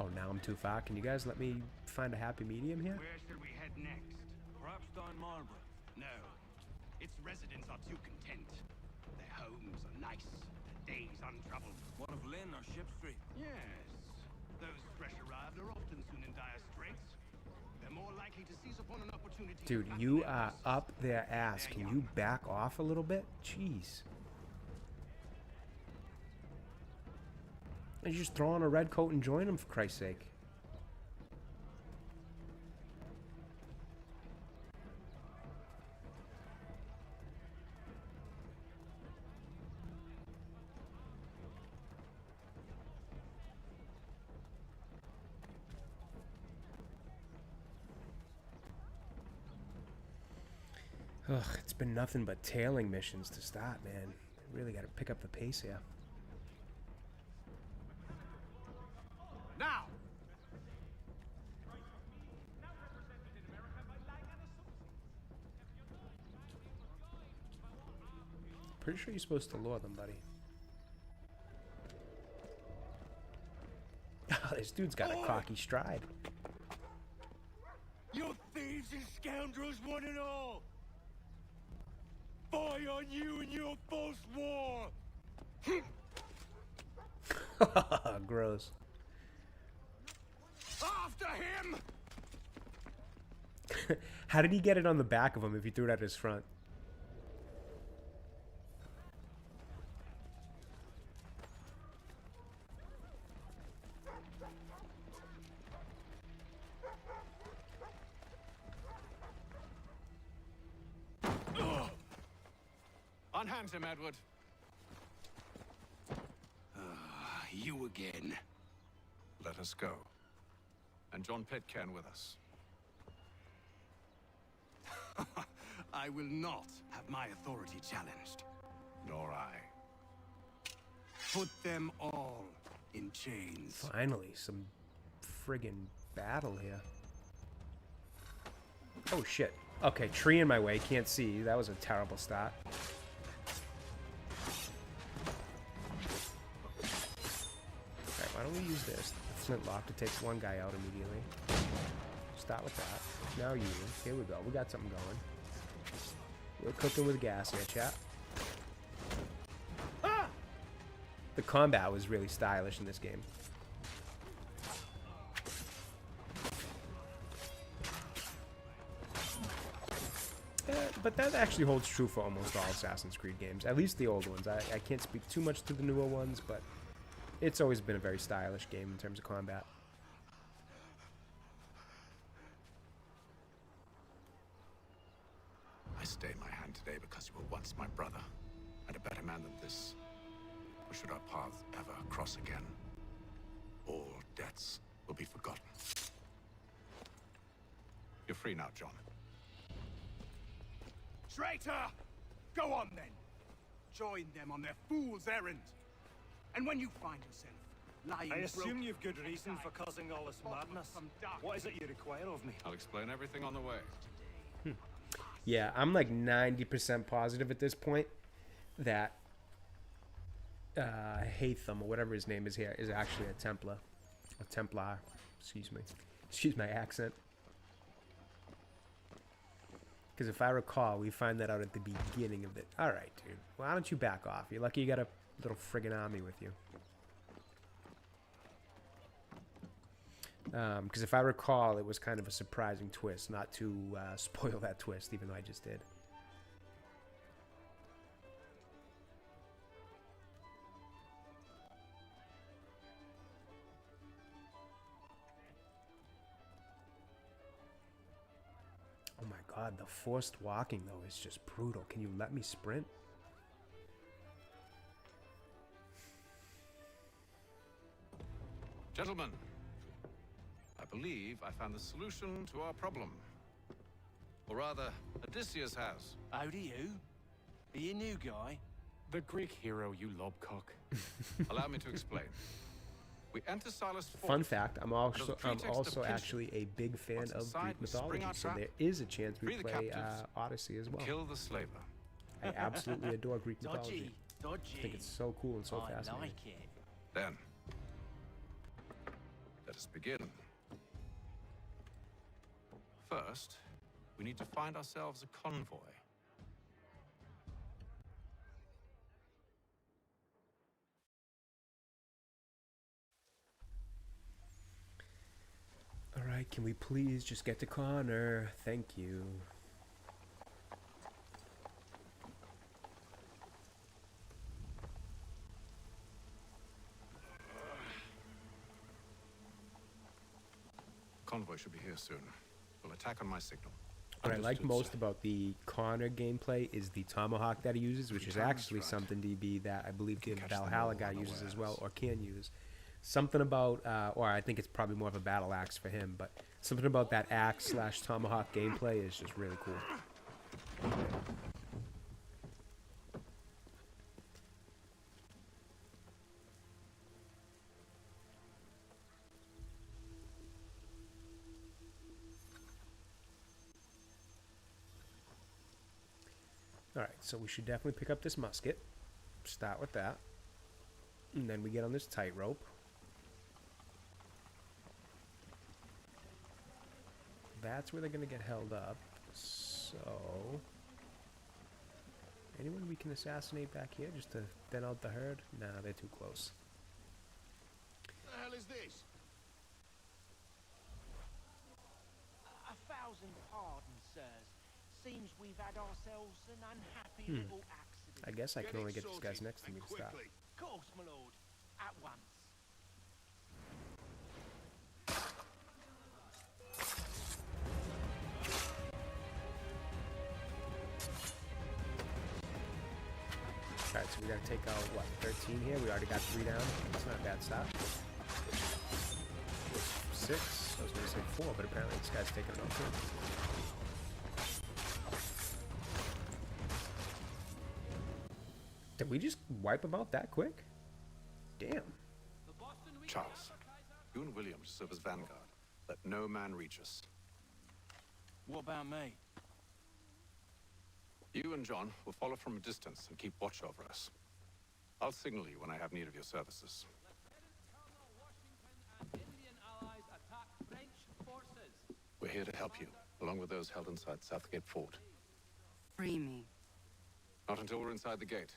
S1: Oh, now I'm too far. Can you guys let me find a happy medium here?
S2: Where should we head next? Perhaps down Marlborough? No. Its residents are too content. Their homes are nice, their days untroubled. What of Lynn or Ship Street? Yes. Those fresh arrived are often soon in dire straits. They're more likely to seize upon an opportunity.
S1: Dude, you are up their ass. Can you back off a little bit? Jeez. You just throw on a red coat and join them, for Christ's sake. Ugh, it's been nothing but tailing missions to start, man. Really got to pick up the pace here.
S2: Now!
S1: Pretty sure you're supposed to lure them, buddy. This dude's got a cocky stride.
S2: You thieves and scoundrels, one and all! Fie on you and your false war!
S1: Gross.
S2: After him!
S1: How did he get it on the back of him if he threw it at his front?
S3: Unhand him, Edward.
S2: You again.
S11: Let us go.
S3: And John Pitcairn with us.
S2: I will not have my authority challenged.
S11: Nor I.
S2: Put them all in chains.
S1: Finally, some friggin' battle here. Oh shit. Okay, tree in my way, can't see. That was a terrible start. Alright, why don't we use this? The flintlock to take one guy out immediately. Start with that. Now you. Here we go. We got something going. We're cooking with gas here, chat. Ah! The combat was really stylish in this game. But that actually holds true for almost all Assassin's Creed games, at least the old ones. I can't speak too much to the newer ones, but it's always been a very stylish game in terms of combat.
S11: I stayed my hand today because you were once my brother, and a better man than this. Or should our paths ever cross again, all debts will be forgotten.
S3: You're free now, John.
S2: Traitor! Go on then. Join them on their fool's errand. And when you find yourself lying
S12: I assume
S2: broken,
S12: you've good reason for causing all this madness. What is it you require of me?
S3: I'll explain everything on the way.
S1: Yeah, I'm like 90% positive at this point that Hatham, or whatever his name is here, is actually a Templar. A Templar. Excuse me. Excuse my accent. Because if I recall, we find that out at the beginning of it. Alright, dude. Why don't you back off? You're lucky you got a little friggin' army with you. Because if I recall, it was kind of a surprising twist. Not to spoil that twist, even though I just did. Oh my god, the forced walking though is just brutal. Can you let me sprint?
S22: Gentlemen, I believe I found the solution to our problem. Or rather, Odysseus has.
S6: How do you? Are you a new guy?
S21: The Greek hero, you lobcock.
S22: Allow me to explain. We enter Silas Fort.
S1: Fun fact, I'm also
S22: pretext of pinching.
S1: actually a big fan
S22: Once
S1: of
S22: inside,
S1: Greek
S22: we spring
S1: mythology,
S22: our
S1: so
S22: trap,
S1: there is a chance we
S22: free the
S1: play
S22: captives,
S1: Odyssey as well.
S22: Kill the slaver.
S1: I absolutely adore Greek mythology.
S6: Dodgy.
S1: I think it's so cool and so
S6: I
S1: fascinating.
S6: like it.
S22: Then, let us begin. First, we need to find ourselves a convoy.
S1: Alright, can we please just get to Connor? Thank you.
S22: Convoy should be here soon. We'll attack on my signal.
S1: What I like
S22: Understood,
S1: most
S22: sir.
S1: about the Connor gameplay is the tomahawk that he uses, which is
S22: times
S1: actually
S22: right.
S1: something DB that I believe the
S22: catch them
S1: Valhalla
S22: all
S1: guy uses as well,
S22: unawares.
S1: or can use. Something about, or I think it's probably more of a battle axe for him, but something about that axe slash tomahawk gameplay is just really cool. Alright, so we should definitely pick up this musket. Start with that. And then we get on this tightrope. That's where they're going to get held up. So... anyone we can assassinate back here just to thin out the herd? Nah, they're too close.
S7: What the hell is this?
S6: A thousand pardons, sirs. Seems we've had ourselves an unhappy little accident.
S1: I guess I
S7: Get
S1: can only
S7: it
S1: get these guys
S7: sorted,
S1: next to me
S7: and
S1: to stop.
S7: quickly.
S6: Of course, my lord. At once.
S1: Alright, so we gotta take out, what, 13 here? We already got 3 down. That's not a bad stop. 6. I was gonna say 4, but apparently this guy's taking it out too. Did we just wipe him out that quick? Damn.
S22: Charles, you and William serve as vanguard. Let no man reach us.
S6: What about me?
S22: You and John will follow from a distance and keep watch over us. I'll signal you when I have need of your services. We're here to help you, along with those held inside Southgate Fort.
S17: Free me.
S22: Not until we're inside the gate.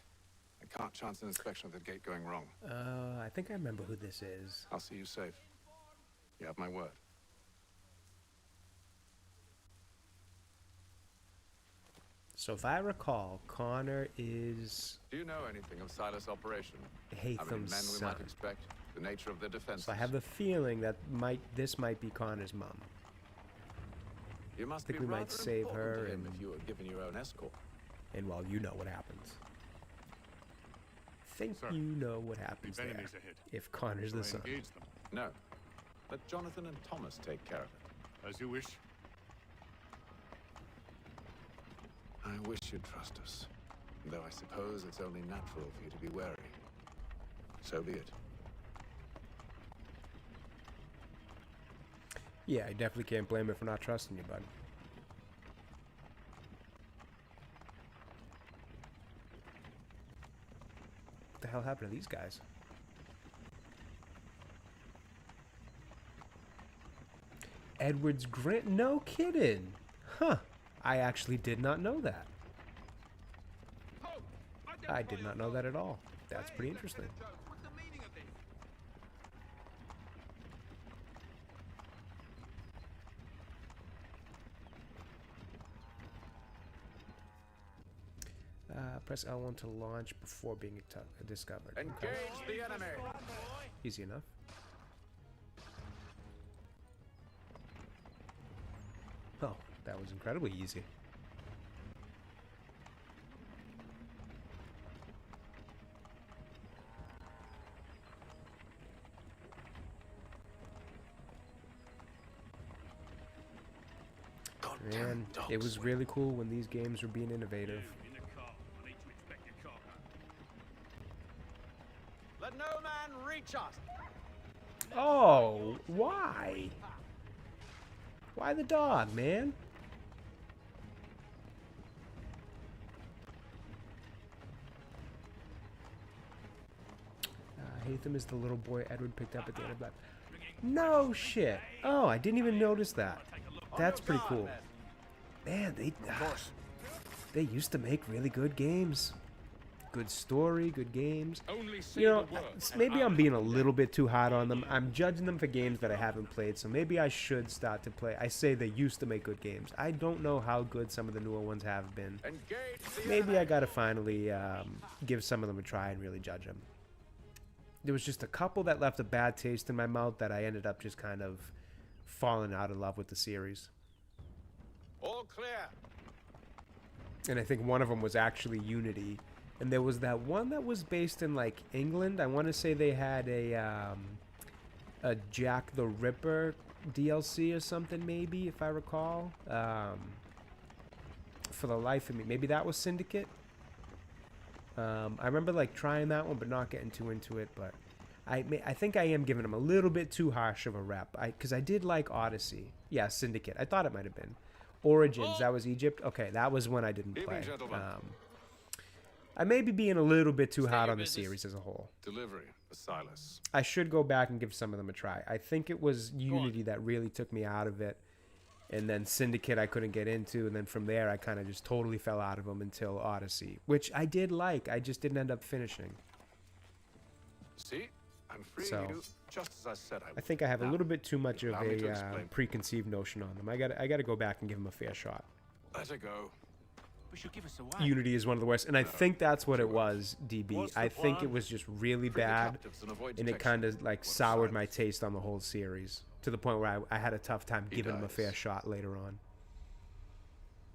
S22: I can't chance an inspection of the gate going wrong.
S1: I think I remember who this is.
S22: I'll see you safe. You have my word.
S1: So if I recall, Connor is
S22: Do you know anything of Silas' operation? How many
S1: Hatham's
S22: men we
S1: son.
S22: might expect? The nature of their defense?
S1: So I have the feeling that this might be Connor's mom.
S22: You must
S1: I think
S22: be
S1: we might
S22: rather
S1: save
S22: important
S1: her
S22: to him
S1: and-
S22: if you were given your own escort.
S1: And well, you know what happens. Think
S11: Sir,
S1: you know what happens
S11: the
S1: there.
S11: enemies ahead.
S1: If Connor's
S11: Shall
S1: the
S11: I
S1: son.
S11: engage them?
S22: No. Let Jonathan and Thomas take care of it.
S11: As you wish.
S22: I wish you'd trust us. Though I suppose it's only natural for you to be wary. So be it.
S1: Yeah, I definitely can't blame her for not trusting you, bud. What the hell happened to these guys? Edward's Grant? No kidding. Huh. I actually did not know that. I did not know that at all. That's pretty interesting. Press L1 to launch before being discovered.
S22: Engage
S1: Okay.
S22: the enemy!
S1: Easy enough. Oh, That was incredibly easy. Man, it was really cool when these games were being innovative.
S3: Let no man reach us.
S1: Oh, why? Why the dog, man? Hatham is the little boy Edward picked up at the end of that. No shit. Oh, I didn't even notice that. That's pretty cool. Man, they used to make really good games. Good story, good games. You know, maybe I'm being a little bit too hard on them. I'm judging them for games that I haven't played, so maybe I should start to play. I say they used to make good games. I don't know how good some of the newer ones have been. Maybe I gotta finally give some of them a try and really judge them. There was just a couple that left a bad taste in my mouth that I ended up just kind of falling out of love with the series.
S3: All clear.
S1: And I think one of them was actually Unity. And there was that one that was based in like England. I want to say they had a Jack the Ripper DLC or something, maybe, if I recall. For the life of me, maybe that was Syndicate. I remember like trying that one, but not getting too into it. But I think I am giving them a little bit too harsh of a rep. Because I did like Odyssey. Yeah, Syndicate. I thought it might have been. Origins, that was Egypt. Okay, that was one I didn't play. I may be being a little bit too hard on the series as a whole.
S22: Delivery for Silas.
S1: I should go back and give some of them a try. I think it was Unity that really took me out of it. And then Syndicate I couldn't get into. And then from there I kind of just totally fell out of them until Odyssey. Which I did like. I just didn't end up finishing.
S22: See? I'm freeing
S1: So,
S22: you just as I said I would.
S1: I think I have a
S22: Now,
S1: little bit too much of
S22: allow me to
S1: a
S22: explain.
S1: preconceived notion on them. I got to go back and give them a fair shot.
S22: Let her go.
S15: We should give us a while.
S1: Unity is one of the worst, and I think that's what it was, DB.
S15: What's the
S1: I think
S15: plan?
S1: it was just really
S22: Free the
S1: bad,
S22: captives and avoid
S1: and it
S22: detection.
S1: kind of like soured my taste on the whole series to the point where I had a tough time
S22: He
S1: giving them a
S22: dies.
S1: fair shot later on.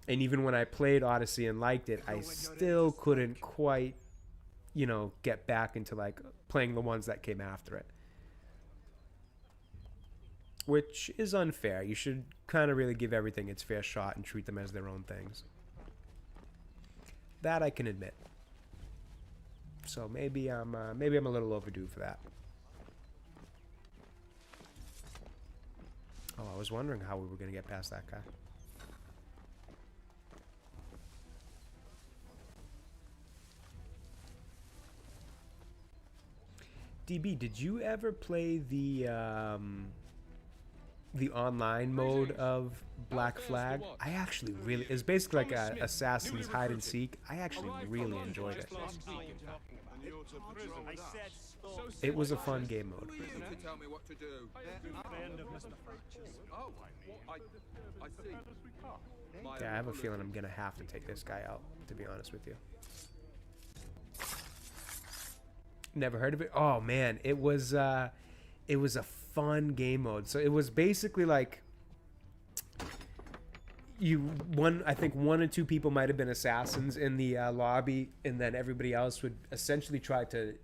S1: And even when I played Odyssey and liked it, I still couldn't quite, you know, get back into like playing the ones that came after it. Which is unfair. You should kind of really give everything its fair shot and treat them as their own things. That I can admit. So maybe I'm a little overdue for that. Oh, I was wondering how we were gonna get past that guy. DB, did you ever play the online mode of Black Flag? I actually really, it's basically like a Assassin's hide and seek. I actually really enjoyed it. It was a fun game mode.
S19: Tell me what to do. Oh, I see.
S1: Yeah, I have a feeling I'm gonna have to take this guy out, to be honest with you. Never heard of it? Oh man, it was a fun game mode. So it was basically like I think one or two people might have been assassins in the lobby, and then everybody else would essentially try to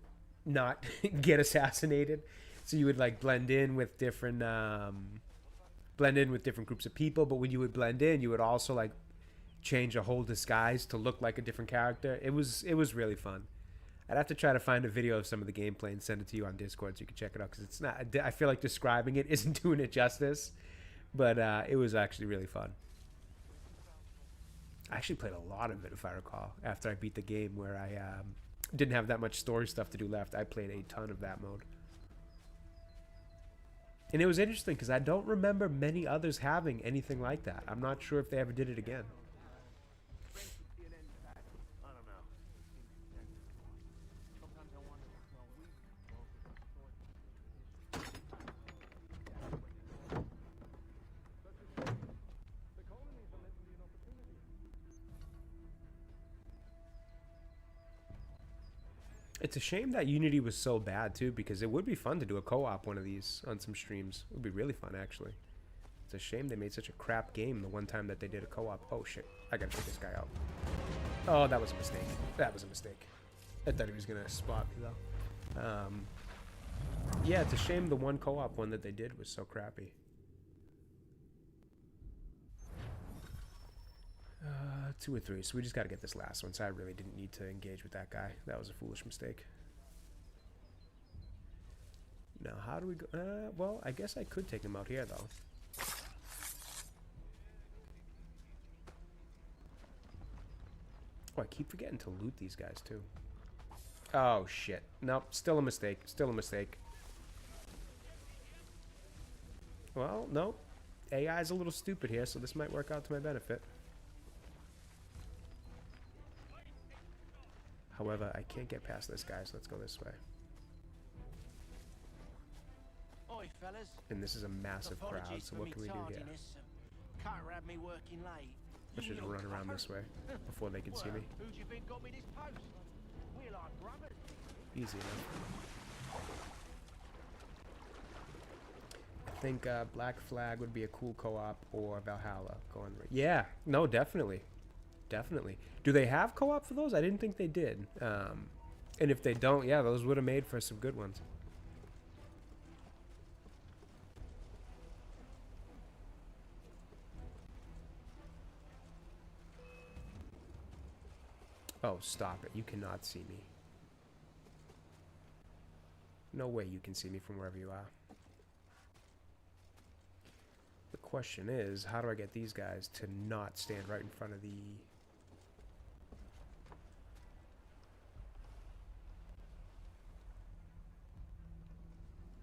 S1: not get assassinated. So you would like blend in with different groups of people, but when you would blend in, you would also like change a whole disguise to look like a different character. It was really fun. I'd have to try to find a video of some of the gameplay and send it to you on Discord so you can check it out, because it's not, I feel like describing it isn't doing it justice, but it was actually really fun. I actually played a lot of it, if I recall, after I beat the game, where I didn't have that much story stuff to do left. I played a ton of that mode. And it was interesting because I don't remember many others having anything like that. I'm not sure if they ever did it again. It's a shame that Unity was so bad too, because it would be fun to do a co-op one of these on some streams. It would be really fun, actually. It's a shame they made such a crap game the one time that they did a co-op. Oh shit, I gotta take this guy out. Oh, that was a mistake. That was a mistake. I thought he was gonna spot me though. Yeah, it's a shame the one co-op one that they did was so crappy. 2 or 3, so we just gotta get this last one, so I really didn't need to engage with that guy. That was a foolish mistake. Now, how do we go? Well, I guess I could take him out here, though. Oh, I keep forgetting to loot these guys, too. Oh, shit. Nope, still a mistake. Still a mistake. Well, nope. AI is a little stupid here, so this might work out to my benefit. However, I can't get past this guy, so let's go this way.
S6: Oi, fellas.
S1: And this is a massive crowd, so what can we do here?
S6: Can't have me working late.
S1: Let's just run around this way before they can see me.
S6: Who do you think got me this post? We're like brothers.
S1: Easy enough. I think Black Flag would be a cool co-op, or Valhalla going. Yeah, no, definitely. Definitely. Do they have co-op for those? I didn't think they did. And if they don't, yeah, those would have made for some good ones. Oh, stop it. You cannot see me. No way you can see me from wherever you are. The question is, how do I get these guys to not stand right in front of the...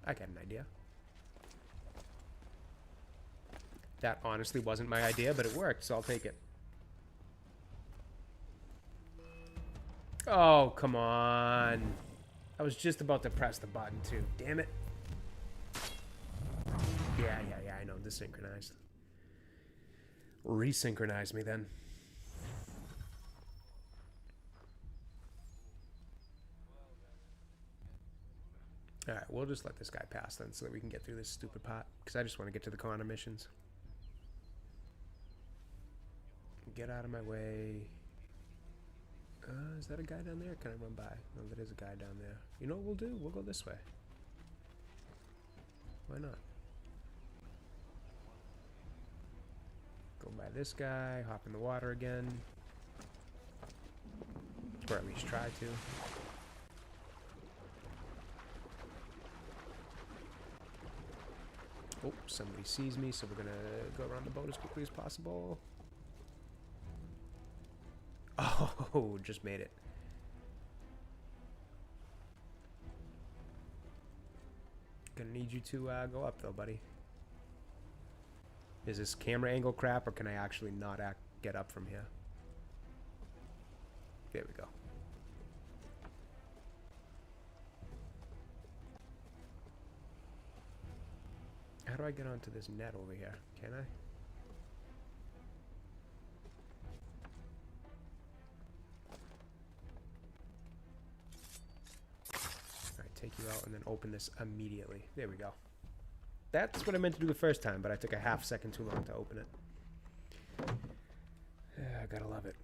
S1: I got an idea. That honestly wasn't my idea, but it worked, so I'll take it. Oh, come on. I was just about to press the button, too. Damn it. Yeah, I know. Desynchronized. Resynchronize me, then. Alright, we'll just let this guy pass, then, so that we can get through this stupid pot. Because I just want to get to the Connor missions. Get out of my way. Is that a guy down there? Can I run by? No, that is a guy down there. You know what we'll do? We'll go this way. Why not? Go by this guy, hop in the water again. Or at least try to. Oh, somebody sees me, so we're gonna go around the boat as quickly as possible. Oh, just made it. Gonna need you to go up though, buddy. Is this camera angle crap, or can I actually not get up from here? There we go. How do I get onto this net over here? Can I? Take you out and then open this immediately. There we go. That's what I meant to do the first time, but I took a half second too long to open it. Yeah, I gotta love it.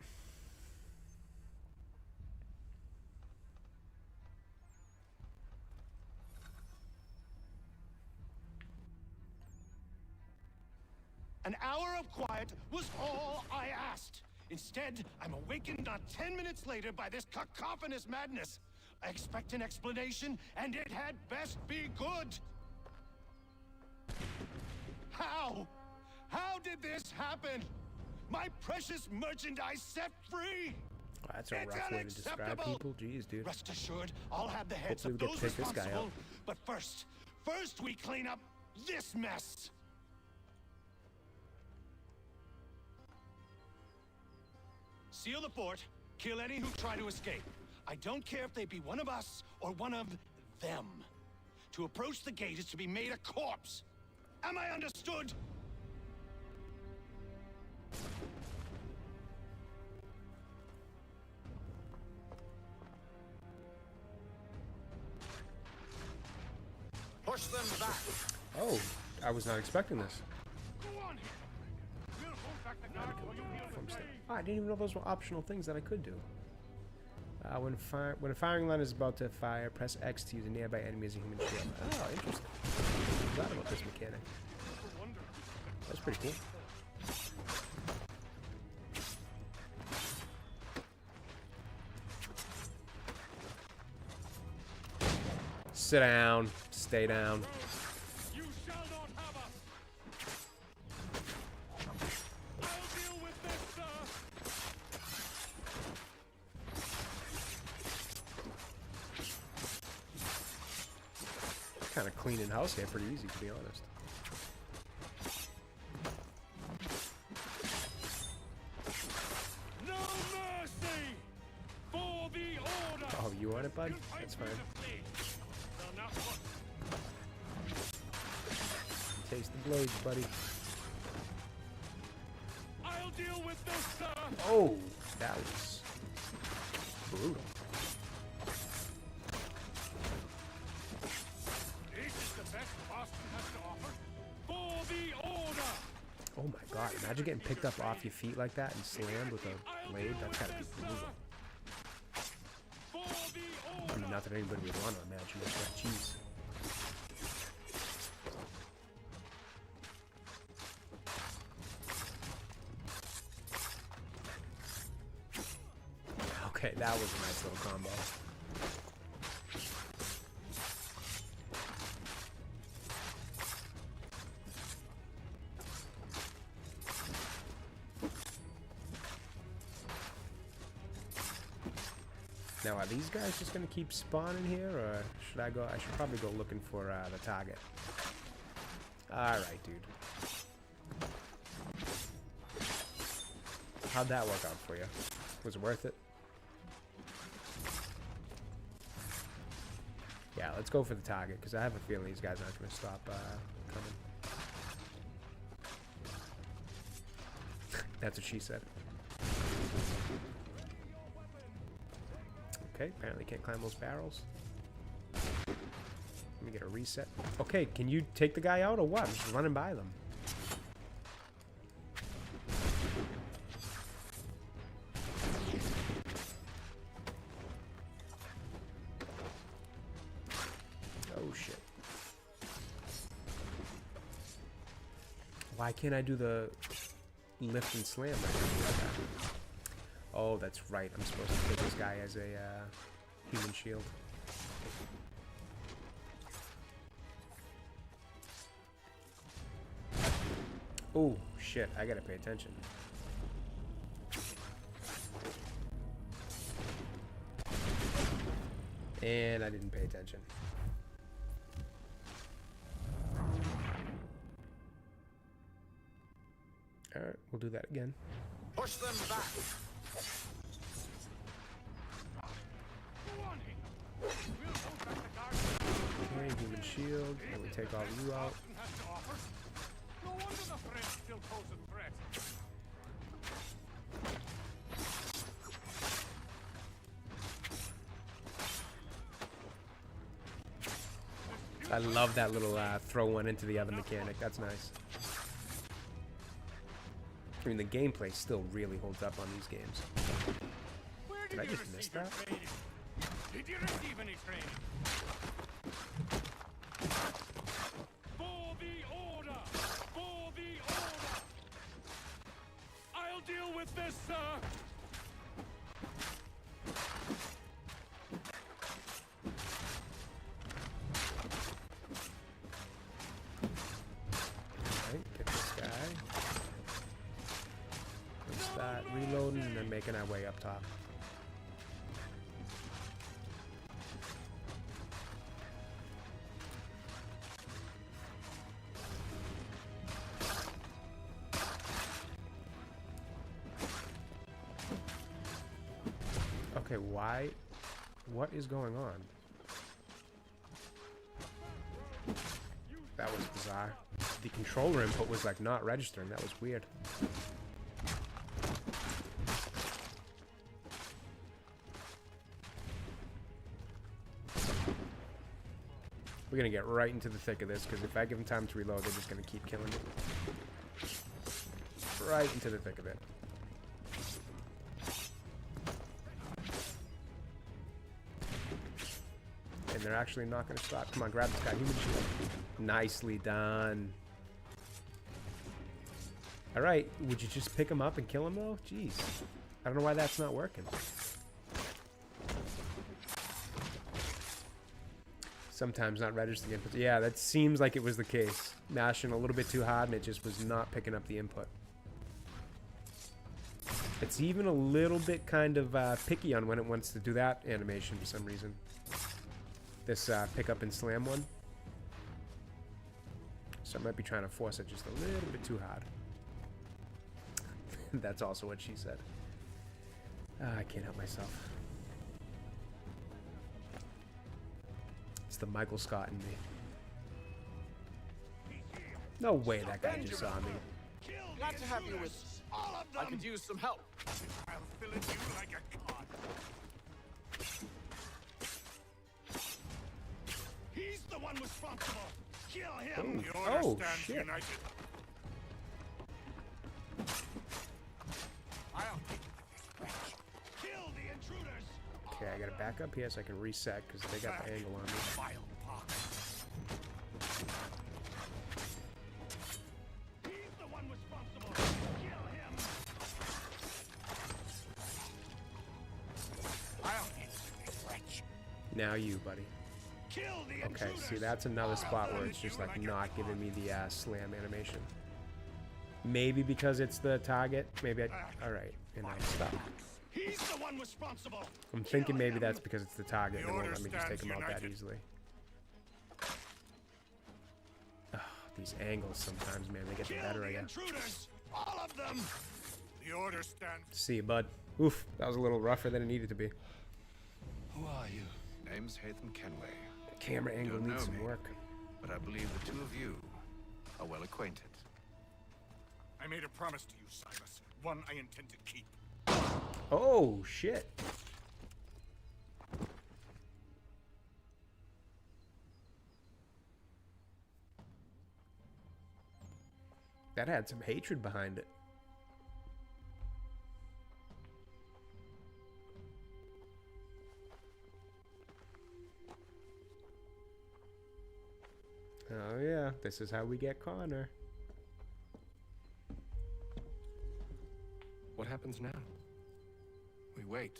S18: An hour of quiet was all I asked. Instead, I'm awakened not 10 minutes later by this cacophonous madness. I expect an explanation, and it had best be good. How? How did this happen? My precious merchandise set free!
S1: Oh, that's a rough way to describe people. Jeez, dude.
S18: Rest assured, I'll have the heads
S1: Hopefully
S18: of
S1: we get
S18: those
S1: to take this guy
S18: responsible.
S1: out.
S18: But first we clean up this mess. Seal the fort. Kill any who try to escape. I don't care if they be one of us or one of them. To approach the gate is to be made a corpse. Am I understood? Push them back.
S1: Oh, I was not expecting this. Oh, I didn't even know those were optional things that I could do. When a firing line is about to fire, press X to use a nearby enemy as a human shield. Oh, interesting. I forgot about this mechanic. That's pretty cool. Sit down. Stay down.
S4: You shall not have us. I'll deal with this, sir.
S1: Kind of cleaning house here, pretty easy to be honest.
S4: No mercy for the order.
S1: Oh, you want it, bud? That's fine. Taste the blades, buddy.
S4: I'll deal with this, sir.
S1: Oh, that was brutal.
S4: This is the best Boston has to offer. For the order.
S1: Oh my god, imagine getting picked up off your feet like that and slammed with a blade. That's gotta be brutal. I mean, not that anybody would want to imagine it, but jeez. Okay, that was a nice little combo. Now, are these guys just gonna keep spawning here, or should I go? I should probably go looking for the target. Alright, dude. How'd that work out for you? Was it worth it? Yeah, let's go for the target, because I have a feeling these guys aren't going to stop coming. That's what she said. Okay, apparently can't climb those barrels. Let me get a reset. Okay, can you take the guy out or what? I'm just running by them. Oh shit. Why can't I do the lift and slam? Oh, that's right. I'm supposed to take this guy as a human shield. Oh, shit. I gotta pay attention. And I didn't pay attention. Alright, we'll do that again.
S3: Push them back.
S1: Okay, human shield. And we take all of you out.
S4: No wonder the French still pose a threat.
S1: I love that little throw one into the other mechanic. That's nice. I mean, the gameplay still really holds up on these games. Did I just miss that?
S4: Did you receive any training? For the order! For the order! I'll deal with this, sir!
S1: Alright, get this guy. Let's start reloading and then making our way up top. Okay, why? What is going on? That was bizarre. The controller input was like not registering. That was weird. We're gonna get right into the thick of this because if I give them time to reload, they're just gonna keep killing me. right into the thick of it. And they're actually not going to stop. Come on, grab this guy. Human shield. Nicely done. All right, would you just pick him up and kill him though? Jeez, I don't know why that's not working. Sometimes not registering inputs. Yeah, that seems like it was the case. Mashing a little bit too hard and it just was not picking up the input. It's even a little bit kind of picky on when it wants to do that animation for some reason. This pick up and slam one. So I might be trying to force it just a little bit too hard. That's also what she said. I can't help myself. It's the Michael Scott in me. No way that guy just saw me.
S3: Glad to have you with. I could use some help.
S7: I'll fill in you like a cod.
S18: He's the one responsible. Kill him.
S7: The order
S1: Oh,
S7: stands
S1: shit.
S7: united. I'll
S18: Kill the intruders.
S1: Okay, I gotta back up here so I can reset because they got the angle on me.
S7: vile pox.
S18: He's the one responsible. Kill him.
S7: I'll hit the wretch.
S1: Now you, buddy.
S18: Kill the
S1: Okay,
S18: intruders.
S1: see, that's another spot where it's just like not giving me the slam animation. Maybe because it's the target. Maybe I... Alright, and I stop.
S18: He's the one responsible.
S1: I'm thinking maybe that's because it's the target and they won't let me just take him out that easily. Ugh, these angles sometimes, man, they get the better of you.
S18: Intruders. All of them.
S7: The order stands.
S1: See you, bud. Oof, that was a little rougher than it needed to be.
S11: Who are you? Name's Hatham Kenway.
S1: The camera
S11: You
S1: angle
S11: don't
S1: needs
S11: know
S1: some
S11: me,
S1: work.
S11: but I believe the two of you are well acquainted.
S7: I made a promise to you, Silas. One I intend to keep.
S1: Oh, shit. That had some hatred behind it. Oh yeah, this is how we get Connor.
S11: What happens now? We wait.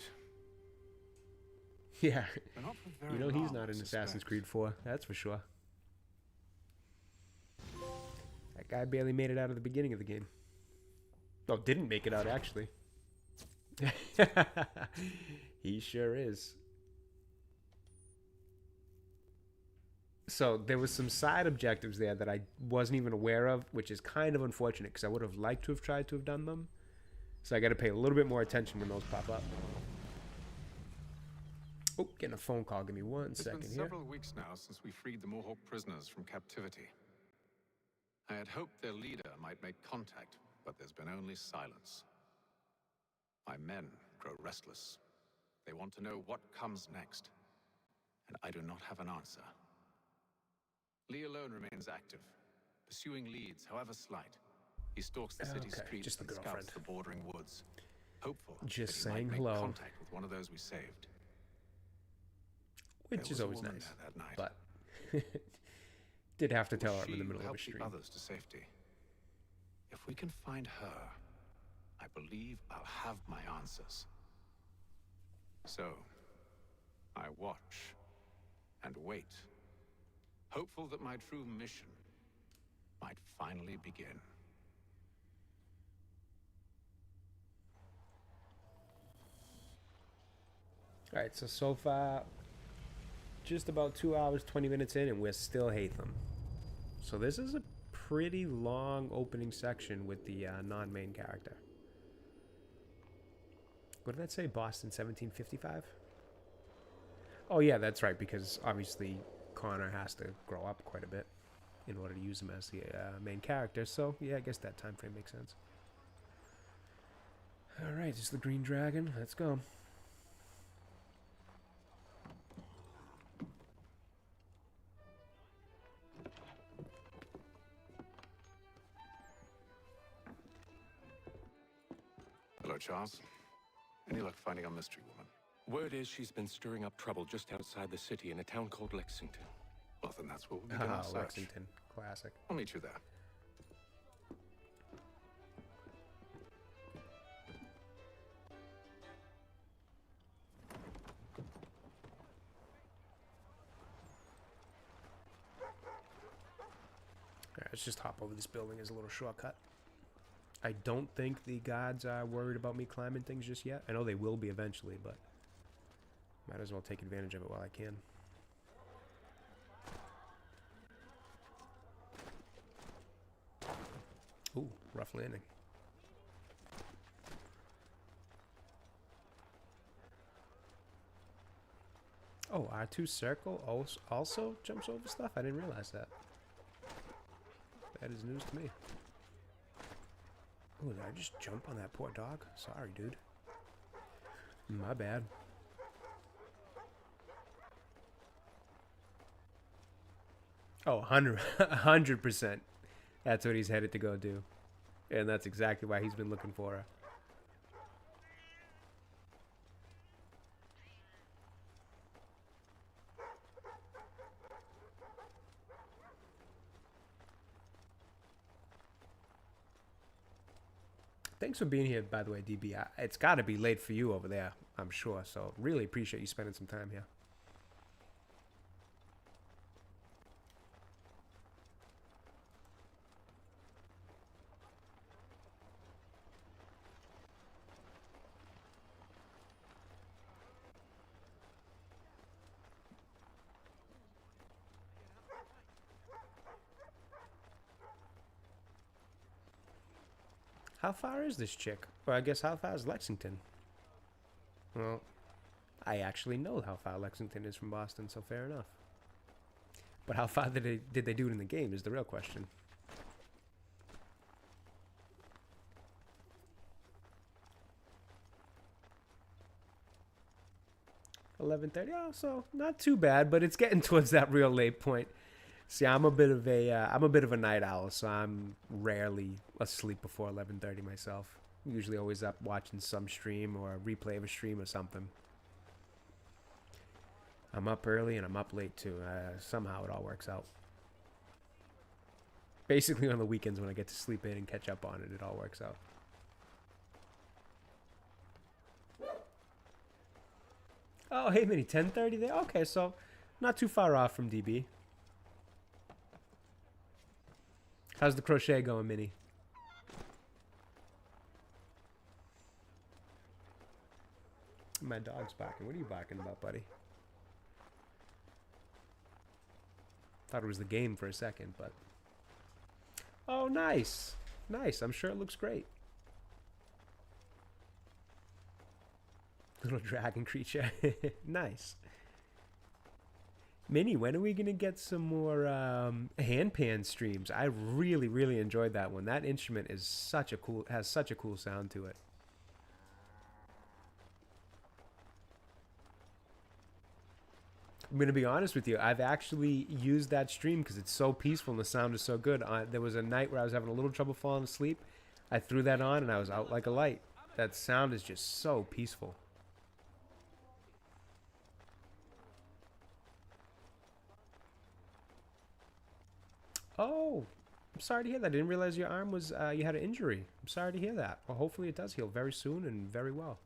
S1: Yeah,
S11: But not for
S1: you
S11: very
S1: know he's
S11: long,
S1: not
S11: I
S1: in Assassin's
S11: suspect.
S1: Creed 4, that's for sure. That guy barely made it out of the beginning of the game. Oh, didn't make it out, actually. He sure is. So there was some side objectives there that I wasn't even aware of, which is kind of unfortunate because I would have liked to have tried to have done them. So I got to pay a little bit more attention when those pop up. Oh, getting a phone call. Give me one second
S22: It's been
S1: here.
S22: several weeks now since we freed the Mohawk prisoners from captivity. I had hoped their leader might make contact, but there's been only silence. My men grow restless. They want to know what comes next, and I do not have an answer. Lee alone remains active, pursuing leads, however slight. He stalks the city
S1: Okay,
S22: streets
S1: just the
S22: and scouts
S1: girlfriend.
S22: the bordering woods, hopeful
S1: Just
S22: that he
S1: saying
S22: might
S1: hello.
S22: make contact with one of those we saved.
S1: Which
S22: There
S1: is
S22: was a
S1: always
S22: woman
S1: nice.
S22: there that night.
S1: But did have to tell her I'm
S22: She
S1: in the
S22: will
S1: middle of a
S22: help
S1: stream.
S22: the others to safety. If we can find her, I believe I'll have my answers. So, I watch and wait, hopeful that my true mission might finally begin.
S1: All right, so far, just about 2 hours, 20 minutes in, and we're still Hatham. So this is a pretty long opening section with the non-main character. What did that say? Boston 1755? Oh yeah, that's right, because obviously Connor has to grow up quite a bit in order to use him as the main character. So yeah, I guess that time frame makes sense. All right, this is the Green Dragon. Let's go.
S22: Hello, Charles. Any luck finding our mystery woman?
S13: Word is she's been stirring up trouble just outside the city in a town called Lexington.
S22: Well, then that's where we'll begin our search.
S1: Lexington. Classic.
S22: I'll meet you there.
S1: Alright, let's just hop over this building as a little shortcut. I don't think the gods are worried about me climbing things just yet. I know they will be eventually, but might as well take advantage of it while I can. Ooh, rough landing. Oh, R2 circle also jumps over stuff? I didn't realize that. That is news to me. Oh, did I just jump on that poor dog? Sorry, dude. My bad. Oh, 100%. That's what he's headed to go do. And that's exactly why he's been looking for her. Thanks for being here, by the way, DB. It's got to be late for you over there, I'm sure. So really appreciate you spending some time here. How far is this chick? Or I guess how far is Lexington? Well, I actually know how far Lexington is from Boston, so fair enough. But how far did they do it in the game is the real question. $11:30. Oh, so not too bad, but it's getting towards that real late point. See, I'm a bit of a night owl, so I'm rarely asleep before 11:30 myself. I'm usually always up watching some stream or a replay of a stream or something. I'm up early and I'm up late too. Somehow it all works out. Basically on the weekends when I get to sleep in and catch up on it, it all works out. Oh, hey, Minnie, 10:30 there? Okay, so not too far off from DB. How's the crochet going, Minnie? My dog's barking. What are you barking about, buddy? Thought it was the game for a second, but... Oh, nice. Nice. I'm sure it looks great. Little dragon creature. Nice. Minnie, when are we going to get some more handpan streams? I really, really enjoyed that one. That instrument is has such a cool sound to it. I'm going to be honest with you. I've actually used that stream because it's so peaceful and the sound is so good. There was a night where I was having a little trouble falling asleep. I threw that on and I was out like a light. That sound is just so peaceful. Oh, I'm sorry to hear that. I didn't realize your arm was, you had an injury. I'm sorry to hear that. Well, hopefully it does heal very soon and very well.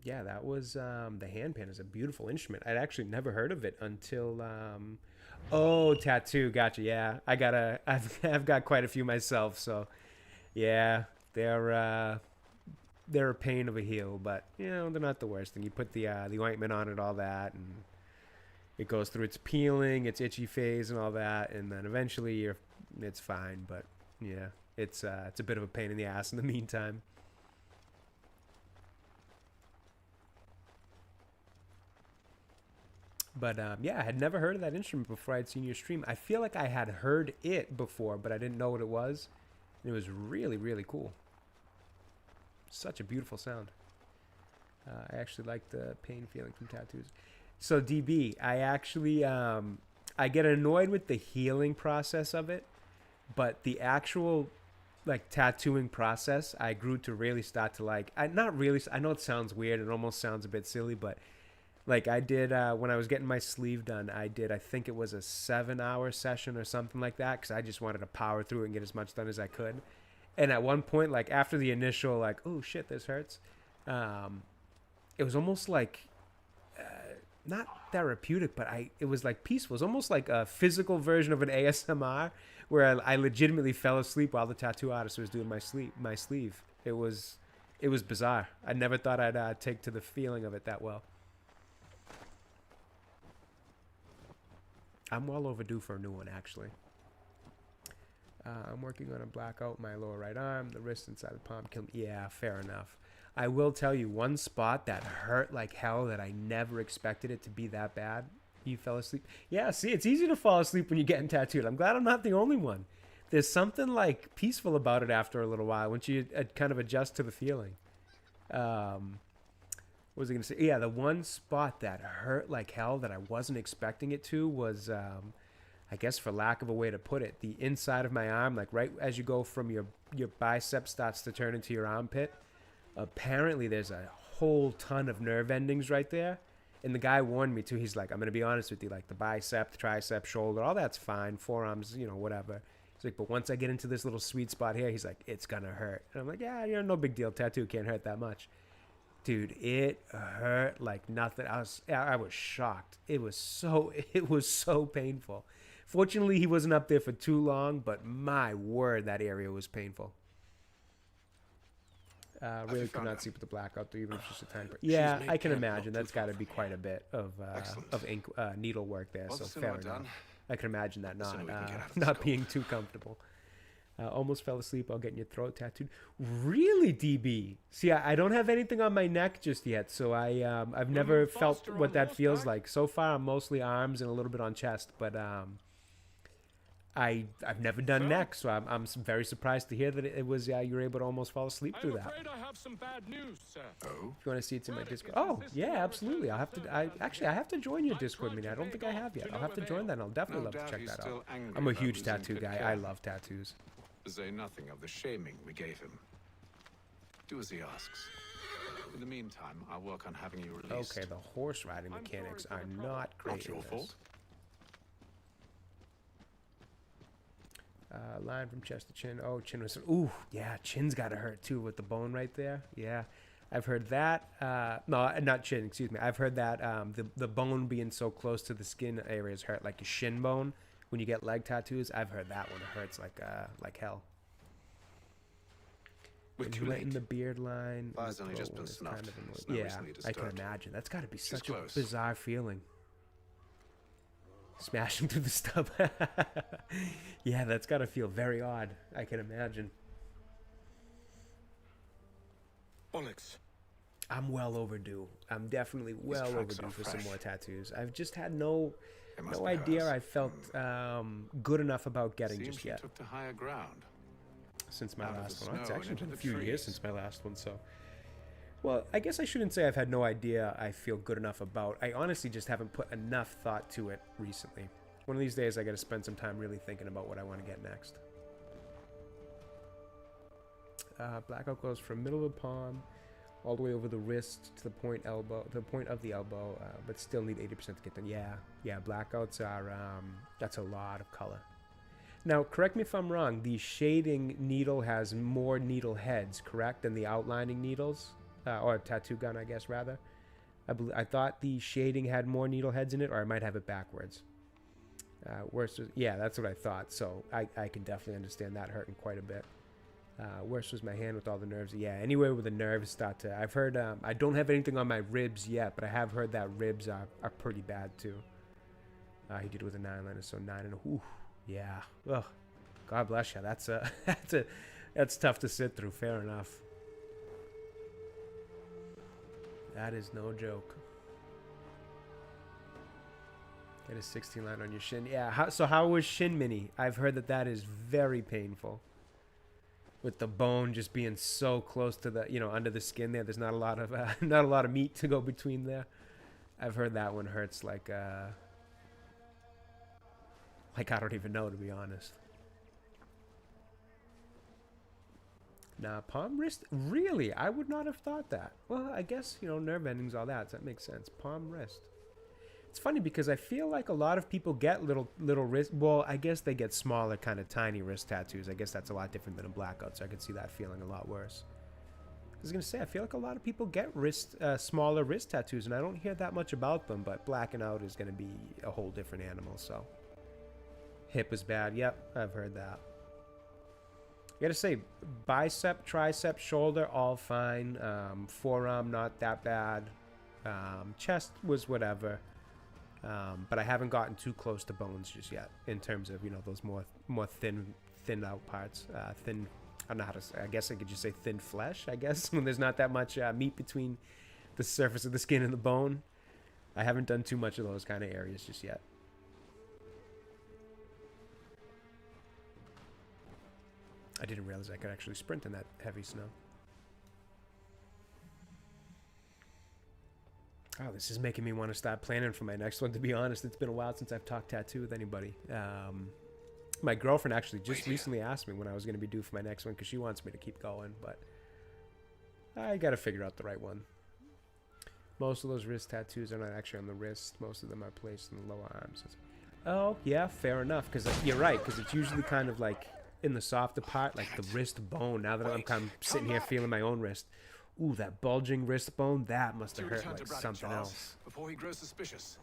S1: Yeah, that was, the handpan is a beautiful instrument. I'd actually never heard of it until, oh, tattoo. Gotcha. Yeah, I've got quite a few myself. So yeah, they're a pain of a heel, but you know, they're not the worst. And you put the ointment on it, all that, and it goes through its peeling, its itchy phase and all that. And then eventually it's fine. But yeah, it's a bit of a pain in the ass in the meantime. But yeah, I had never heard of that instrument before I'd seen your stream. I feel like I had heard it before, but I didn't know what it was. It was really, really cool. Such a beautiful sound. I actually like the pain feeling from tattoos. So DB, I actually I get annoyed with the healing process of it, but the actual like tattooing process I grew to really start to like. I know it sounds weird, it almost sounds a bit silly, but like I did when I was getting my sleeve done, I think it was a 7-hour session or something like that, because I just wanted to power through it and get as much done as I could. And at one point, like after the initial like, oh shit, this hurts, it was almost like not therapeutic, but it was like peaceful. It was almost like a physical version of an ASMR, where I legitimately fell asleep while the tattoo artist was doing my sleeve. It was bizarre. I never thought I'd take to the feeling of it that well. I'm well overdue for a new one, actually. I'm working on a blackout in my lower right arm, the wrist inside the palm. Yeah, fair enough. I will tell you one spot that hurt like hell that I never expected it to be that bad. You fell asleep? Yeah, see, it's easy to fall asleep when you're getting tattooed. I'm glad I'm not the only one. There's something like peaceful about it after a little while once you kind of adjust to the feeling. What was I going to say? Yeah, the one spot that hurt like hell that I wasn't expecting it to was, I guess for lack of a way to put it, the inside of my arm, like right as you go from your bicep starts to turn into your armpit. Apparently there's a whole ton of nerve endings right there. And the guy warned me too. He's like, I'm going to be honest with you, like the bicep, the tricep, shoulder, all that's fine. Forearms, whatever. He's like, but once I get into this little sweet spot here, he's like, it's going to hurt. And I'm like, yeah, no big deal. Tattoo can't hurt that much. Dude, it hurt like nothing. I was shocked. It was so painful. Fortunately, he wasn't up there for too long, but my word, that area was painful. Really could not sleep with the blackout, though, even if it's just a tiny. Yeah, I can imagine. That's got to be quite a bit of ink, needle work there. So fair enough. I can imagine that not being too comfortable. Almost fell asleep while getting your throat tattooed. Really, DB? See, I don't have anything on my neck just yet, so I've never felt what that feels like. So far, I'm mostly arms and a little bit on chest, but I've never done neck, so I'm very surprised to hear that it was you were able to almost fall asleep through that.
S4: I'm afraid I have some bad news, sir.
S1: Oh. If you want to see it's in my Discord. Oh, yeah, absolutely. I have to join your Discord meeting. I don't think I have yet. I'll have to join that, and I'll definitely love to check that out. I'm a huge tattoo guy. I love tattoos.
S22: To say nothing of the shaming we gave him. Do as he asks. In the meantime, I'll work on having you released.
S1: Okay, the horse riding mechanics are not great.
S22: Not your fault.
S1: Line from chest to chin. Oh, chin was... Ooh, yeah, chin's got to hurt too with the bone right there. Yeah, I've heard that. No, not chin, excuse me. I've heard that the bone being so close to the skin areas hurt, like a shin bone. When you get leg tattoos, I've heard that one hurts like hell. In the beard line.
S22: Fire's only just been snuffed.
S1: Yeah, I can imagine. That's got to be such a bizarre feeling. Smashing through the stub. Yeah, that's got to feel very odd. I can imagine.
S22: Onyx.
S1: I'm well overdue. I'm definitely well overdue for some more tattoos. I've just had no idea I felt good enough about getting just yet.
S22: Took the higher ground.
S1: Since my last one. It's actually been a few years since my last one, so... Well, I guess I shouldn't say I've had no idea I feel good enough about. I honestly just haven't put enough thought to it recently. One of these days I got to spend some time really thinking about what I want to get next. Blackout goes from middle of the palm all the way over the wrist to the point of the elbow, but still need 80% to get done. Yeah, blackouts are that's a lot of color. Now, correct me if I'm wrong. The shading needle has more needle heads, correct, than the outlining needles, or tattoo gun, I guess rather. I thought the shading had more needle heads in it, or I might have it backwards. Yeah, that's what I thought. So I can definitely understand that hurting quite a bit. Worse was my hand with all the nerves. Yeah, anywhere where the nerves start to... I've heard... I don't have anything on my ribs yet, but I have heard that ribs are pretty bad, too. He did it with a 9-liner, so 9 and a... Ooh, yeah. Ugh. God bless you. That's tough to sit through. Fair enough. That is no joke. Get a 16 line on your shin. Yeah, so how was shin mini? I've heard that is very painful. With the bone just being so close to the, under the skin there. There's not a lot of meat to go between there. I've heard that one hurts like I don't even know, to be honest. Nah, palm wrist? Really? I would not have thought that. Well, I guess, you know, nerve endings, all that. So that makes sense. Palm wrist. It's funny because I feel like a lot of people get little wrist. Well, I guess they get smaller, kind of tiny wrist tattoos. I guess that's a lot different than a blackout, so I could see that feeling a lot worse. I was going to say, I feel like a lot of people get smaller wrist tattoos, and I don't hear that much about them, but blacking out is going to be a whole different animal, so. Hip is bad. Yep, I've heard that. I gotta say, bicep, tricep, shoulder, all fine. Forearm, not that bad. Chest was whatever. But I haven't gotten too close to bones just yet in terms of, you know, those more thin out parts. Thin, I don't know how to say, I guess I could just say thin flesh, I guess, when there's not that much meat between the surface of the skin and the bone. I haven't done too much of those kind of areas just yet. I didn't realize I could actually sprint in that heavy snow. Oh, this is making me want to start planning for my next one, to be honest. It's been a while since I've talked tattoo with anybody. My girlfriend actually just recently asked me when I was going to be due for my next one because she wants me to keep going, but I got to figure out the right one. Most of those wrist tattoos are not actually on the wrist. Most of them are placed in the lower arms. Oh, yeah, fair enough, because you're right, because it's usually kind of like in the softer part, like the wrist bone. Now that I'm kind of sitting here feeling my own wrist. Ooh, that bulging wrist bone, that must have hurt like something else.
S3: Before he grows suspicious.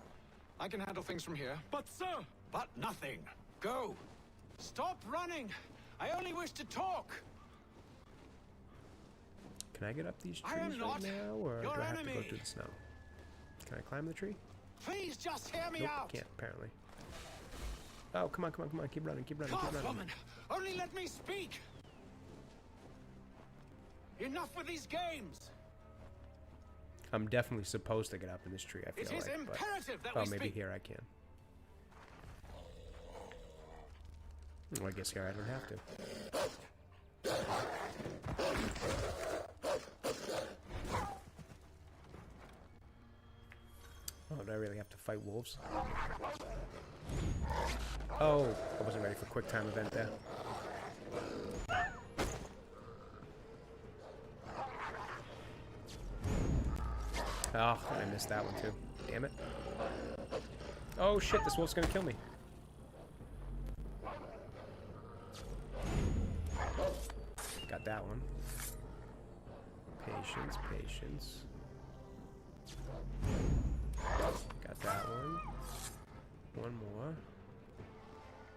S3: I can handle things from here.
S18: But sir!
S3: But nothing. Go.
S18: Stop running! I only wish to talk!
S1: Can I get up these trees right now, or do I have to go through the snow? Can I climb the tree?
S18: Please just hear me
S1: Nope,
S18: out!
S1: can't, apparently. Oh, come on, come on, come on. Keep running, keep running, keep running.
S18: Woman, only let me speak! Enough with these games!
S1: I'm definitely supposed to get up in this tree, I feel like.
S18: It is imperative that
S1: oh,
S18: we
S1: maybe
S18: speak.
S1: here I can. Well, I guess here I don't have to. Oh, do I really have to fight wolves? Oh, I wasn't ready for quick time event there. Oh, I missed that one too. Damn it. Oh shit, this wolf's gonna kill me. Got that one. Patience, patience. Got that one. One more.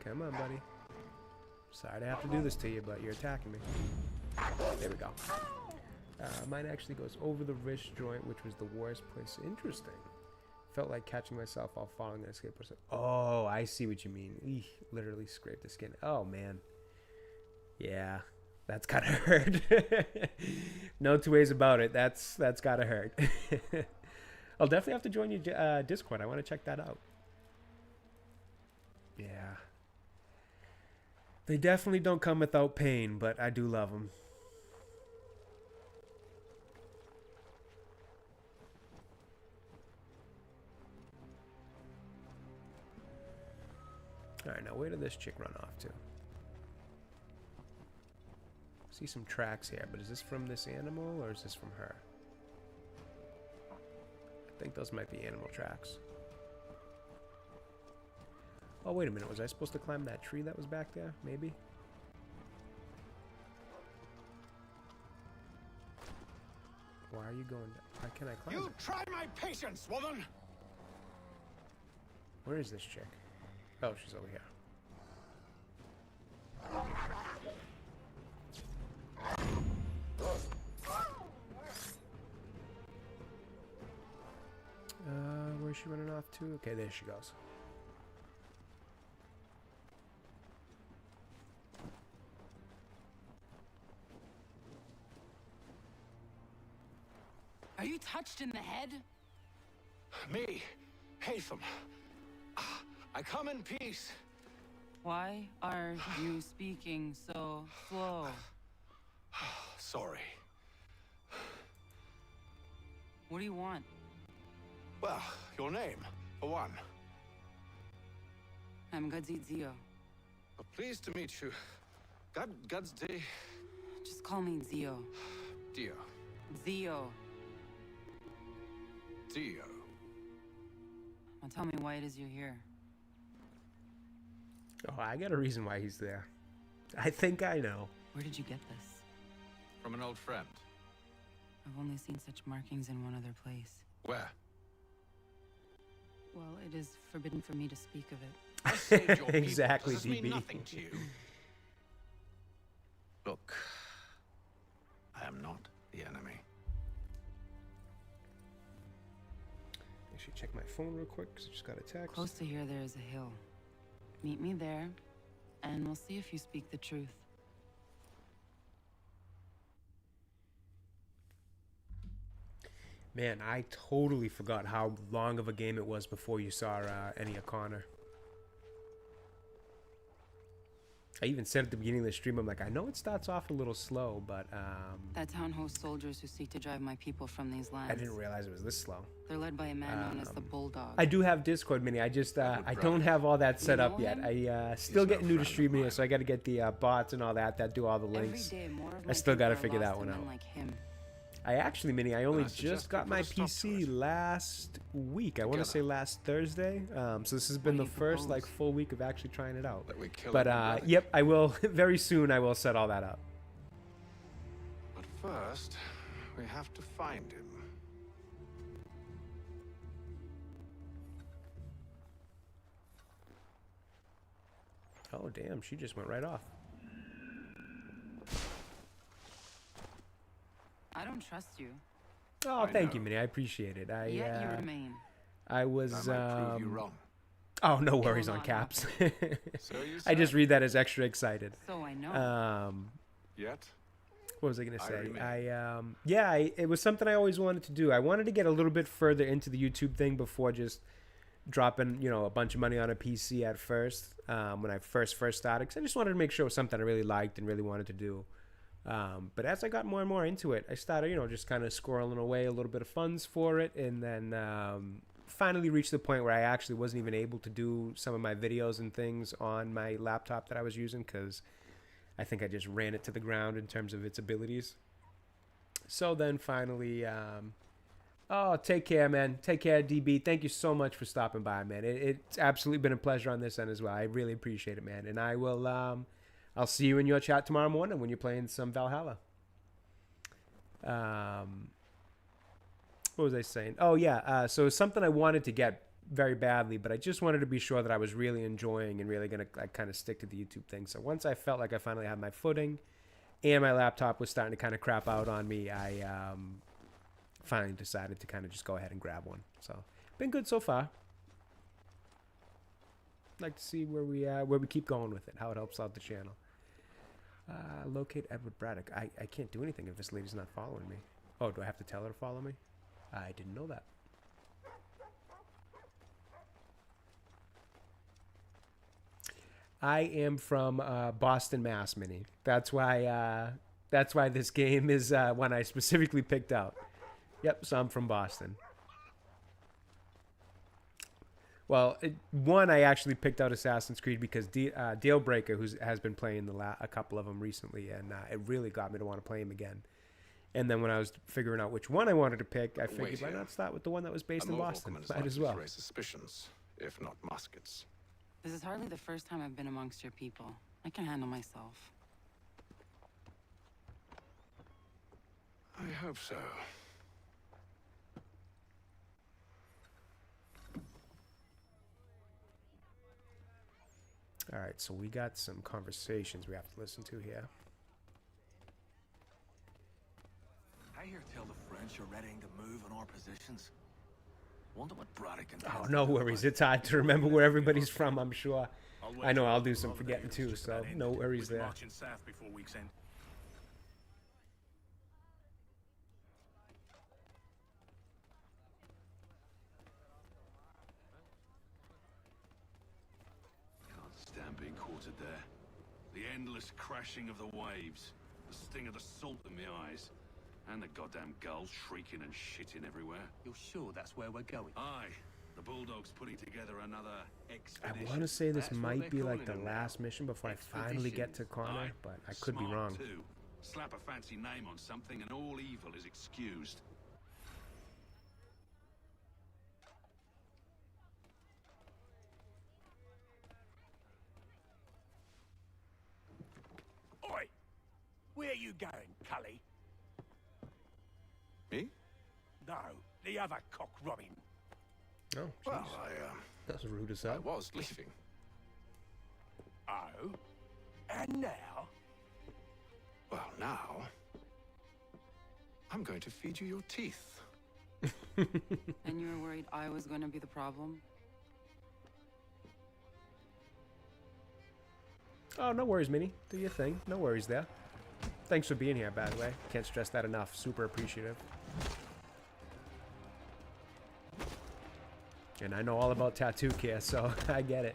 S1: Come on, buddy. Sorry to have to do this to you, but you're attacking me. There we go. Mine actually goes over the wrist joint, which was the worst place. Interesting. Felt like catching myself while falling in a skateboard. Oh, I see what you mean. Eek, literally scraped the skin. Oh, man. Yeah, that's gotta hurt. No two ways about it. That's gotta hurt. I'll definitely have to join your Discord. I want to check that out. Yeah. They definitely don't come without pain, but I do love them. Alright, now where did this chick run off to? See some tracks here, but is this from this animal or is this from her? I think those might be animal tracks. Oh, wait a minute. Was I supposed to climb that tree that was back there? Maybe? Why are you going down? Why can't I climb
S18: You
S1: it?
S18: try my patience, woman!
S1: Where is this chick? Oh, she's over here. Where's she running off to? Okay, there she goes.
S17: Are you touched in the head?
S18: Me, Haytham. I come in peace.
S17: Why are you speaking so slow?
S18: Sorry.
S17: What do you want?
S3: Well, your name, for one.
S17: I'm Gadzit Zio.
S3: Well, pleased to meet you. God's day.
S17: Just call me Zio.
S3: Dio.
S17: Zio.
S3: Dio.
S17: Now tell me why it is you're here.
S1: Oh, I got a reason why he's there. I think I know.
S17: Where did you get this?
S3: From an old friend.
S17: I've only seen such markings in one other place.
S3: Where?
S17: Well, it is forbidden for me to speak of it.
S3: I saved your people.
S1: Exactly,
S3: Does this mean
S1: DB.
S3: nothing to you? Look, I am not the enemy.
S1: I should check my phone real quick because I just got a text.
S17: Close to here, there is a hill. Meet me there, and we'll see if you speak the truth.
S1: Man, I totally forgot how long of a game it was before you saw Enya Connor. I even said at the beginning of the stream, I'm like, I know it starts off a little slow, but
S17: That town hosts soldiers who seek to drive my people from these lands.
S1: I didn't realize it was this slow.
S17: They're led by a man known as the Bulldog.
S1: I do have Discord Mini. I just I don't have all that set up yet. I still getting new to streaming here, so I got to get the bots and all that do all the links.
S17: Every day, more of
S1: I
S17: my
S1: still got to
S17: people are
S1: figure that
S17: lost
S1: one
S17: in
S1: out.
S17: men like him.
S1: I actually, Mini, I only
S3: I suggest
S1: just got
S3: we
S1: my
S3: put a stop to
S1: PC last week. I want to
S3: Together.
S1: say last Thursday. So this has been the first like full week of actually trying it out.
S3: That we kill
S1: But
S3: everybody.
S1: yep, I will very soon. I will set all that up.
S3: But first, we have to find him.
S1: Oh damn, she just went right off.
S17: I don't trust you.
S1: Oh, thank you, Mini. I appreciate it.
S17: Yet you remain.
S1: I was.
S3: I might prove you wrong.
S1: Oh, no worries
S17: will
S1: on
S17: not
S1: caps.
S3: So you
S1: I just
S3: say.
S1: read that as extra excited.
S17: So I know.
S3: Yet?
S1: What was I gonna
S3: I
S1: say?
S3: remain.
S1: It was something I always wanted to do. I wanted to get a little bit further into the YouTube thing before just dropping, a bunch of money on a PC at first. When I first started, because I just wanted to make sure it was something I really liked and really wanted to do. But as I got more and more into it, I started, just kind of squirreling away a little bit of funds for it, and then finally reached the point where I actually wasn't even able to do some of my videos and things on my laptop that I was using because I think I just ran it to the ground in terms of its abilities. So then finally, take care, man. Take care, DB. Thank you so much for stopping by, man. It's absolutely been a pleasure on this end as well. I really appreciate it, man. And I will, I'll see you in your chat tomorrow morning when you're playing some Valhalla. What was I saying? Oh, yeah. So it's something I wanted to get very badly, but I just wanted to be sure that I was really enjoying and really going to kind of stick to the YouTube thing. So once I felt like I finally had my footing and my laptop was starting to kind of crap out on me, I finally decided to kind of just go ahead and grab one. So been good so far. Like to see where we keep going with it, how it helps out the channel. Locate Edward Braddock. I can't do anything if this lady's not following me. Oh, do I have to tell her to follow me? I didn't know that. I am from Boston, Mass, Mini. That's why this game is one I specifically picked out. Yep, so I'm from Boston. Well, I actually picked out Assassin's Creed because Dailbreaker, who has been playing a couple of them recently, and it really got me to want to play him again. And then when I was figuring out which one I wanted to pick, I figured why not start with the one that was based in Boston? Might as well.
S3: Raise suspicions, if not muskets.
S17: This is hardly the first time I've been amongst your people. I can handle myself.
S3: I hope so.
S1: All right, so we got some conversations we have to listen to here.
S10: I hear tell the French are readying to move on our positions. Wonder what Braddock and
S1: Oh, no worries. It's hard to remember where everybody's from, I'm sure. I know I'll do some forgetting too, so no worries there.
S18: Marching south before week's end. Can't stand being quartered there. The endless crashing of the waves, the sting of the salt in my eyes,
S11: And the goddamn gulls shrieking and shitting everywhere.
S18: You're sure that's where we're going?
S11: Aye. The Bulldog's putting together another
S1: I
S11: expedition.
S1: want to say this
S11: That's what
S1: might
S11: they're
S1: be like
S11: calling
S1: the
S11: them now.
S1: last mission before I finally get to Connor,
S11: Aye.
S1: but I could be
S11: Smart
S1: wrong.
S11: Too. Slap a fancy name on something and all evil is excused.
S18: Oi! Where you going, Cully?
S22: Me?
S18: No, the other cock Robin.
S1: Oh,
S22: Well,
S1: that's rude as
S22: I
S1: hell.
S22: was leaving.
S18: Oh? And now?
S22: Well, now... I'm going to feed you your teeth.
S17: And you were worried I was going to be the problem?
S1: Oh, no worries, Minnie. Do your thing. No worries there. Thanks for being here, by the way. Can't stress that enough. Super appreciative. And I know all about tattoo care, so I get it.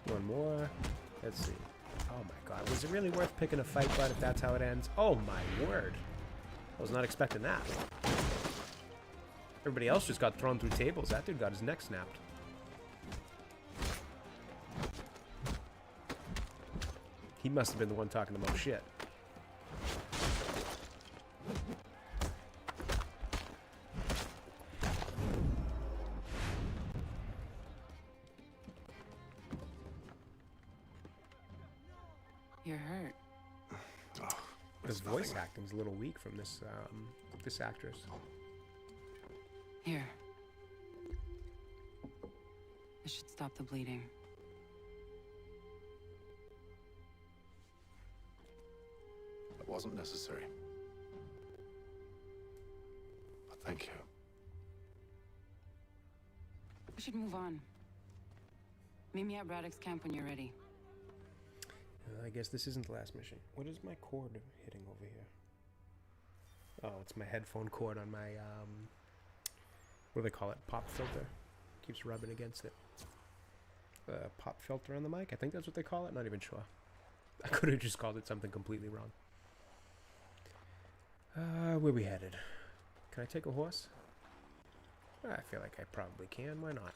S1: One more. Let's see. Oh my god. Was it really worth picking a fight, bud, if that's how it ends? Oh my word. I was not expecting that. Everybody else just got thrown through tables. That dude got his neck snapped. He must have been the one talking about shit.
S17: You're hurt.
S1: His voice acting's a little weak from this this actress.
S17: Here. This should stop the bleeding.
S22: That wasn't necessary. But thank you.
S17: We should move on. Meet me at Braddock's camp when you're ready.
S1: I guess this isn't the last mission. What is my cord hitting over here? Oh, it's my headphone cord on my, what do they call it? Pop filter. Keeps rubbing against it. Pop filter on the mic? I think that's what they call it. Not even sure. I could have just called it something completely wrong. Where we headed? Can I take a horse? I feel like I probably can. Why not?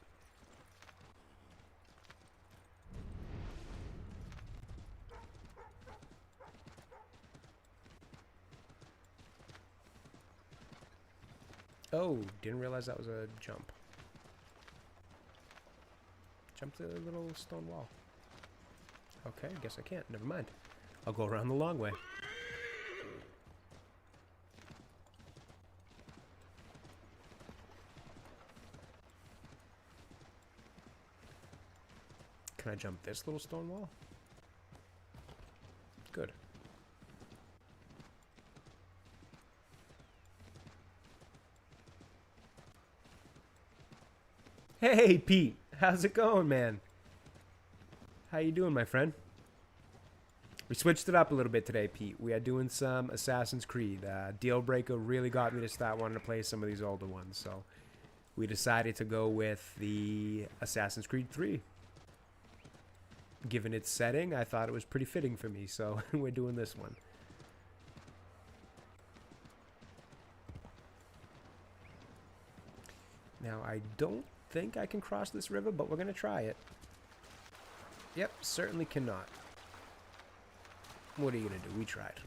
S1: Oh, didn't realize that was a jump. Jump the little stone wall. Okay, I guess I can't. Never mind. I'll go around the long way. Can I jump this little stone wall? Good. Hey, Pete. How's it going, man? How you doing, my friend? We switched it up a little bit today, Pete. We are doing some Assassin's Creed. Deal Breaker really got me to start wanting to play some of these older ones, so we decided to go with the Assassin's Creed 3. Given its setting, I thought it was pretty fitting for me, so we're doing this one. Now, I don't think I can cross this river, but we're going to try it. Yep, certainly cannot. What are you going to do? We tried.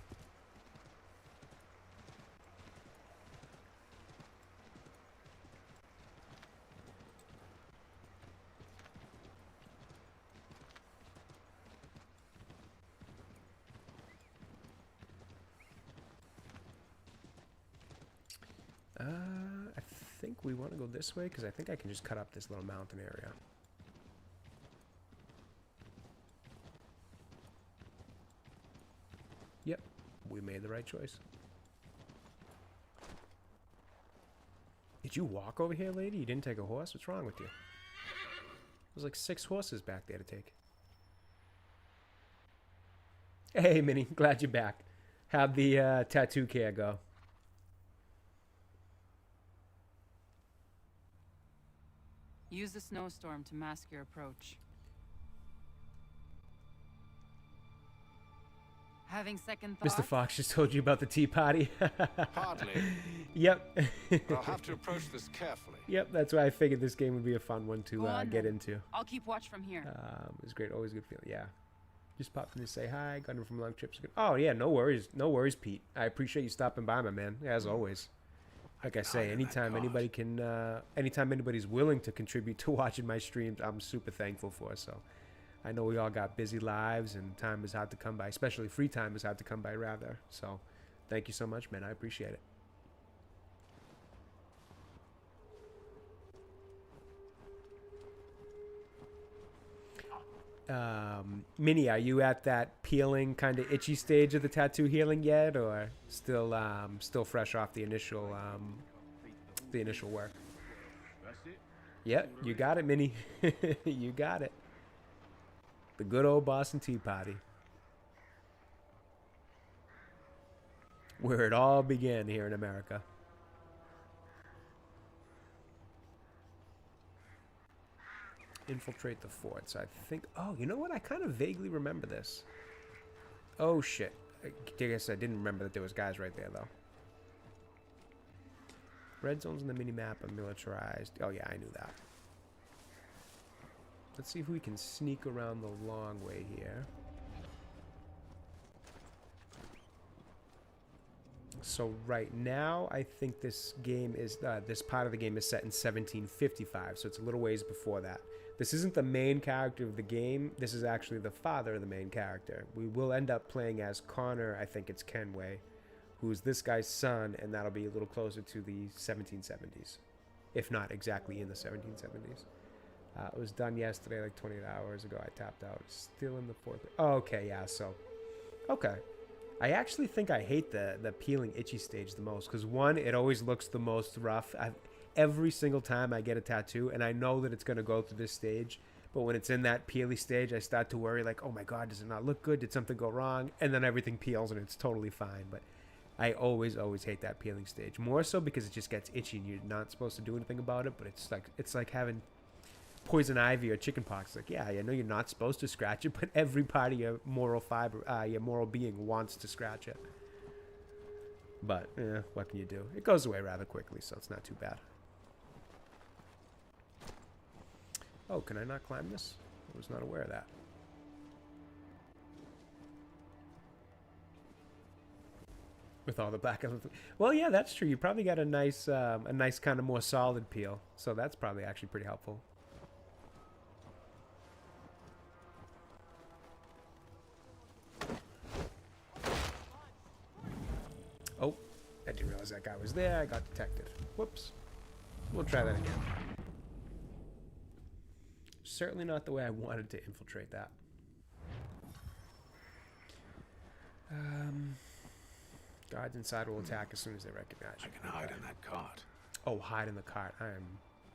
S1: I think we want to go this way because I think I can just cut up this little mountain area. Yep, we made the right choice. Did you walk over here, lady? You didn't take a horse? What's wrong with you? There's like 6 horses back there to take. Hey, Minnie. Glad you're back. How'd the tattoo care go?
S17: Use the snowstorm to mask your approach. Having second thoughts?
S1: Mr. Fox just told you about the tea party.
S3: Hardly.
S1: Yep.
S3: I'll have to approach this carefully.
S1: Yep, that's why I figured this game would be a fun one to
S17: Go on,
S1: get
S17: then.
S1: into.
S17: I'll keep watch from here.
S1: It was great. Always good feeling. Yeah. Just popped in to say hi. Got him from long trips. Oh, yeah. No worries. No worries, Pete. I appreciate you stopping by, my man. As always. Like I say, anytime anybody can, anytime anybody's willing to contribute to watching my streams, I'm super thankful for. So I know we all got busy lives and time is hard to come by, especially free time is hard to come by, rather. So thank you so much, man. I appreciate it. Minnie, are you at that peeling kind of itchy stage of the tattoo healing yet, or still fresh off the initial work? Yeah, you got it, Minnie. You got it. The good old Boston Tea Party, where it all began here in America. Infiltrate the forts. I think. Oh, you know what? I kind of vaguely remember this. Oh shit! I guess I didn't remember that there was guys right there though. Red zones in the mini map are militarized. Oh yeah, I knew that. Let's see if we can sneak around the long way here. So right now, I think this game is this part of the game is set in 1755, so it's a little ways before that. This isn't the main character of the game. This is actually the father of the main character. We will end up playing as Connor, I think it's Kenway, who's this guy's son, and that'll be a little closer to the 1770s, if not exactly in the 1770s. It was done yesterday, like 28 hours ago. I tapped out. Still in the fourth. Oh, okay, yeah, so. Okay. I actually think I hate the peeling itchy stage the most, because one, it always looks the most rough. Every single time I get a tattoo, and I know that it's going to go through this stage, but when it's in that peely stage, I start to worry, like, oh my god, does it not look good? Did something go wrong? And then everything peels and it's totally fine. But I always hate that peeling stage. More so because it just gets itchy and you're not supposed to do anything about it, but it's like having poison ivy or chicken pox. Like, yeah, I know you're not supposed to scratch it, but every part of your moral fiber, your moral being wants to scratch it. But, what can you do? It goes away rather quickly, so it's not too bad. Oh, can I not climb this? I was not aware of that. With all the back of the... Well, yeah, that's true. You probably got a nice kind of more solid peel. So that's probably actually pretty helpful. Oh, I didn't realize that guy was there. I got detected. Whoops. We'll try that again. Certainly not the way I wanted to infiltrate that. Guards inside will attack as soon as they recognize you.
S22: I can hide in that cart.
S1: Oh, hide in the cart.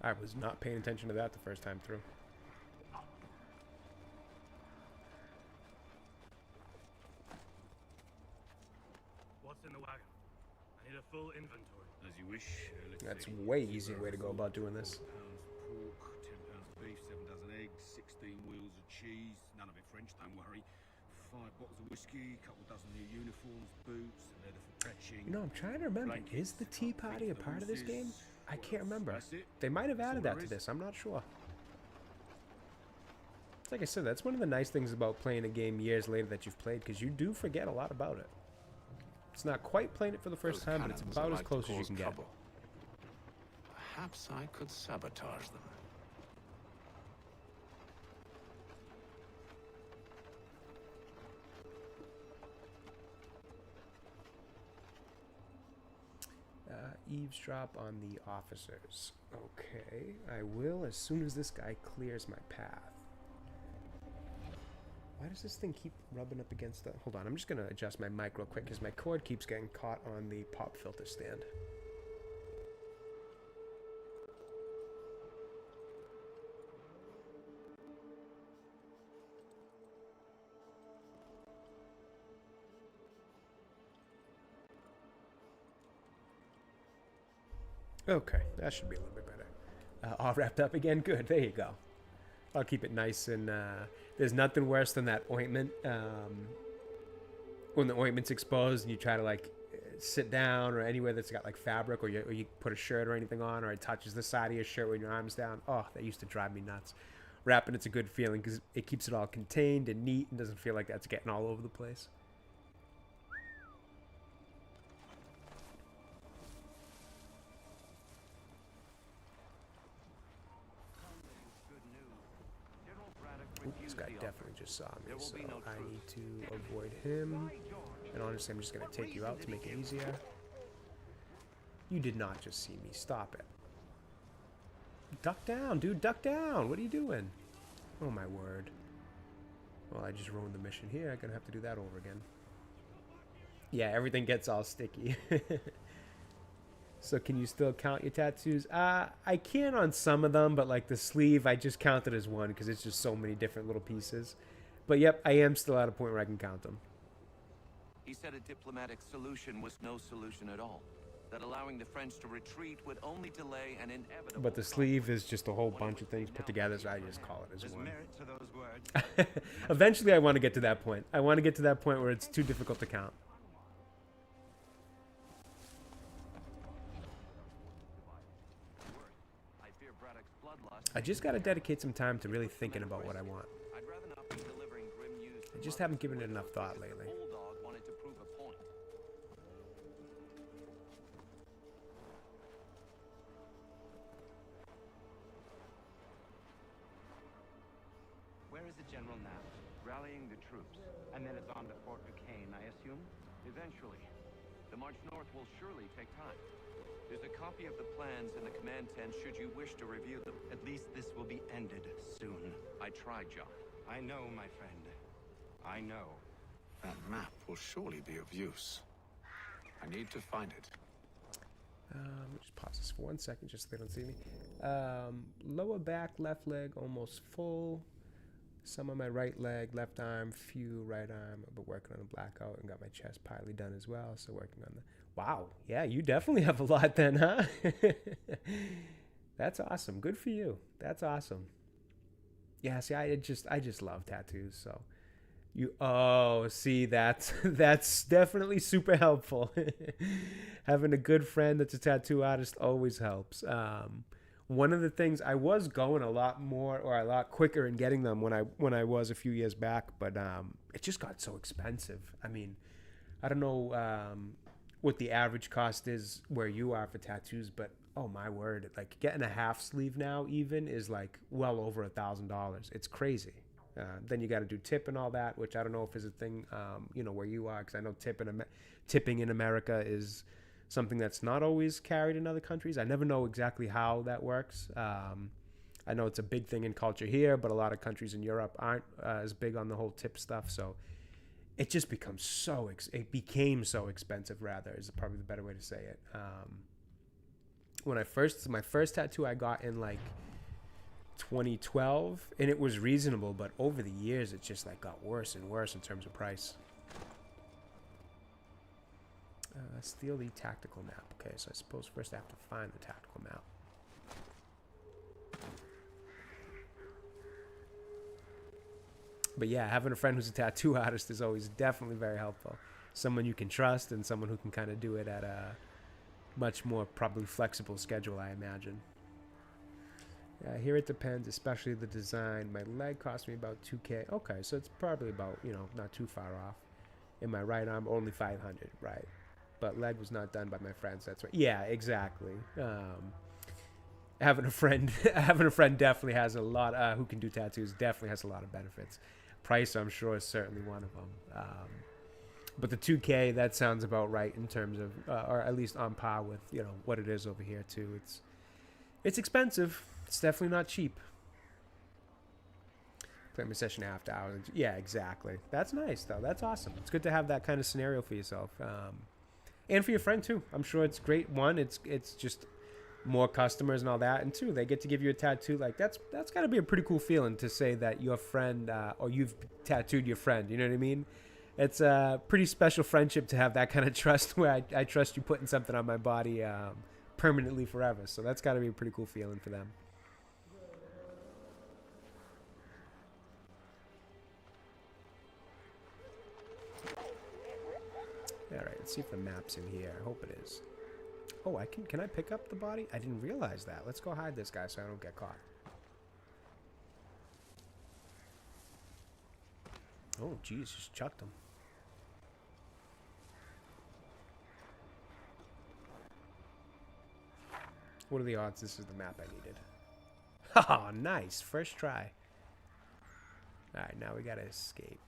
S1: I was not paying attention to that the first time through.
S12: What's in the wagon? I need a full inventory.
S2: As you wish.
S1: That's a way easier way to go about doing this.
S2: Pork, 10 pounds of beef, 7 dozen eggs, 16 wheels of cheese. None of it French, don't worry. 5 bottles of whiskey, couple dozen new uniforms, boots, leather for patching.
S1: You know, I'm trying to remember. Is the tea party a part of this game? I can't remember. They might have added that to this. I'm not sure. Like I said, that's one of the nice things about playing a game years later that you've played, because you do forget a lot about it. It's not quite playing it for the first time, but it's about as close as you can get.
S22: Perhaps I could sabotage them.
S1: Eavesdrop on the officers. Okay, I will as soon as this guy clears my path. Why does this thing keep rubbing up against the... Hold on, I'm just going to adjust my mic real quick because my cord keeps getting caught on the pop filter stand. Okay, that should be a little bit better. All wrapped up again. Good. There you go. I'll keep it nice and there's nothing worse than that ointment. When the ointment's exposed and you try to like sit down or anywhere that's got like fabric, or you put a shirt or anything on, or it touches the side of your shirt when your arm's down. Oh, that used to drive me nuts. Wrapping, it's a good feeling because it keeps it all contained and neat and doesn't feel like that's getting all over the place. Ooh, this guy definitely just saw me, so I need to avoid him. And honestly, I'm just going to take you out to make it easier. You did not just see me. Stop it. Duck down, dude. Duck down. What are you doing? Oh, my word. Well, I just ruined the mission here. I'm going to have to do that over again. Yeah, everything gets all sticky. So can you still count your tattoos? I can on some of them, but like the sleeve, I just count it as one because it's just so many different little pieces. But yep, I am still at a point where I can count them.
S8: He said a diplomatic solution was no solution at all. That allowing the French to retreat would only delay an inevitable...
S1: But the sleeve is just a whole bunch of things put together, so I just call it as one.
S16: Merit to those words.
S1: Eventually, I want to get to that point. I want to get to that point where it's too difficult to count. I just got to dedicate some time to really thinking about what I want. I just haven't given it enough thought lately.
S6: Where is the general now? Rallying the troops. And then it's on to Fort Duquesne, I assume?
S8: Eventually. The march north will surely take time. There's a copy of the plans in the command tent should you wish to review them.
S6: At least this will be ended soon.
S8: I tried, John.
S6: I know, my friend. I know.
S11: That map will surely be of use. I need to find it.
S1: Let me just pause this for 1 second just so they don't see me. Lower back, left leg, almost full. Some on my right leg, left arm, few right arm. But working on a blackout and got my chest partly done as well. So working on the... Wow. Yeah, you definitely have a lot then, huh? That's awesome. Good for you. That's awesome. Yeah, see, I just love tattoos, so... see, that's definitely super helpful. Having a good friend that's a tattoo artist always helps. One of the things, I was going a lot more or a lot quicker in getting them when I was a few years back, but it just got so expensive. I mean, I don't know what the average cost is where you are for tattoos, but oh my word, like getting a half sleeve now even is like well over $1,000. It's crazy. Then you got to do tip and all that, which I don't know if is a thing, where you are, because I know tipping in America is something that's not always carried in other countries. I never know exactly how that works. I know it's a big thing in culture here, but a lot of countries in Europe aren't as big on the whole tip stuff. So it just becomes it became so expensive, rather, is probably the better way to say it. My first tattoo I got in like 2012, and it was reasonable, but over the years it just like got worse and worse in terms of price. Steal the tactical map. Okay, so I suppose first I have to find the tactical map. But yeah, having a friend who's a tattoo artist is always definitely very helpful. Someone you can trust and someone who can kind of do it at a much more probably flexible schedule, I imagine. Here it depends, especially the design. My leg cost me about $2K. Okay, so it's probably about, not too far off. In my right arm, only $500, right? But leg was not done by my friends. That's right. Yeah, exactly. Having a friend definitely has a lot. Who can do tattoos definitely has a lot of benefits. Price, I'm sure, is certainly one of them. But the 2K, that sounds about right in terms of, or at least on par with, what it is over here too. It's expensive. It's definitely not cheap. Play my session after hours. Yeah, exactly. That's nice, though. That's awesome. It's good to have that kind of scenario for yourself. And for your friend, too. I'm sure it's great. One, it's just more customers and all that. And two, they get to give you a tattoo. Like, that's got to be a pretty cool feeling to say that your friend, or you've tattooed your friend. You know what I mean? It's a pretty special friendship to have that kind of trust where I trust you putting something on my body permanently forever. So that's got to be a pretty cool feeling for them. All right, let's see if the map's in here. I hope it is. Oh, can I pick up the body? I didn't realize that. Let's go hide this guy so I don't get caught. Oh, geez, just chucked him. What are the odds this is the map I needed? Oh, nice. First try. Alright, now we gotta escape.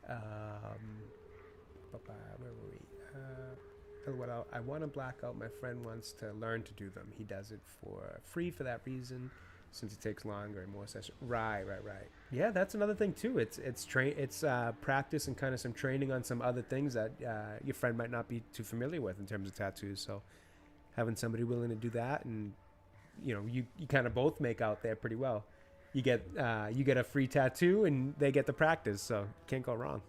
S1: Where were we? I want to black out. My friend wants to learn to do them. He does it for free for that reason, since it takes longer and more sessions. Right. Yeah, that's another thing too. It's practice and kind of some training on some other things that your friend might not be too familiar with in terms of tattoos. So having somebody willing to do that, and you kind of both make out there pretty well. You get a free tattoo and they get the practice, so can't go wrong.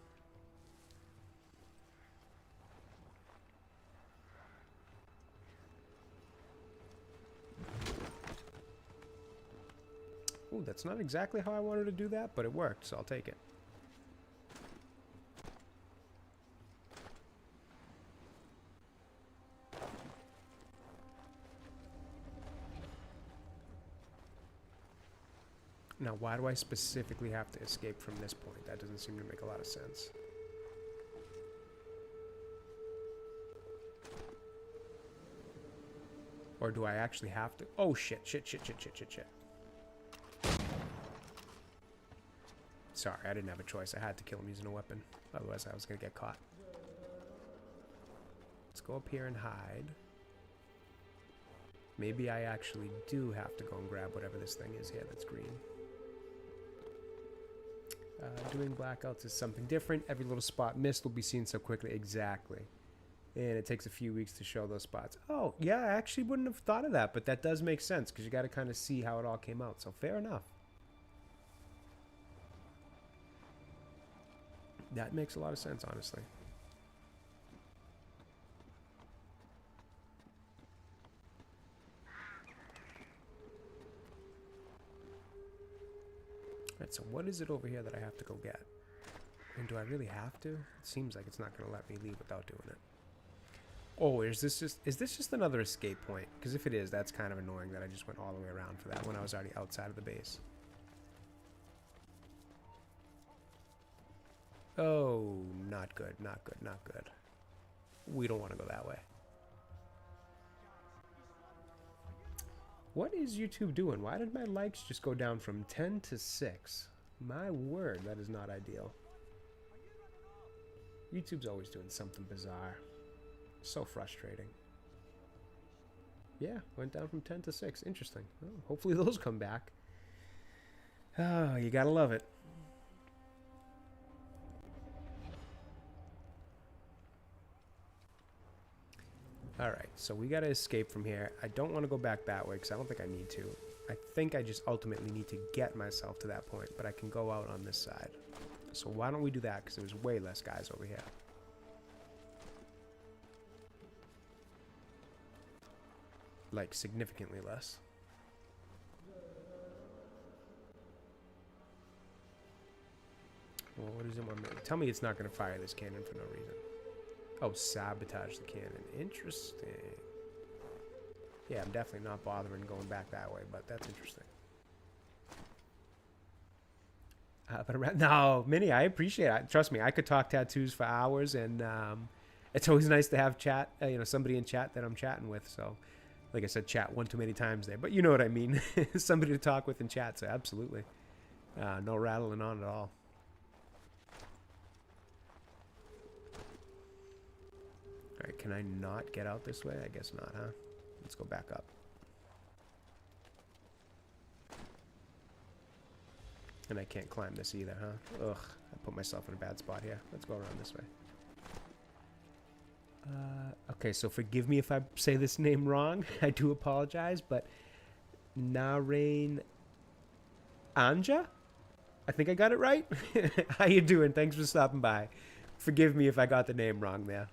S1: Ooh, that's not exactly how I wanted to do that, but it worked, so I'll take it. Now, why do I specifically have to escape from this point? That doesn't seem to make a lot of sense. Or do I actually have to? Oh, shit. Sorry, I didn't have a choice. I had to kill him using a weapon. Otherwise, I was going to get caught. Let's go up here and hide. Maybe I actually do have to go and grab whatever this thing is here that's green. Doing blackouts is something different. Every little spot missed will be seen so quickly. Exactly. And it takes a few weeks to show those spots. Oh, yeah, I actually wouldn't have thought of that, but that does make sense because you got to kind of see how it all came out. So fair enough. That makes a lot of sense, honestly. Alright, so what is it over here that I have to go get? And do I really have to? It seems like it's not going to let me leave without doing it. Oh, is this just another escape point? Because if it is, that's kind of annoying that I just went all the way around for that when I was already outside of the base. Oh, not good. We don't want to go that way. What is YouTube doing? Why did my likes just go down from 10 to 6? My word, that is not ideal. YouTube's always doing something bizarre. So frustrating. Yeah, went down from 10 to 6. Interesting. Well, hopefully those come back. Oh, you gotta love it. Alright, so we gotta escape from here. I don't want to go back that way because I don't think I need to. I think I just ultimately need to get myself to that point, but I can go out on this side. So why don't we do that, because there's way less guys over here. Like, significantly less. Well, what does it want me to... Tell me it's not going to fire this cannon for no reason. Oh, sabotage the cannon. Interesting. Yeah, I'm definitely not bothering going back that way, but that's interesting. No, Minnie, I appreciate it. Trust me, I could talk tattoos for hours, and it's always nice to have chat, somebody in chat that I'm chatting with. So, like I said, chat one too many times there, but you know what I mean. Somebody to talk with in chat, so absolutely. No rattling on at all. Alright, can I not get out this way? I guess not, huh? Let's go back up. And I can't climb this either, huh? Ugh, I put myself in a bad spot here. Let's go around this way. Okay, so forgive me if I say this name wrong. I do apologize, but Narain Anja? I think I got it right. How you doing? Thanks for stopping by. Forgive me if I got the name wrong there.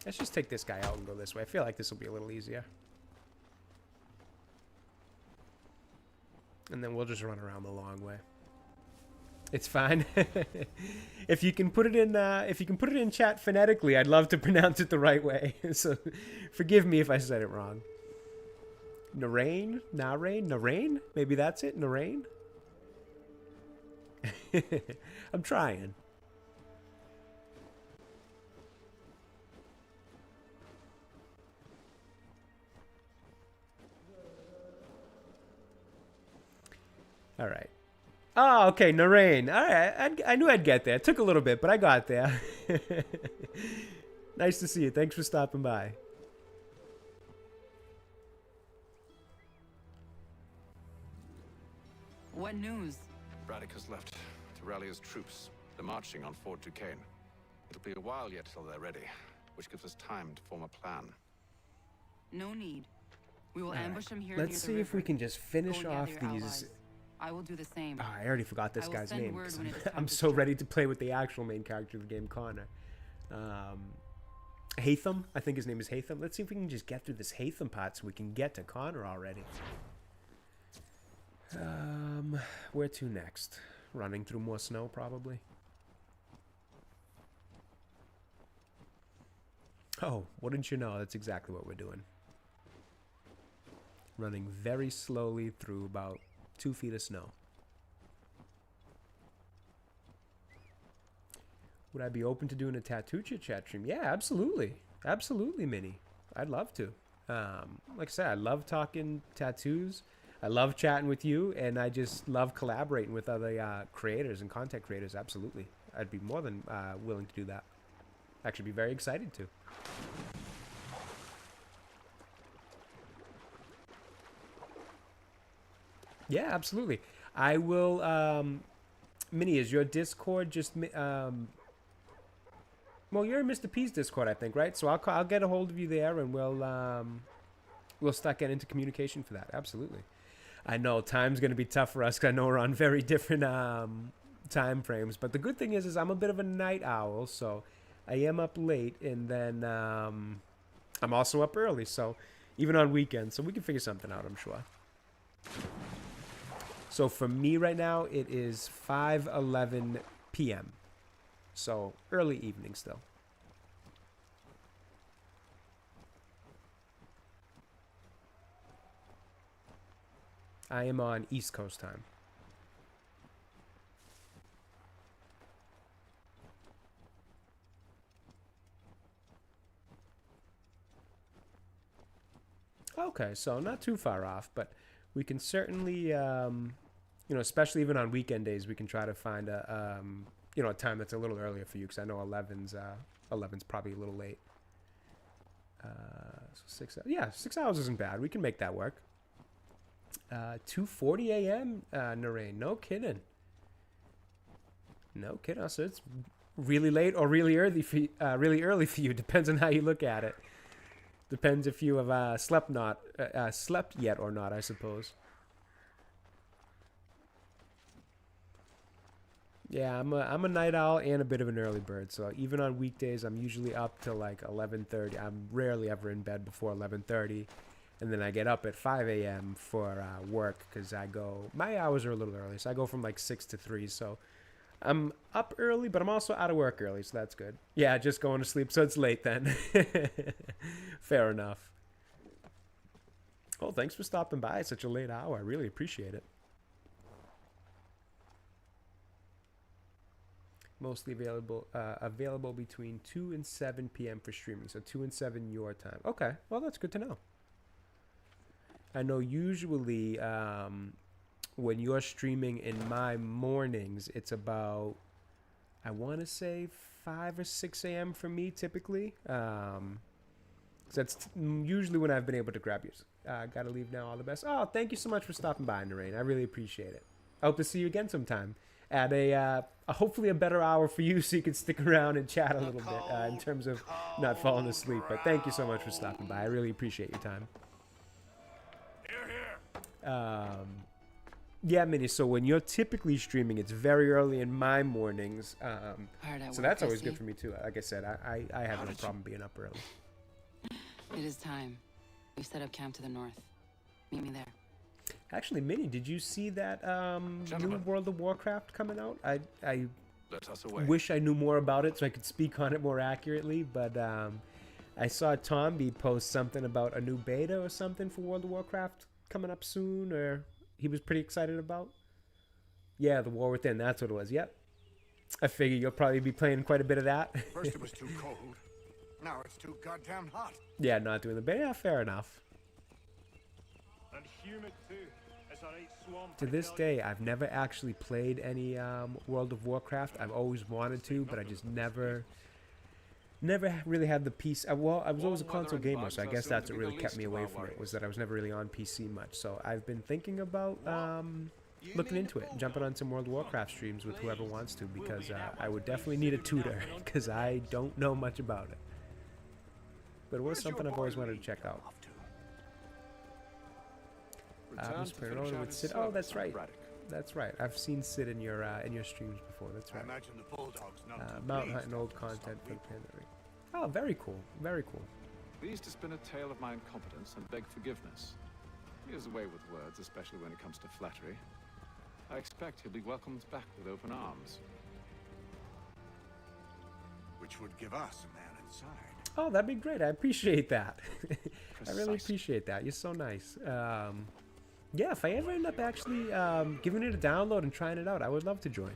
S1: Let's just take this guy out and go this way. I feel like this will be a little easier. And then we'll just run around the long way. It's fine. If you can put it in chat phonetically, I'd love to pronounce it the right way. So forgive me if I said it wrong. Narain? Narain? Narain? Maybe that's it? Narain? I'm trying. All right. Oh, okay, Narain. All right, I knew I'd get there. It took a little bit, but I got there. Nice to see you. Thanks for stopping by.
S17: What news?
S22: Braddock has left to rally his troops. They're marching on Fort Duquesne. It'll be a while yet till they're ready, which gives us time to form a plan.
S17: No need. We will
S1: All right.
S17: ambush them here
S1: Let's
S17: near
S1: see
S17: the
S1: if we
S17: river.
S1: can just finish
S17: Go and
S1: off
S17: gather your
S1: these.
S17: allies. I will do the same.
S1: Oh, I already forgot this
S17: I will
S1: guy's
S17: send
S1: name.
S17: word
S1: 'Cause
S17: when it is
S1: I'm
S17: time to
S1: so ready to play with the actual main character of the game, Connor. Hatham, I think his name is Hatham. Let's see if we can just get through this Hatham part so we can get to Connor already. Where to next? Running through more snow, probably. Oh, wouldn't you know? That's exactly what we're doing. Running very slowly through about 2 feet of snow. Would I be open to doing a tattoo chat stream? Yeah, absolutely. Absolutely, Minnie. I'd love to. Like I said, I love talking tattoos. I love chatting with you, and I just love collaborating with other creators and content creators. Absolutely. I'd be more than willing to do that. Actually, be very excited to. Yeah, absolutely. I will, Minnie, is your Discord just, well, you're in Mr. P's Discord, I think, right? So I'll get a hold of you there, and we'll start getting into communication for that. Absolutely. I know time's going to be tough for us because I know we're on very different time frames. But the good thing is I'm a bit of a night owl, so I am up late, and then I'm also up early, so even on weekends. So we can figure something out, I'm sure. So for me right now, it is 5:11 p.m. So early evening still. I am on East Coast time. Okay, so not too far off, but we can certainly, you know, especially even on weekend days, we can try to find a, you know, a time that's a little earlier for you, because I know 11's probably a little late. So 6 hours. Yeah, 6 hours isn't bad. We can make that work. 2:40 a.m. Narain, no kidding. No kidding. So it's really late or really early for you. Depends on how you look at it. Depends if you have slept yet or not, I suppose. Yeah, I'm a night owl and a bit of an early bird. So even on weekdays, I'm usually up till like 11:30. I'm rarely ever in bed before 11:30. And then I get up at 5 a.m. for work because my hours are a little early. So I go from like 6 to 3. So I'm up early, but I'm also out of work early. So that's good. Yeah, just going to sleep. So it's late then. Fair enough. Oh, thanks for stopping by at such a late hour. I really appreciate it. Mostly available between 2 and 7 p.m. for streaming. So 2 and 7 your time. Okay, well, that's good to know. I know usually when you're streaming in my mornings, it's about, I want to say 5 or 6 a.m. for me typically. So that's usually when I've been able to grab you. Gotta leave now. All the best. Oh, thank you so much for stopping by, Narain. I really appreciate it. I hope to see you again sometime at a hopefully a better hour for you, so you can stick around and chat a little bit in terms of not falling asleep. But thank you so much for stopping by. I really appreciate your time. Yeah, Minnie. So when you're typically streaming, it's very early in my mornings.
S17: Hard at
S1: So
S17: work,
S1: that's
S17: I
S1: always
S17: see.
S1: good for me too. Like I said, I have no problem being up early.
S17: It is time. We've set up camp to the north. Meet me there.
S1: Actually, Minnie, did you see that new
S22: Gentlemen.
S1: World of Warcraft coming out? I
S22: Let us away.
S1: wish I knew more about it so I could speak on it more accurately, but I saw Tomby post something about a new beta or something for World of Warcraft coming up soon, or he was pretty excited about. Yeah, The War Within, that's what it was. Yep. I figure you'll probably be playing quite a bit of that.
S7: First it was too cold. Now it's too goddamn hot.
S1: Yeah, not doing the beta. Yeah, fair enough.
S12: And humid too, as I eat swamp.
S1: To this day, I've never actually played any World of Warcraft. I've always wanted to, but I just never really had the PC. Well, I was always a console gamer, so I guess that's what really kept me away from it, was that I was never really on PC much. So I've been thinking about looking into it, jumping on some World of Warcraft streams with whoever wants to, because I would definitely need a tutor, because I don't know much about it. But it was something I've always wanted to check out. Who's playing older with Sid? Oh, that's right. That's right. I've seen Sid in your streams before. That's right.
S7: I imagine the Bulldog's not too
S1: Mountain
S7: pleased
S1: hunting old
S7: about this
S1: content for the
S7: people.
S1: pandemic. Oh, very cool. Very cool.
S22: Pleased to spin a tale of my incompetence and beg forgiveness. He has a way with words, especially when it comes to flattery. I expect he'll be welcomed back with open arms.
S7: Which would give us a man inside.
S1: Oh, that'd be great. I appreciate that. I really appreciate that. You're so nice. Yeah, if I ever end up actually giving it a download and trying it out, I would love to join.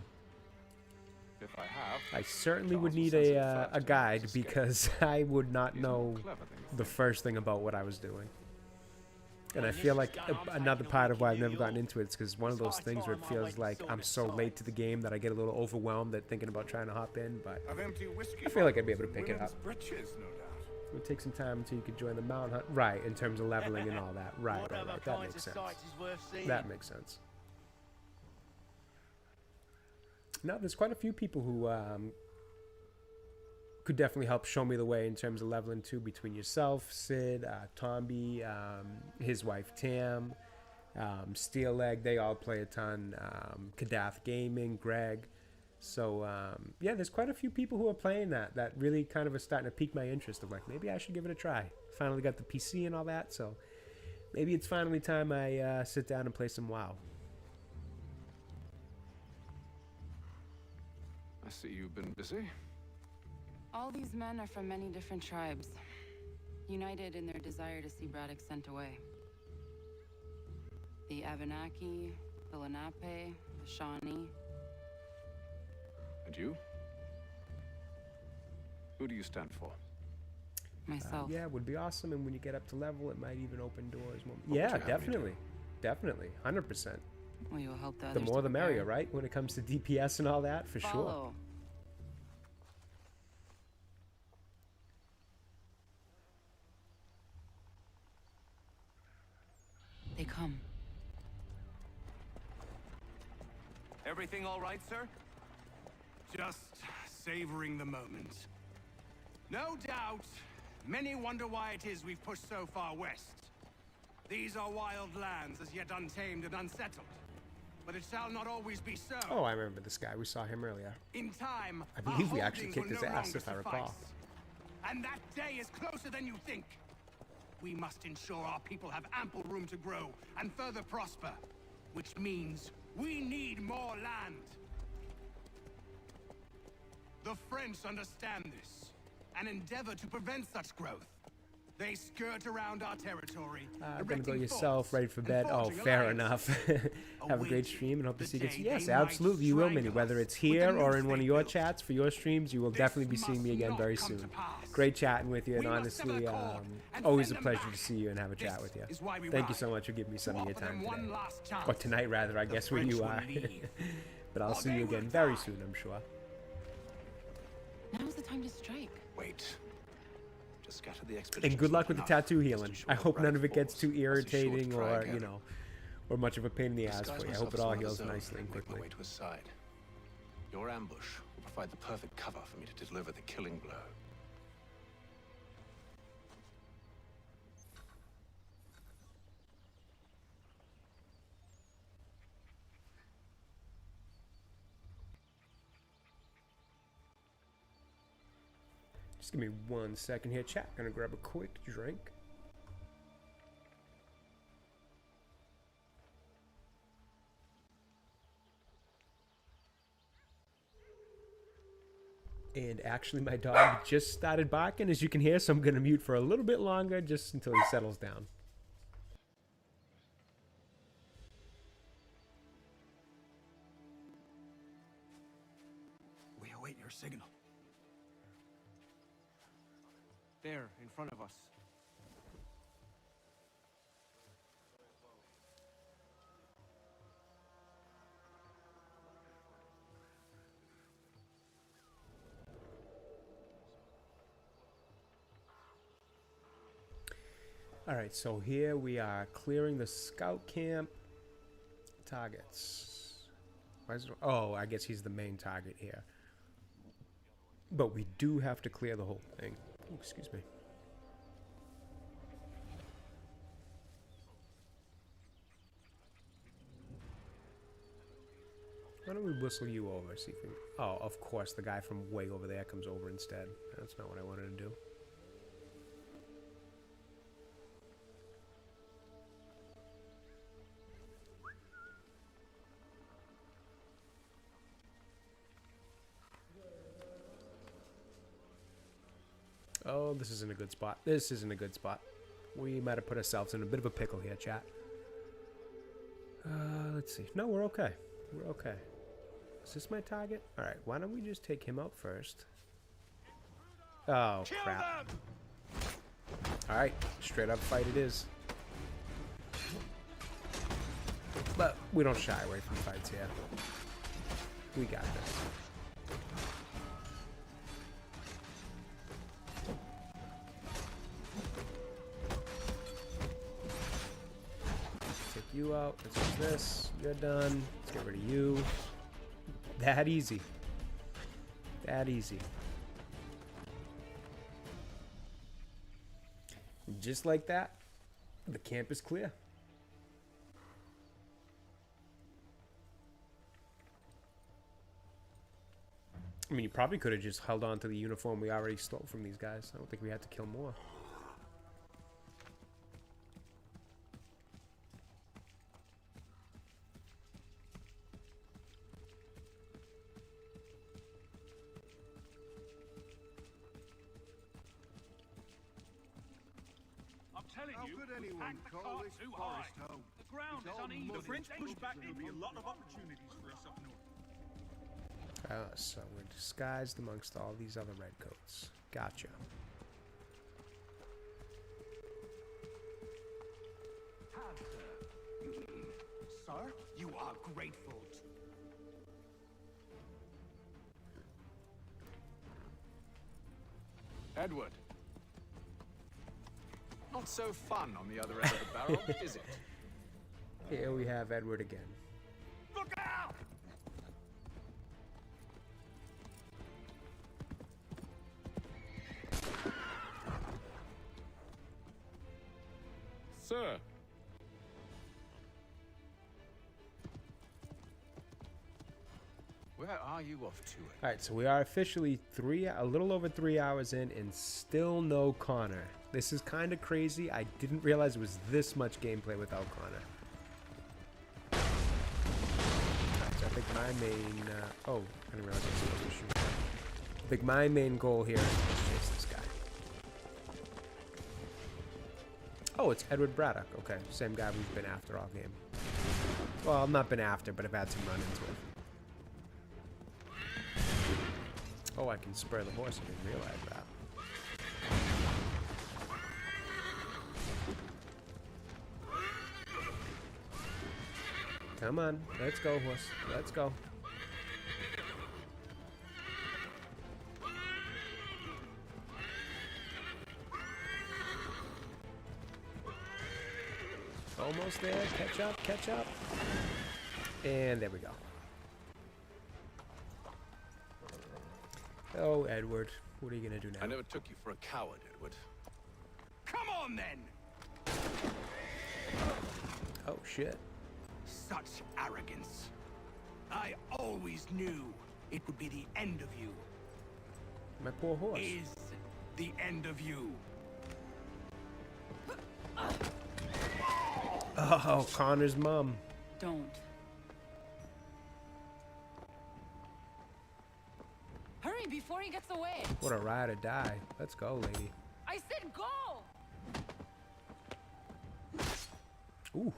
S22: If I have,
S1: I certainly would
S22: Charles
S1: need
S22: will send
S1: a
S22: some first
S1: guide
S22: to escape.
S1: because I would not
S22: He's more
S1: know
S22: clever than you
S1: the
S22: think.
S1: first thing about what I was doing. And I feel like another part of why I've never gotten into it is because one of those things where it feels like I'm so late to the game that I get a little overwhelmed at thinking about trying to hop in, but
S7: Of empty whiskey
S1: I feel like I'd be able to
S7: bottles
S1: pick
S7: and
S1: it up.
S7: women's Breeches, no doubt.
S1: It would take some time until you could join the mountain hunt. Right, in terms of leveling and all that. Right,
S6: What
S1: right,
S6: other
S1: right. That
S6: kinds
S1: makes
S6: of
S1: sense.
S6: sights is worth seeing?
S1: That makes sense. Now, there's quite a few people who could definitely help show me the way in terms of leveling too, between yourself, Sid, Tomby, his wife Tam, Steelleg. They all play a ton. Kadath Gaming, Greg. So yeah, there's quite a few people who are playing that really kind of are starting to pique my interest of like, maybe I should give it a try. Finally got the PC and all that, so maybe it's finally time I sit down and play some WoW.
S22: I see you've been busy.
S17: All these men are from many different tribes, united in their desire to see Braddock sent away. The Abenaki, the Lenape, the Shawnee.
S22: And you? Who do you stand for?
S17: Myself.
S1: Yeah, it would be awesome, and when you get up to level, it might even open doors more.
S22: would you
S1: Yeah,
S22: have me do?
S1: definitely. Definitely. 100%.
S17: Well, you'll help the
S1: The
S17: others
S1: more
S17: to
S1: the
S17: prepare.
S1: merrier, right? When it comes to DPS and all that, for sure.
S17: Follow. They come.
S8: Everything all right, sir?
S18: Just savoring the moment. No doubt, many wonder why it is we've pushed so far west. These are wild lands, as yet untamed and unsettled. But it shall not always be so.
S1: Oh, I remember this guy. We saw him earlier.
S18: In time,
S1: I believe
S18: our
S1: we actually
S18: holdings
S1: kicked
S18: will
S1: his
S18: no
S1: ass,
S18: longer
S1: if I
S18: suffice.
S1: recall.
S18: And that day is closer than you think. We must ensure our people have ample room to grow and further prosper, which means we need more land. The French understand this and endeavor to prevent such growth. They skirt around our territory.
S1: I'm gonna go
S18: erecting
S1: yourself,
S18: forts
S1: ready for
S18: and
S1: bed. Oh,
S18: forging
S1: fair
S18: alliances.
S1: enough. Have a great stream and hope to see you again.
S18: day
S1: Yes,
S18: they might
S1: absolutely, you will, Minnie.
S18: strangle
S1: Whether
S18: us
S1: it's
S18: with the
S1: here or
S18: noose
S1: in one
S18: they
S1: of your
S18: built.
S1: chats for your streams, you will definitely be seeing me again
S18: must
S1: very
S18: not come
S1: soon.
S18: to pass.
S1: Great chatting with you, and
S18: We must sever
S1: honestly,
S18: the cord and
S1: always a
S18: send them
S1: pleasure
S18: back.
S1: to see you and have a chat with you.
S18: is why we
S1: Thank you
S18: ride.
S1: so much for giving me some of your
S18: offer them
S1: time
S18: one
S1: today.
S18: last chance.
S1: Or tonight, rather, I
S18: The
S1: guess, where you
S18: French
S1: are.
S18: will leave.
S1: But I'll
S18: Or
S1: see
S18: they
S1: you
S18: will
S1: again very
S18: die.
S1: soon, I'm sure.
S17: Now's the time to strike.
S22: Wait. To scatter the expedition.
S1: And good luck with the tattoo healing. I hope none of it gets too
S22: That's a short
S1: irritating or,
S22: drag
S1: you
S22: out.
S1: know, or much of a pain in the ass
S22: Disguise
S1: for you. I
S22: myself
S1: hope it
S22: as
S1: all
S22: one of the
S1: heals
S22: zone
S1: nicely and
S22: and make my
S1: quickly.
S22: way to his side. Your ambush will provide the perfect cover for me to deliver the killing blow.
S1: Just give me 1 second here, chat. Gonna grab a quick drink. And actually, my dog just started barking, as you can hear, so I'm gonna mute for a little bit longer, just until he settles down.
S9: We await your signal.
S6: There, in front of us.
S1: All right, so here we are clearing the scout camp targets. Why is it, oh, I guess he's the main target here. But we do have to clear the whole thing. Oh, excuse me. Why don't we whistle you over? See if we... Oh, of course, the guy from way over there comes over instead. That's not what I wanted to do. Oh, this isn't a good spot. This isn't a good spot. We might have put ourselves in a bit of a pickle here, chat. Let's see. No, we're okay. We're okay. Is this my target? All right, why don't we just take him out first? Oh, crap. All right, straight up fight it is. But we don't shy away from fights here. We got this. Take you out. Let's use this. You're done. Let's get rid of you. That easy. That easy. Just like that, the camp is clear. I mean, you probably could have just held on to the uniform we already stole from these guys. I don't think we had to kill more.
S12: I'm telling
S18: How
S12: you,
S18: could
S12: we
S18: anyone
S12: packed the
S18: call
S12: cart
S18: this
S12: too
S18: forest
S12: high.
S18: home?
S12: The ground
S18: It's
S12: is
S18: all
S12: uneven.
S18: mud
S12: The
S18: and
S12: French
S18: dangerous.
S12: pushback will be a lot of opportunities for us up north.
S1: So we're disguised amongst all these other redcoats. Gotcha.
S15: Sir, you are grateful.
S3: Edward. Not so fun on the other end of the barrel, is it?
S1: Here we have Edward again.
S12: Look out!
S21: Sir.
S3: Where are you off to?
S1: All right, so we are officially a little over 3 hours in, and still no Connor. This is kind of crazy. I didn't realize it was this much gameplay without Connor. Right, so I think my main... oh, I didn't realize I was supposed to shoot. I think my main goal here is to chase this guy. Oh, it's Edward Braddock. Okay, same guy we've been after all game. Well, not been after, but I've had some run-ins with. Oh, I can spur the horse. I didn't realize that. Come on. Let's go, horse. Let's go. Almost there. Catch up, catch up. And there we go. Oh, Edward. What are you going to do now?
S3: I never took you for a coward, Edward.
S18: Come on, then!
S1: Oh, shit.
S15: Such arrogance. I always knew it would be the end of you.
S1: My poor horse.
S15: Is
S2: the end of you.
S1: Oh, Connor's mom.
S17: Don't. Hurry before he gets away.
S1: What a ride or die. Let's go, lady.
S17: I said go!
S1: Ooh.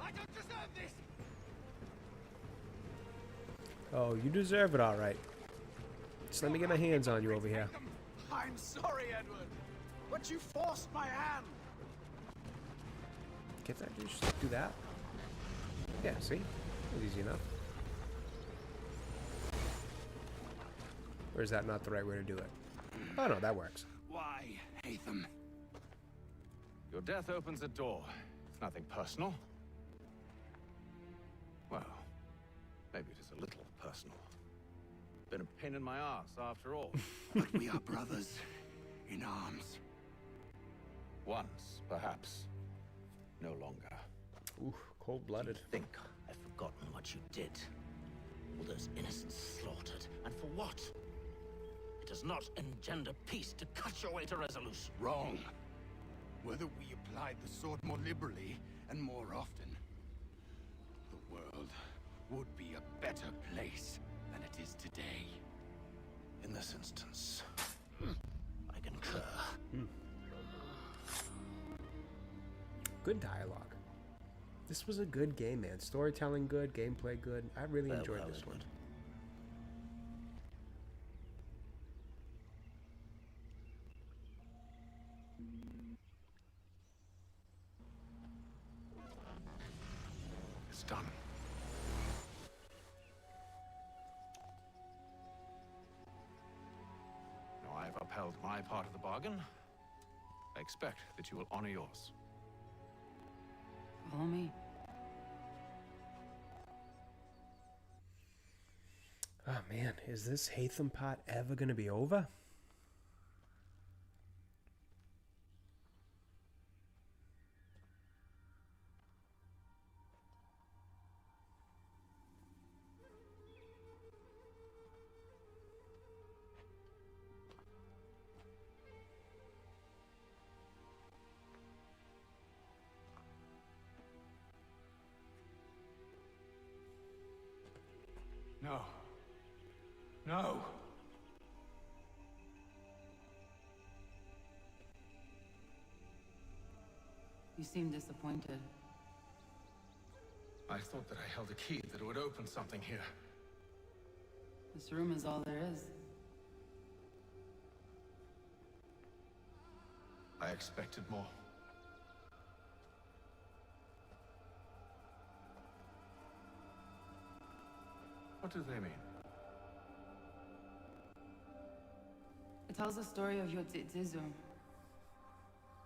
S2: I don't deserve this!
S1: Oh, you deserve it, all right. Just let me get my hands on you over here.
S3: I'm sorry, Edward, but you forced my hand.
S1: Can't I just do that? Yeah, see? It was easy enough. Or is that not the right way to do it? Oh, no, that works.
S2: Why, Hatham?
S3: Your death opens a door. It's nothing personal. Well, maybe it is a little personal. Been a pain in my ass, after all.
S2: But we are brothers in arms.
S3: Once, perhaps. No longer.
S1: Ooh, cold-blooded.
S10: Think I've forgotten what you did. All those innocents slaughtered. And for what? It does not engender peace to cut your way to resolution.
S2: Wrong. Whether we applied the sword more liberally and more often, the world would be a better place than it is today.
S10: In this instance, I concur.
S1: Good dialogue. This was a good game, man. Storytelling good, gameplay good. I really enjoyed this one.
S3: It's done. Now I've upheld my part of the bargain. I expect that you will honor yours.
S17: Follow me.
S1: Oh, man. Is this Hatham part ever going to be over?
S2: No. No.
S17: You seem disappointed.
S3: I thought that I held a key that would open something here.
S17: This room is all there is.
S3: I expected more. What do they mean?
S17: It tells the story of Yotzitzizu,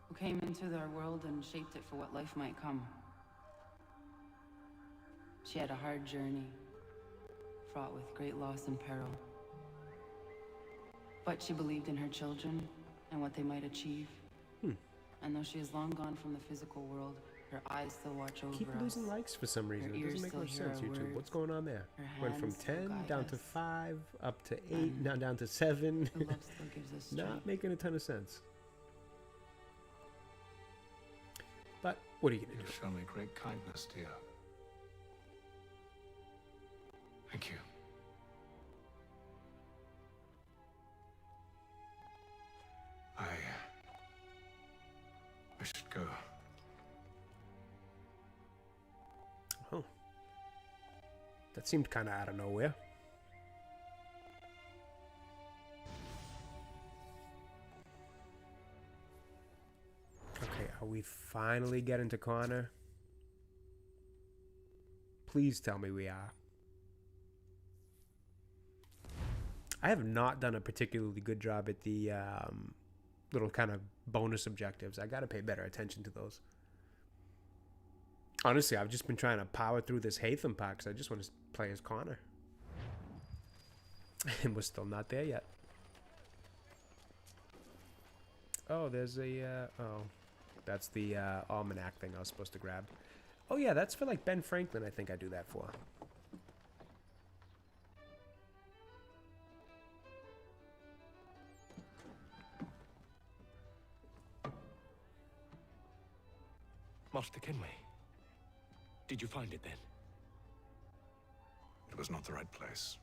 S17: who came into their world and shaped it for what life might come. She had a hard journey, fraught with great loss and peril. But she believed in her children and what they might achieve. And though she is long gone from the physical world, her eyes still watch over
S1: Keep
S17: us.
S1: losing likes for some reason.
S17: Her
S1: It
S17: ears
S1: doesn't make
S17: still
S1: much
S17: hear
S1: sense,
S17: our
S1: YouTube.
S17: words.
S1: What's going on there?
S17: Her
S1: Went from
S17: hands still
S1: 10
S17: guide
S1: down to
S17: us.
S1: 5, up to 8, now down to 7.
S17: Her love still gives us
S1: Not
S17: strength.
S1: making a ton of sense. But what are you going to do?
S3: You've shown me great kindness, dear. Thank you. I should go.
S1: Oh. That seemed kind of out of nowhere. Okay, are we finally getting to Connor? Please tell me we are. I have not done a particularly good job at the little kind of bonus objectives. I gotta pay better attention to those. Honestly, I've just been trying to power through this Hatham part because I just want to play as Connor. And we're still not there yet. Oh, there's a... oh, that's the almanac thing I was supposed to grab. Oh yeah, that's for like Ben Franklin, I think I do that for.
S13: Master Kenway. Did you find it then?
S11: It was not the right place.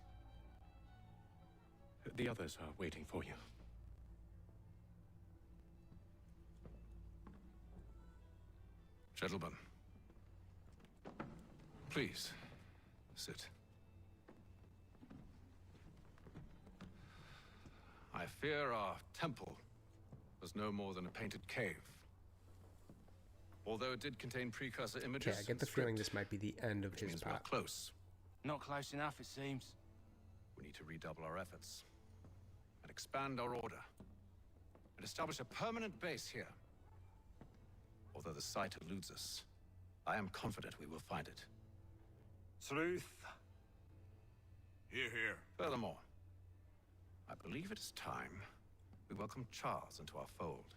S13: The others are waiting for you.
S11: Gentlemen, please, sit. I fear our temple was no more than a painted cave. Although it did contain precursor images.
S1: Okay, I get the feeling this might be the end of his
S11: We're
S1: part.
S11: close.
S6: Not close enough, it seems.
S11: We need to redouble our efforts and expand our order and establish a permanent base here. Although the site eludes us, I am confident we will find it.
S7: Truth.
S11: Hear, hear. Furthermore, I believe it is time we welcome Charles into our fold.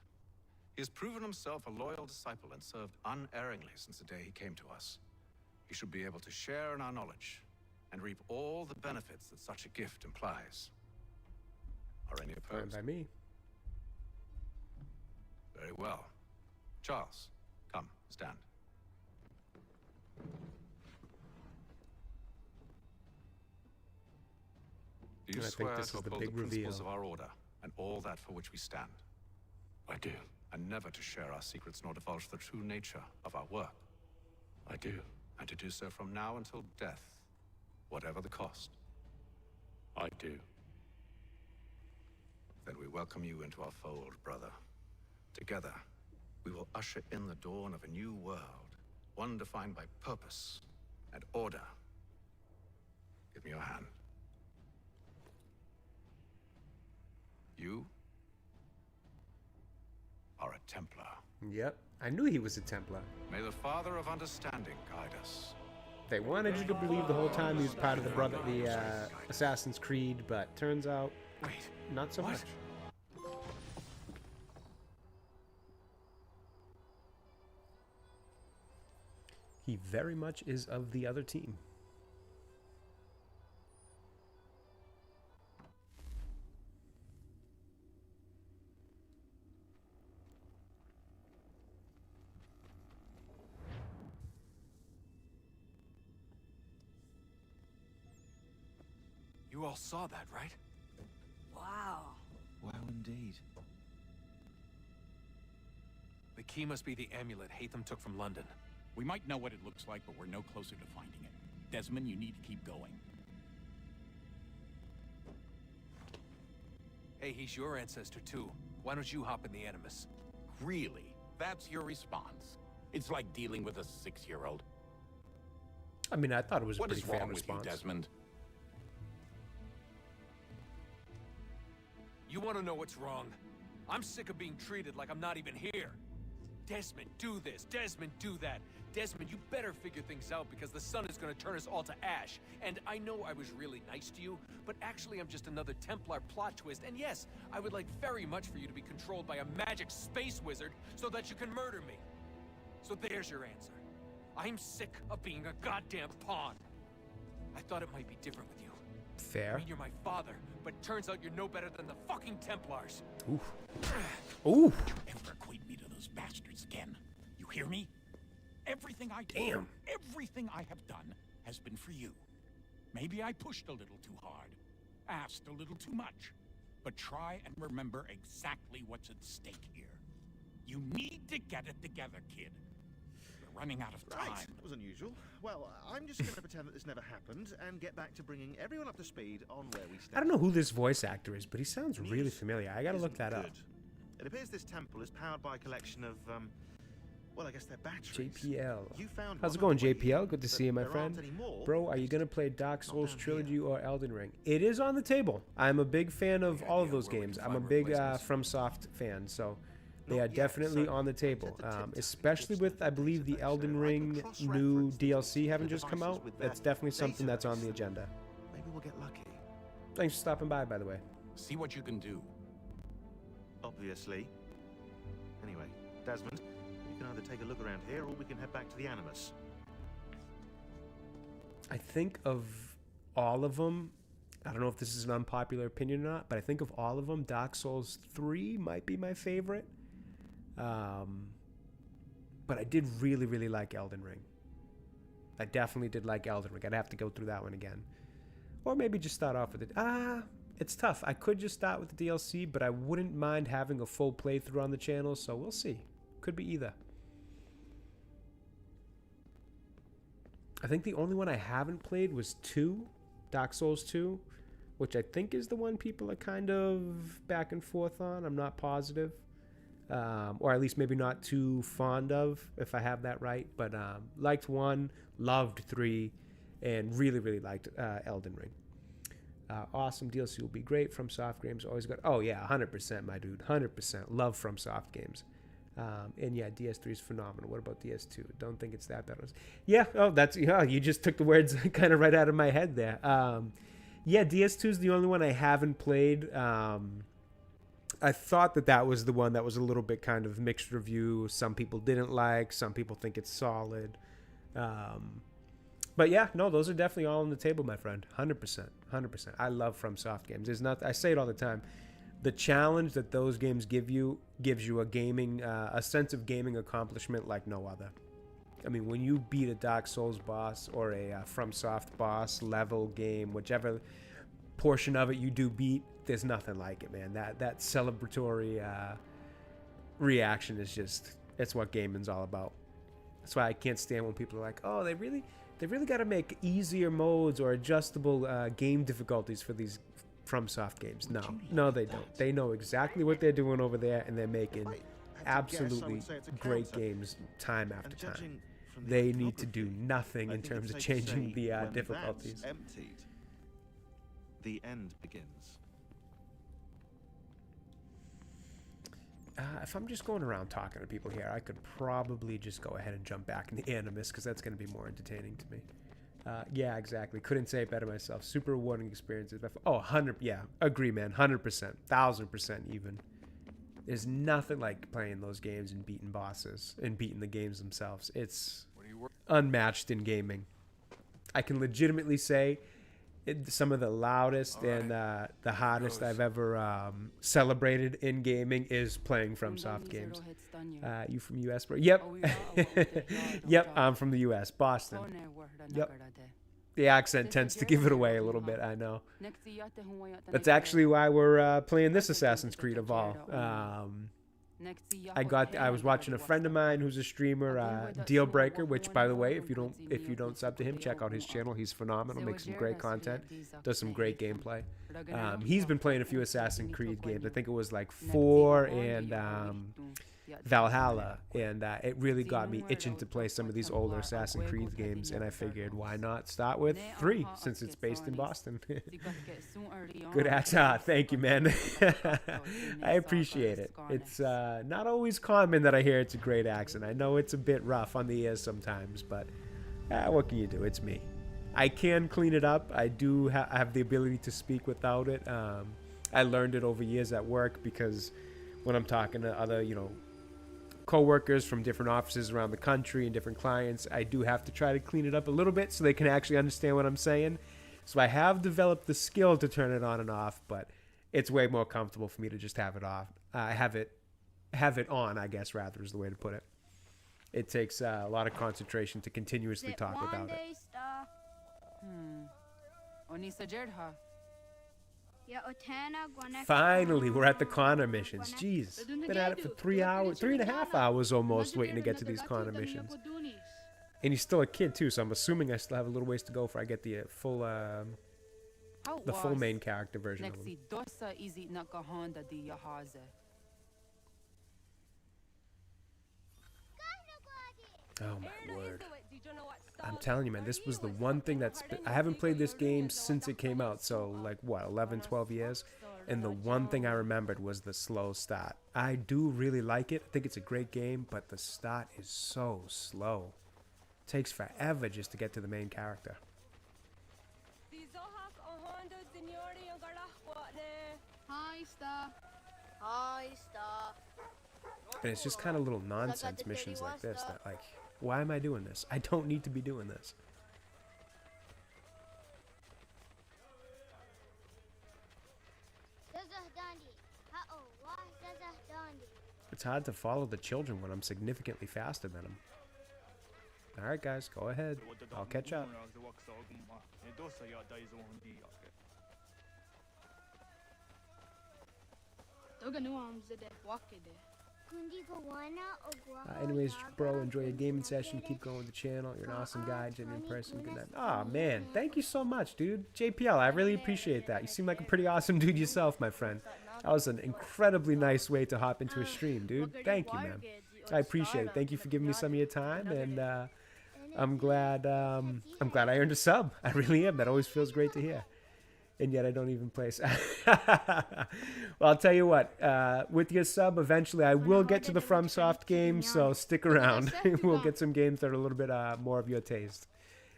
S11: He has proven himself a loyal disciple and served unerringly since the day he came to us. He should be able to share in our knowledge and reap all the benefits that such a gift implies. Are any opposed?
S1: Fine by me.
S11: Very well. Charles, come, stand. Do you
S1: And I
S11: swear
S1: think this
S11: to
S1: is the
S11: uphold
S1: big
S11: the principles
S1: reveal.
S11: of our order and all that for which we stand?
S13: I do.
S11: And never to share our secrets nor divulge the true nature of our work?
S13: I do.
S11: And to do so from now until death, whatever the cost?
S13: I do.
S11: Then we welcome you into our fold, brother. Together, we will usher in the dawn of a new world, one defined by purpose and order. Give me your hand. You are a Templar.
S1: Yep, I knew he was a Templar.
S11: May the Father of Understanding guide us.
S1: They wanted you to believe the whole time he was part of the Assassin's Creed, but turns out, not so much. He very much is of the other team.
S2: You all saw that, right?
S14: Wow.
S2: Wow, indeed. The key must be the amulet Hatham took from London.
S9: We might know what it looks like, but we're no closer to finding it. Desmond, you need to keep going.
S2: Hey, he's your ancestor too. Why don't you hop in the Animus?
S9: Really? That's your response? It's like dealing with a 6-year-old.
S1: I mean, I thought it was a
S9: What
S1: pretty
S9: is
S1: fair
S9: wrong with
S1: response.
S9: you, Desmond?
S2: You want to know what's wrong? I'm sick of being treated like I'm not even here. Desmond, do this. Desmond, do that. Desmond, you better figure things out because the sun is going to turn us all to ash. And I know I was really nice to you, but actually I'm just another Templar plot twist. And yes, I would like very much for you to be controlled by a magic space wizard so that you can murder me. So there's your answer. I'm sick of being a goddamn pawn. I thought it might be different with you.
S1: Fair.
S2: I mean, you're my father, but turns out you're no better than the fucking Templars.
S1: Oof. Oof.
S9: Ever equate me to those bastards again? You hear me? Everything I do,
S1: Damn.
S9: everything I have done has been for you. Maybe I pushed a little too hard, asked a little too much, but try and remember exactly what's at stake here. You need to get it together, kid. We're running out of time.
S20: Right, that was unusual. Well, I'm just going to pretend that this never happened and get back to bringing everyone up to speed on where we stand.
S1: I don't know who this voice actor is, but he sounds really familiar. I gotta look that up.
S20: It appears this temple is powered by a collection of, well, I guess they're batteries.
S1: JPL.
S20: You found
S1: How's it
S20: one
S1: going,
S20: on the way
S1: JPL?
S20: in,
S1: Good to
S20: but
S1: see you, my
S20: there
S1: friend.
S20: aren't any more.
S1: Bro, are you gonna play Dark Souls Trilogy or Elden Ring? It is on the table. I'm a big fan of all of those games. I'm a big FromSoft fan, so they are definitely on the table. Especially with, I believe, the Elden Ring new DLC having just come out. That's definitely something that's on the agenda.
S20: Maybe we'll get lucky.
S1: Thanks for stopping by the way.
S9: See what you can do.
S20: Obviously. Anyway, Desmond, you can either take a look around here or we can head back to the Animus.
S1: I think of all of them, I don't know if this is an unpopular opinion or not, but I think of all of them, Dark Souls 3 might be my favorite. But But I did really, really like Elden Ring. I definitely did like Elden Ring. I'd have to go through that one again. Or maybe just start off with it. It's tough. I could just start with the DLC, but I wouldn't mind having a full playthrough on the channel, so we'll see. Could be either. I think the only one I haven't played was 2, Dark Souls 2, which I think is the one people are kind of back and forth on. I'm not positive. Or at least maybe not too fond of, if I have that right. But liked 1, loved 3, and really, really liked Elden Ring. Awesome. DLC will be great. FromSoft games always good. Oh yeah, 100%, my dude. 100%. Love FromSoft games. And yeah, DS3 is phenomenal. What about DS2? Don't think it's that bad. Yeah. Oh, that's, yeah. You just took the words kind of right out of my head there. Yeah, DS2 is the only one I haven't played. I thought that was the one that was a little bit kind of mixed review. Some people didn't like. Some people think it's solid. But yeah, no, those are definitely all on the table, my friend. 100%. 100%. I love FromSoft games. I say it all the time. The challenge that those games gives you a sense of gaming accomplishment like no other. I mean, when you beat a Dark Souls boss or a FromSoft boss level game, whichever portion of it you do beat, there's nothing like it, man. That celebratory reaction is just, it's what gaming's all about. That's why I can't stand when people are like, oh, they really got to make easier modes or adjustable game difficulties for these FromSoft games. No, they don't. They know exactly what they're doing over there, and they're making absolutely great games time after time. They need to do nothing in terms of changing the difficulties.
S20: Emptied, the end begins.
S1: If I'm just going around talking to people here, I could probably just go ahead and jump back in the Animus, because that's going to be more entertaining to me. Yeah, exactly. Couldn't say it better myself. Super rewarding experiences. Oh, 100. Yeah, agree, man. 100%. 1000% even. There's nothing like playing those games and beating bosses and beating the games themselves. It's unmatched in gaming. I can legitimately say some of the loudest and the hardest I've ever celebrated in gaming is playing FromSoft games. You from US, bro? Yep. Yep, I'm from the US, Boston. Yep. The accent tends to give it away a little bit, I know. That's actually why we're playing this Assassin's Creed of all. I was watching a friend of mine who's a streamer, Dealbreaker, which, by the way, if you don't sub to him, check out his channel. He's phenomenal, makes some great content, does some great gameplay. He's been playing a few Assassin's Creed games. I think it was like 4 and Valhalla, and it really got me itching to play some of these older Assassin's Creed games, and I figured, why not start with 3, since it's based in Boston. Good accent. Thank you, man. I appreciate it. It's not always common that I hear it's a great accent. I know it's a bit rough on the ears sometimes, but what can you do? It's me. I can clean it up. I do have the ability to speak without it. I learned it over years at work, because when I'm talking to other, co-workers from different offices around the country and different clients, I do have to try to clean it up a little bit so they can actually understand what I'm saying. So I have developed the skill to turn it on and off, but it's way more comfortable for me to just have it off. Have it on, I guess, rather, is the way to put it. It takes a lot of concentration to continuously talk without it. Finally, we're at the Connor missions. Jeez, been at it for 3 hours, 3.5 hours almost, waiting to get to these Connor missions. And he's still a kid too, so I'm assuming I still have a little ways to go before I get the full main character version of him. Oh my word. I'm telling you, man, this was the one thing I haven't played this game since it came out, so like what, 11, 12 years? And the one thing I remembered was the slow start. I do really like it. I think it's a great game, but the start is so slow. It takes forever just to get to the main character. And it's just kind of little nonsense missions like this that, like, why am I doing this? I don't need to be doing this. It's hard to follow the children when I'm significantly faster than them. Alright guys, go ahead. I'll catch up. Anyways, bro, enjoy your gaming session. Keep going with the channel. You're an awesome guy. Genuine person. Good night. Oh, man. Thank you so much, dude. JPL, I really appreciate that. You seem like a pretty awesome dude yourself, my friend. That was an incredibly nice way to hop into a stream, dude. Thank you, man. I appreciate it. Thank you for giving me some of your time, and I'm glad I earned a sub. I really am. That always feels great to hear. And yet I don't even play. Well, I'll tell you what. With your sub, eventually I will get to the FromSoft games, so stick around. We'll get some games that are a little bit more of your taste.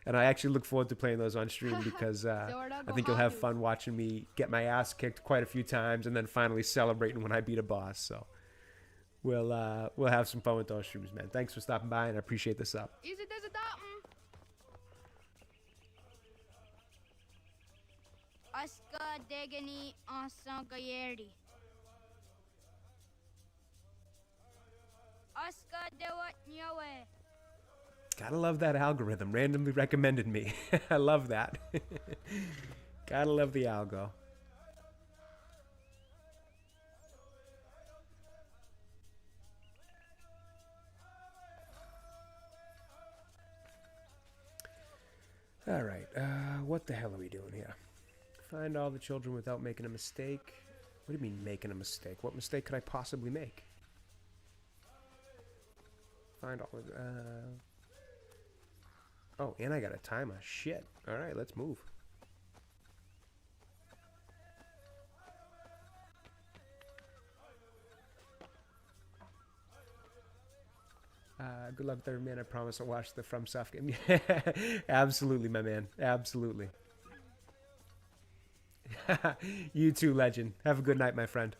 S1: And I actually look forward to playing those on stream because I think you'll have fun watching me get my ass kicked quite a few times and then finally celebrating when I beat a boss. So we'll have some fun with those streams, man. Thanks for stopping by, and I appreciate the sub.
S5: Aska degani asan gayeri. Aska dewat nyawe.
S1: Gotta love that algorithm. Randomly recommended me. I love that. Gotta love the algo. All right. What the hell are we doing here? Find all the children without making a mistake. What do you mean making a mistake? What mistake could I possibly make? Find all of oh, and I got a timer. Shit. All right, let's move. Good luck there, man. I promise I'll watch the FromSoft game. Absolutely, my man. Absolutely. You too, legend. Have a good night, my friend.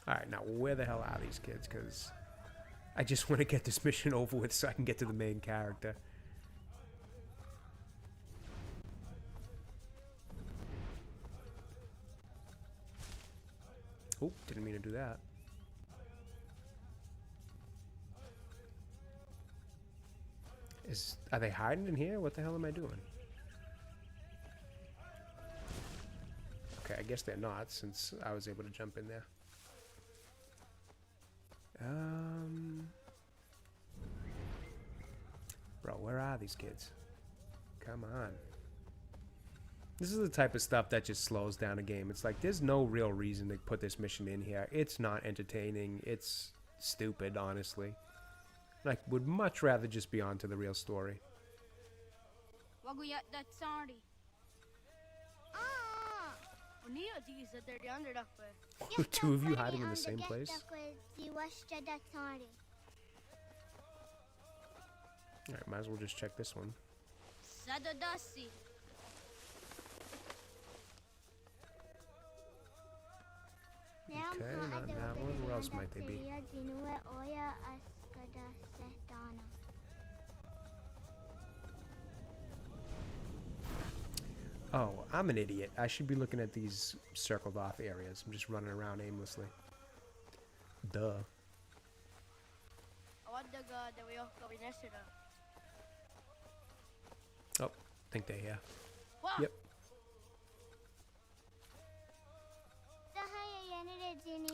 S1: Alright, now where the hell are these kids? Because I just want to get this mission over with so I can get to the main character. Oh, didn't mean to do that. Are they hiding in here? What the hell am I doing? Okay, I guess they're not, since I was able to jump in there. Bro, where are these kids? Come on. This is the type of stuff that just slows down a game. It's like, there's no real reason to put this mission in here. It's not entertaining. It's stupid, honestly. I would much rather just be on to the real story. Two of you hiding in the same place? Alright, might as well just check this one. Okay, not in that one. Where else might they be? Oh, I'm an idiot. I should be looking at these circled off areas. I'm just running around aimlessly. Duh. Oh, I think they're here. Yep.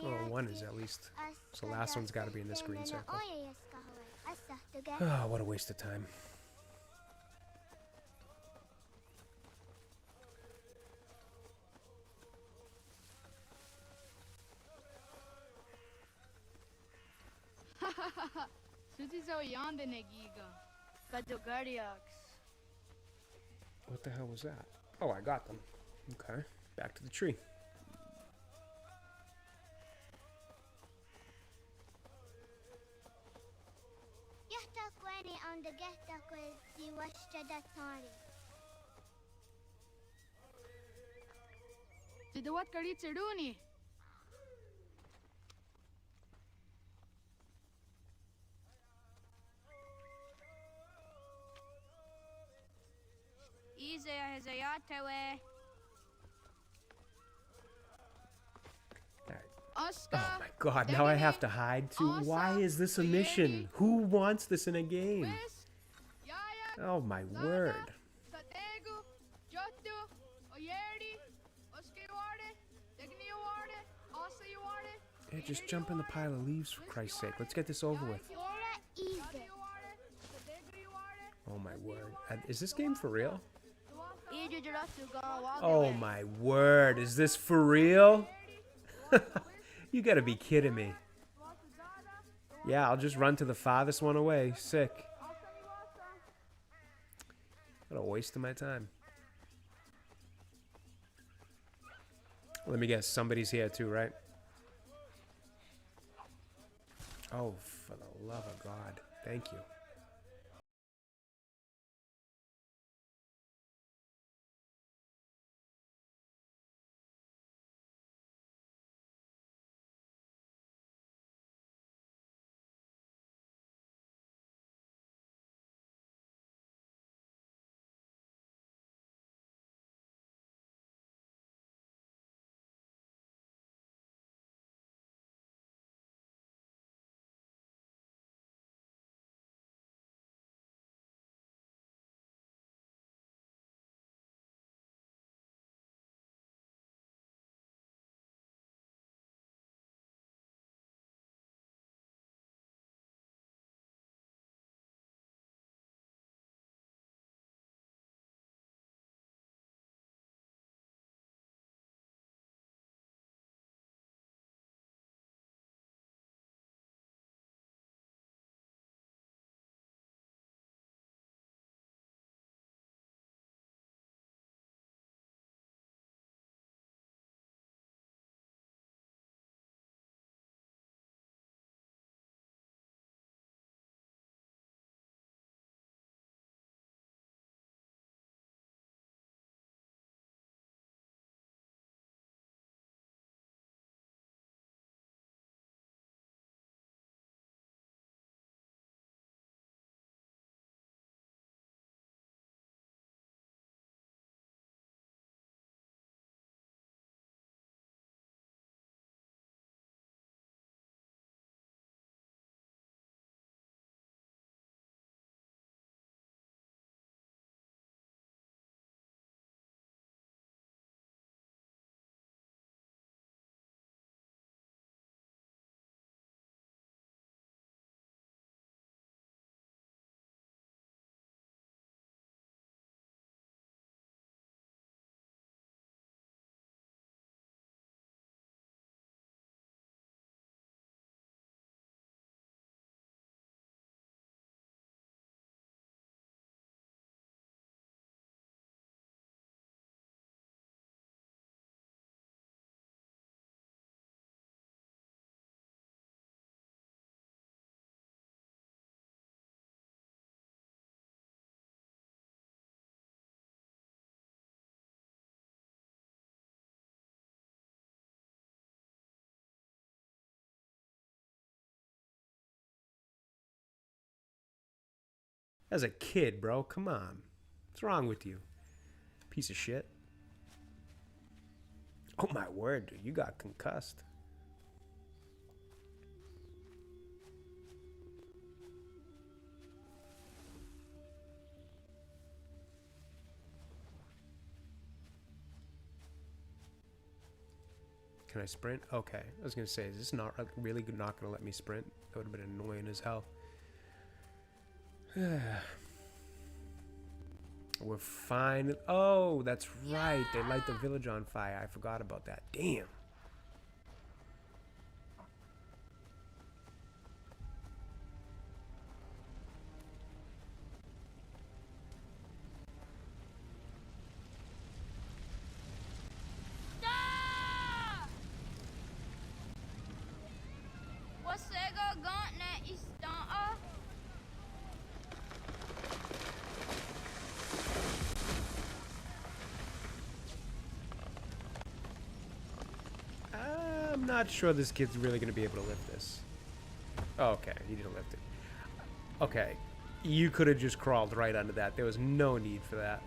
S1: Oh, one is at least. So the last one's got to be in this green circle. Oh, what a waste of time. What the hell was that? Oh, I got them. Okay, back to the tree.
S5: Easy Kezayatewe.
S1: Oh my god, now I have to hide too. Why is this a mission? Who wants this in a game? Oh my word. Hey, just jump in the pile of leaves for Christ's sake. Let's get this over with. Oh my word. Is this game for real? Oh my word. Is this for real? You gotta be kidding me. Yeah, I'll just run to the farthest one away. Sick. What a waste of my time. Let me guess, somebody's here too, right? Oh, for the love of God. Thank you. As a kid, bro. Come on. What's wrong with you? Piece of shit. Oh my word, dude. You got concussed. Can I sprint? Okay. I was going to say, is this not really not going to let me sprint? That would have been annoying as hell. We're fine. Oh, that's right. They light the village on fire. I forgot about that. Damn. I'm not sure this kid's really going to be able to lift this. Oh, okay, he didn't lift it. Okay, you could have just crawled right under that. There was no need for that.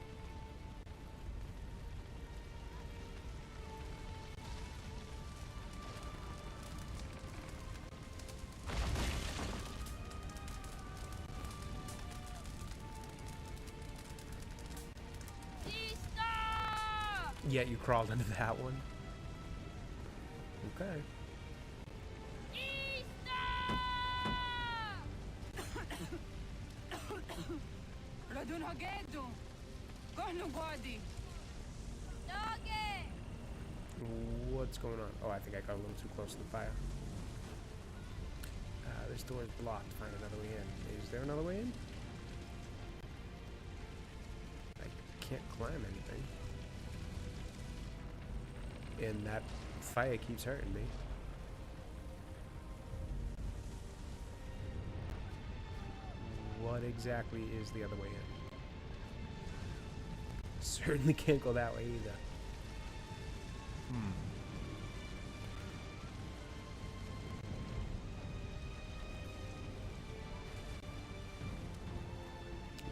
S1: Yet you crawled into that one. Okay.
S17: Radun Hagedu. Kohnu Gwadi.
S1: What's going on? Oh, I think I got a little too close to the fire. This door is blocked. Find another way in. Is there another way in? I can't climb anything. And that fire keeps hurting me. What exactly is the other way in? Certainly can't go that way either.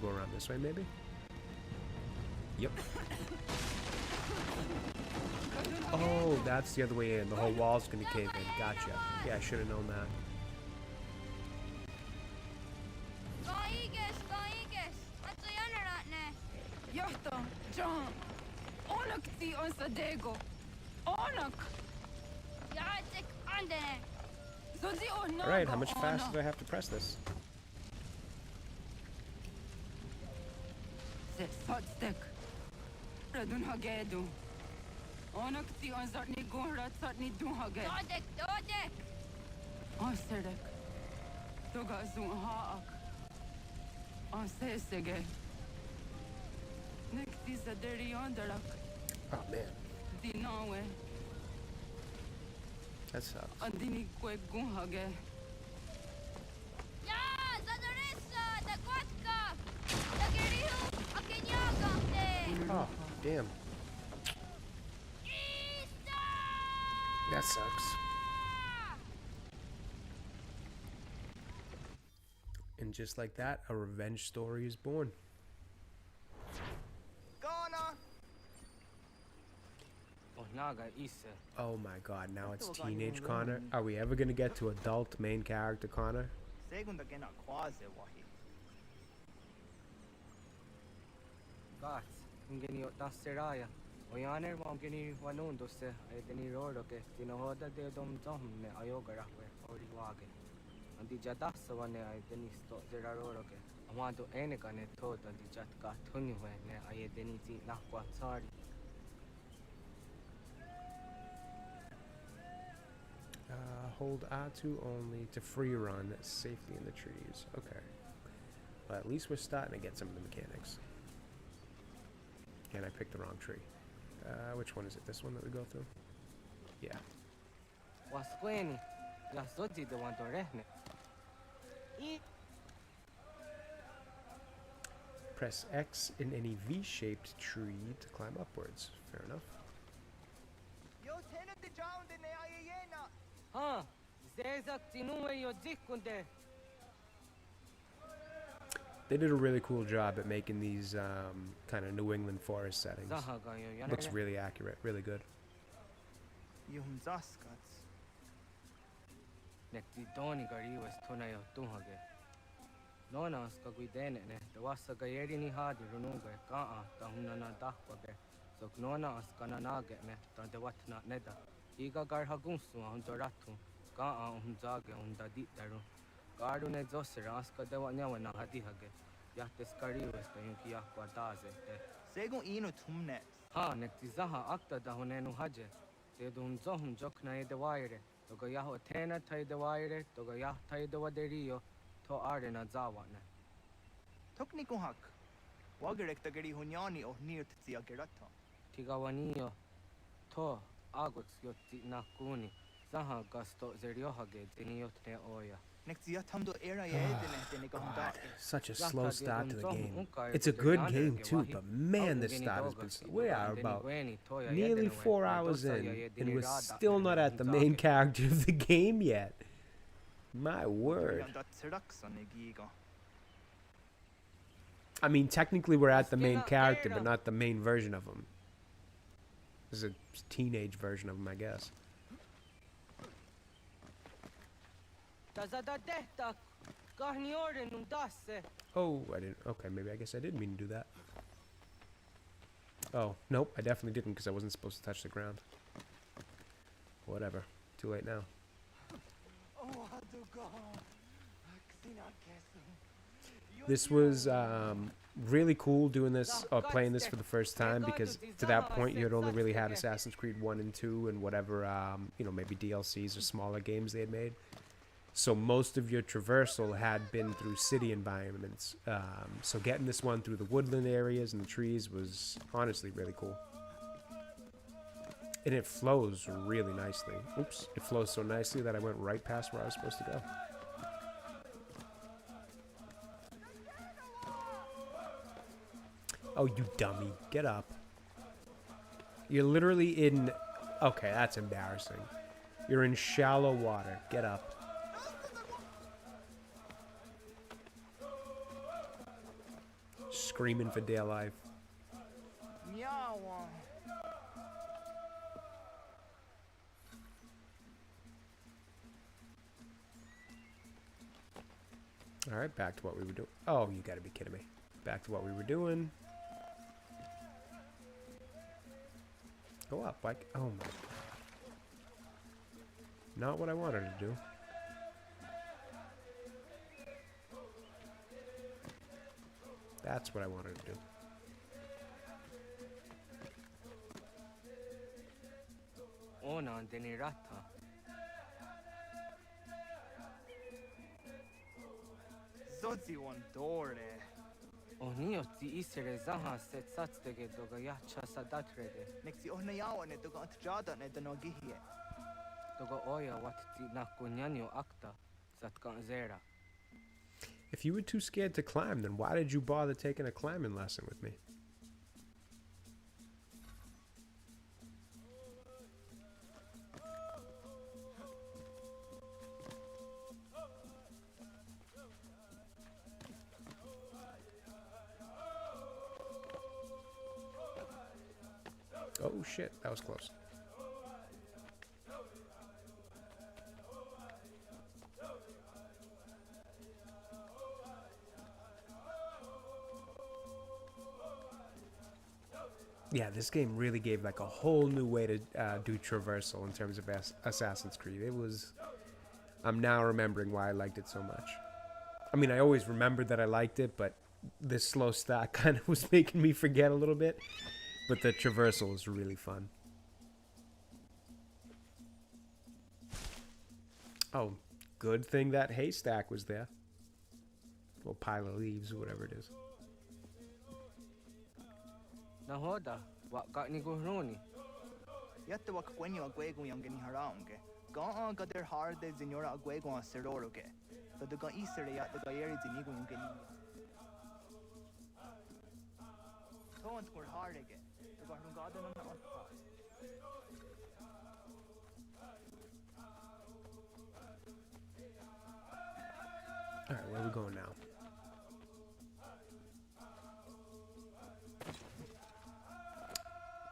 S1: Go around this way, maybe? Yep. Oh, that's the other way in. The whole wall's gonna cave in. Gotcha. Yeah, I should have known that.
S17: Yohto, John. Onak ti on Sadego. Onak.
S5: Yatik andene.
S17: Zodi on
S1: Alright, how much faster do I have to press this?
S17: Sotstek. Radun Hagedu. Onak ti on Zartni Gunrat Zartni Dunhage.
S5: Dodek.
S17: Osedek. Toga Zun Haak. Osesege. Nekti Zaderi Onderak.
S1: Oh man,
S17: Dinawe.
S1: that sucks.
S17: Andini Kwe Gunhage.
S5: Ya, Zadarissa, the Quatka. The Girihu, Akenyagante.
S1: Oh, damn. That sucks. And just like that, a revenge story is born. Oh my god, now it's teenage Connor. Are we ever gonna get to adult main character Connor?
S4: Ngeni otasseraya. Oyaner mongeni wanundose edeni roroke tinohoda de dom domne ayogarakwe oriwage. Andi jadaswane edeni sto zeraroroke. Amado enekane toda di jatka tuniwe ne ayedeni ti nakwa tsari.
S1: Hold R2 only to free run safely in the trees. Okay. Well, at least we're starting to get some of the mechanics. And I picked the wrong tree. Which one is it? This one that we go through? Yeah.
S4: Wasqueni. La soti de wantorehne.
S1: Press X in any V-shaped tree to climb upwards. Fair enough.
S4: Huh. Zezak tinuwe yo dikunde.
S1: They did a really cool job at making these kind of New England forest settings. Looks really accurate, really good.
S4: Nekti doni gari was tonayo tunhage. Nona ska guidene ne the wasa gayeri ni hadi rununga kaa ta hunana dakwabe. So nona askana nage me ta de watna neda. Iga gar hagunsu hunjoratu kaa hunjage undadi daru. Garune zosera aska de wanyawa na hadi hage. Yahtes kariwes ta yunki yakwa daze te.
S19: Segun ino tumne.
S4: Ha nekti zaha akta da hunenu haje. Te dun zohun jokna ede waire. Toga yaho tena tai de waire. Toga yah tai de waderio. To are na zawane.
S19: Tokni kuhak. Wagerek ta gari hunyani o nirt tia gerata.
S4: Tigawanio. To agots yotti nakuni. Zaha gasto zeriohage deniotne oya.
S1: Such a slow start to the game. It's a good game too, but man, this start has been slow. We are about nearly 4 hours in, and we're still not at the main character of the game yet. My word. I mean, technically we're at the main character, but not the main version of him. This is a teenage version of him, I guess. Oh, I didn't. Okay, maybe I guess I didn't mean to do that. Oh, nope, I definitely didn't because I wasn't supposed to touch the ground. Whatever. Too late now. This was really cool doing this, or playing this for the first time, because to that point you had only really had Assassin's Creed 1 and 2 and whatever, you know, maybe DLCs or smaller games they had made. So most of your traversal had been through city environments. So getting this one through the woodland areas and the trees was honestly really cool. And it flows really nicely. Oops, it flows so nicely that I went right past where I was supposed to go. Oh, you dummy. Get up. You're literally in... Okay, that's embarrassing. You're in shallow water. Get up. Screaming for dear life. Alright, back to what we were doing. Oh, you gotta be kidding me. Back to what we were doing. Go up, like, oh my. Not what I wanted to do. That's what I wanted to do.
S4: Oh, no, Denirata.
S19: Zodzi one door.
S4: Onio ti isere zaha set satstege doga yacha sadatrede.
S19: Nexi ohnayawan it doga atjada ne danogihe.
S4: Doga oya wat ti nakunyanyo akta zatkan zera.
S1: If you were too scared to climb, then why did you bother taking a climbing lesson with me? Oh shit, that was close. Yeah, this game really gave like a whole new way to do traversal in terms of Assassin's Creed. It was... I'm now remembering why I liked it so much. I mean, I always remembered that I liked it, but this slow start kind of was making me forget a little bit. But the traversal was really fun. Oh, good thing that haystack was there. Little pile of leaves or whatever it is.
S4: Nahoda, what got ni guhroni?
S19: Yatta wak kwenyo agwego yang gani haraunge. Ga gader hard de zinora agwego a seroroge. So the ga isere yat the gayeri zinigo yang gani. Toans kur hardege. The ga gaden on the
S1: Alright, where are we going now?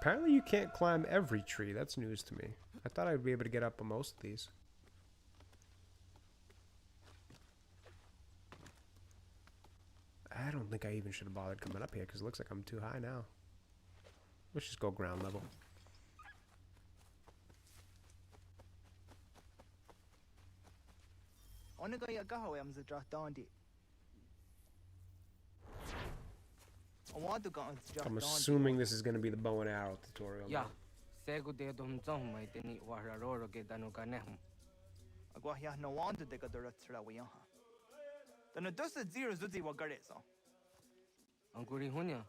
S1: Apparently you can't climb every tree. That's news to me. I thought I'd be able to get up on most of these. I don't think I even should have bothered coming up here because it looks like I'm too high now. Let's just go ground level. I'm assuming this is going to be the bow and arrow tutorial.
S4: Yeah. Segu de dom zom mai teni wararoro ge danu ganehm.
S19: Agwa ya no want de gadora tsra wi ha. Danu dosa zero zuzi wa gareso.
S4: Anguri hunya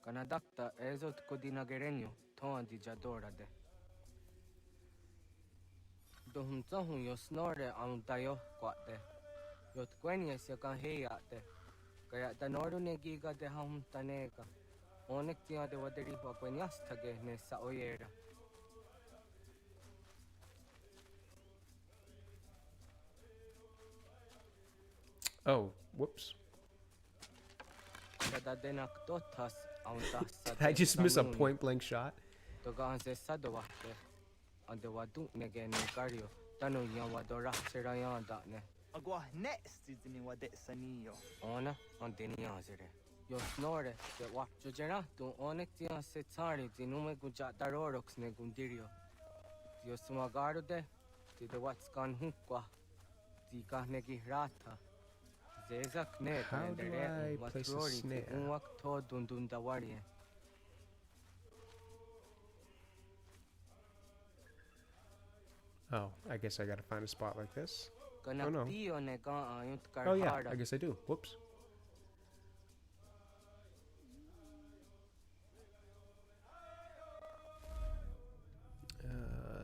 S4: kanadakta ezot kodina gerenyo ton di jadora de. Dom zom yo snore am dayo kwate. Yot kwenya se kan heyate. Kaya tanoru ne giga de ham taneka. Onek tia de waderi wa kwenyas thage ne sa oyera.
S1: Oh, whoops. Did I just miss a point blank shot?
S19: Agua next is in what it's a neo.
S4: Ona on Deniazere. Yo snore, que watcho jera, tu onek tia se tari, di nume guja darorox ne gundirio. Yo sumagaro de, di de what's gone hukwa, di kahnegi rata. Zezak ne,
S1: How do I place a
S4: watrori, di
S1: snare?
S4: unwak to dundundawarie.
S1: Oh, I guess I gotta find a spot like this. Oh no.
S4: Kanaktiyo ne ka ayunt
S1: Oh yeah,
S4: karhara.
S1: I guess I do. Whoops.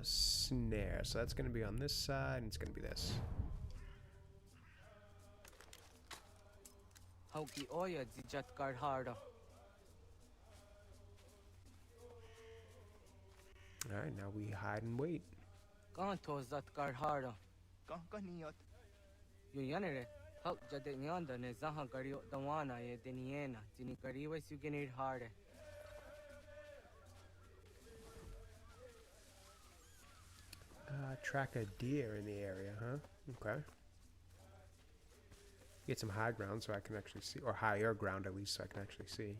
S1: Snare. So that's gonna be on this side, and it's gonna be this.
S4: Hauki oya dijat karhara.
S1: All right, now we hide and wait.
S4: Kanto zat karhara.
S19: Kaniyot.
S4: Yo yanere, hau jade nyanda ne zaha gario dawana ye deniena, jini gariwe sugenir hare.
S1: Track a deer in the area, huh? Okay. Get some high ground so I can actually see, or higher ground at least so I can actually see.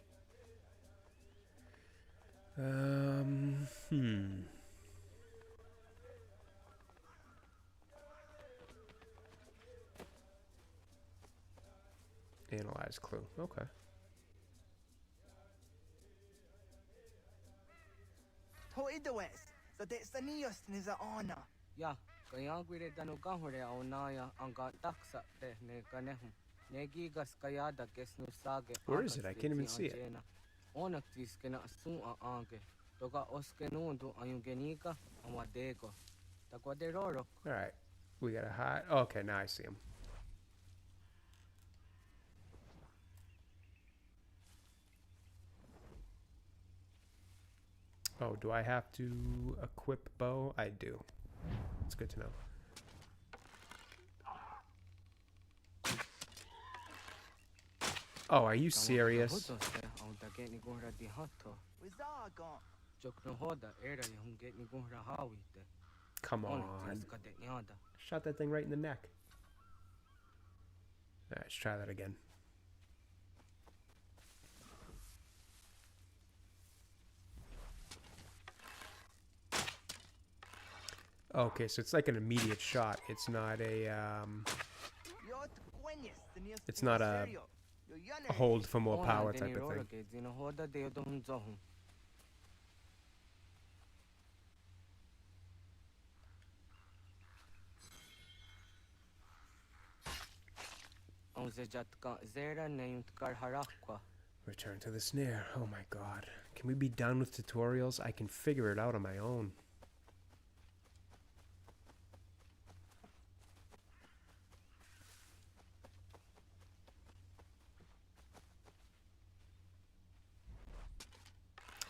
S1: Analyze clue. Okay.
S19: To idawes. So that's the neos niza ona.
S4: Ya, kaya gwire danu gahure au naya anga taksa de ne kanehu. Negi gas kaya da kesnu sage.
S1: Where is it? I can't even see it.
S4: Onak tis kena sun a ange. Toga oskenundu ayungenika amadego. Takwaderoro.
S1: All right. We got to hide. Okay, now I see him. Oh, do I have to equip bow? I do. It's good to know. Oh, are you serious? Come on. Shot that thing right in the neck. All right, let's try that again. Okay, so it's like an immediate shot. It's not a it's not a hold for more power type of thing. Return to the snare. Oh my god. Can we be done with tutorials? I can figure it out on my own.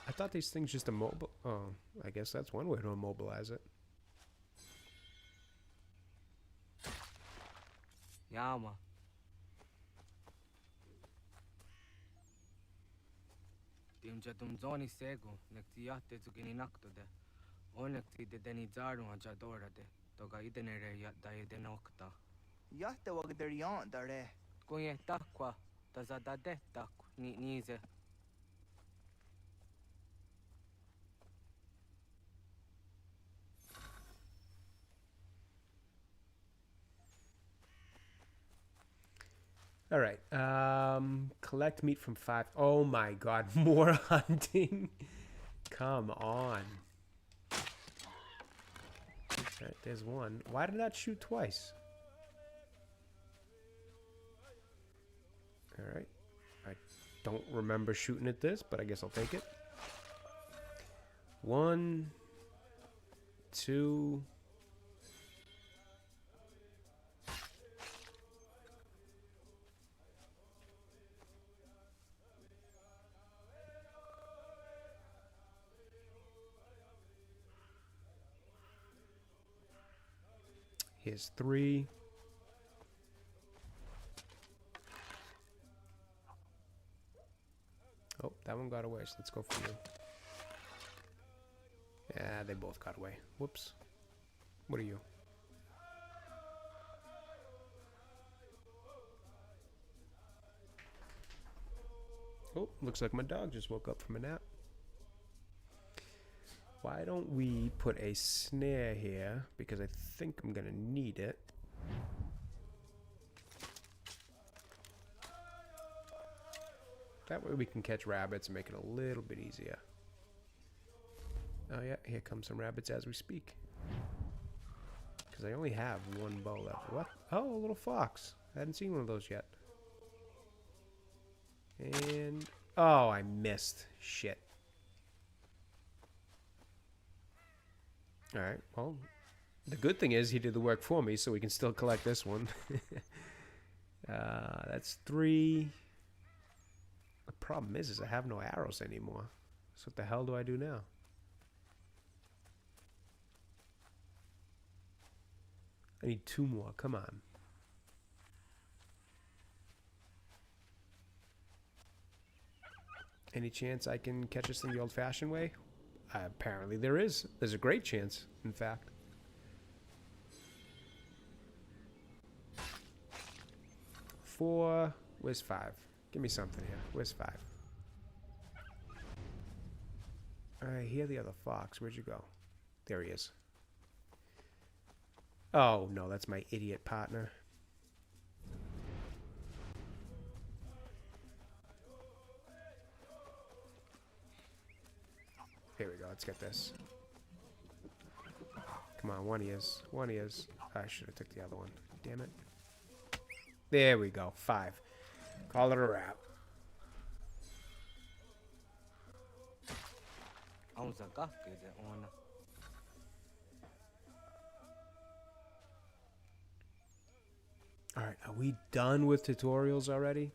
S1: I thought these things just immobile. Oh, I guess that's one way to immobilize it.
S4: Yama. Timja tumzoni sego, nektiate zugini nakto de. Onekti de denizaru ajadora de. Toga idenere ya daide nokta.
S19: Yatte wagder yan dare.
S4: Kunye takwa, tazada de tak ni nize.
S1: All right. Collect meat from 5. Oh my god, more hunting. Come on. All right, there's one. Why did that shoot twice? All right. I don't remember shooting at this, but I guess I'll take it. 1, 2. Here's 3. Oh, that one got away, so let's go for you. Yeah, they both got away. Whoops. What are you? Oh, looks like my dog just woke up from a nap. Why don't we put a snare here? Because I think I'm gonna need it. That way we can catch rabbits and make it a little bit easier. Oh yeah, here come some rabbits as we speak. Because I only have one bow left. What? Oh, a little fox. I hadn't seen one of those yet. And... oh, I missed. Shit. Alright, well, the good thing is he did the work for me, so we can still collect this one. That's 3. The problem is I have no arrows anymore. So what the hell do I do now? I need 2 more. Come on. Any chance I can catch this in the old-fashioned way? Apparently there is. There's a great chance, in fact. Four. Where's 5? Give me something here. Where's 5? I hear the other fox. Where'd you go? There he is. Oh, no, that's my idiot partner. Here we go. Let's get this. Come on, one he is. One he is. I should have took the other one. Damn it. There we go. 5. Call it a wrap. Alright, are we done with tutorials already?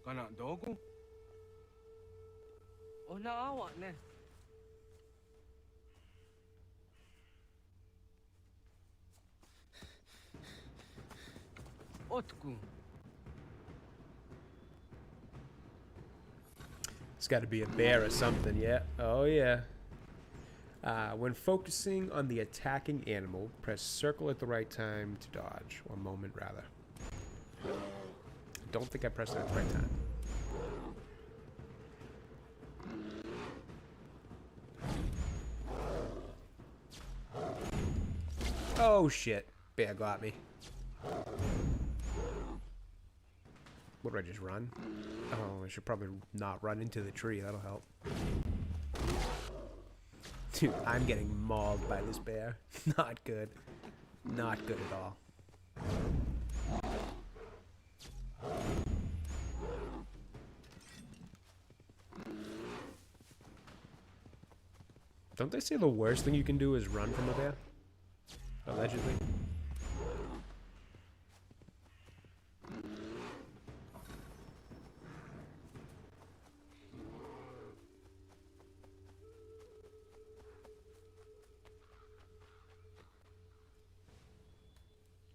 S4: Kana dogo? Oh, naawa ne. Otku.
S1: It's got to be a bear or something, yeah. Oh, yeah. When focusing on the attacking animal, press circle at the right time to dodge, or moment rather. I don't think I pressed it at the right time. Oh shit, bear got me. What do I just run? Oh, I should probably not run into the tree, that'll help. Dude, I'm getting mauled by this bear. Not good. Not good at all. Don't they say the worst thing you can do is run from a bear? Allegedly.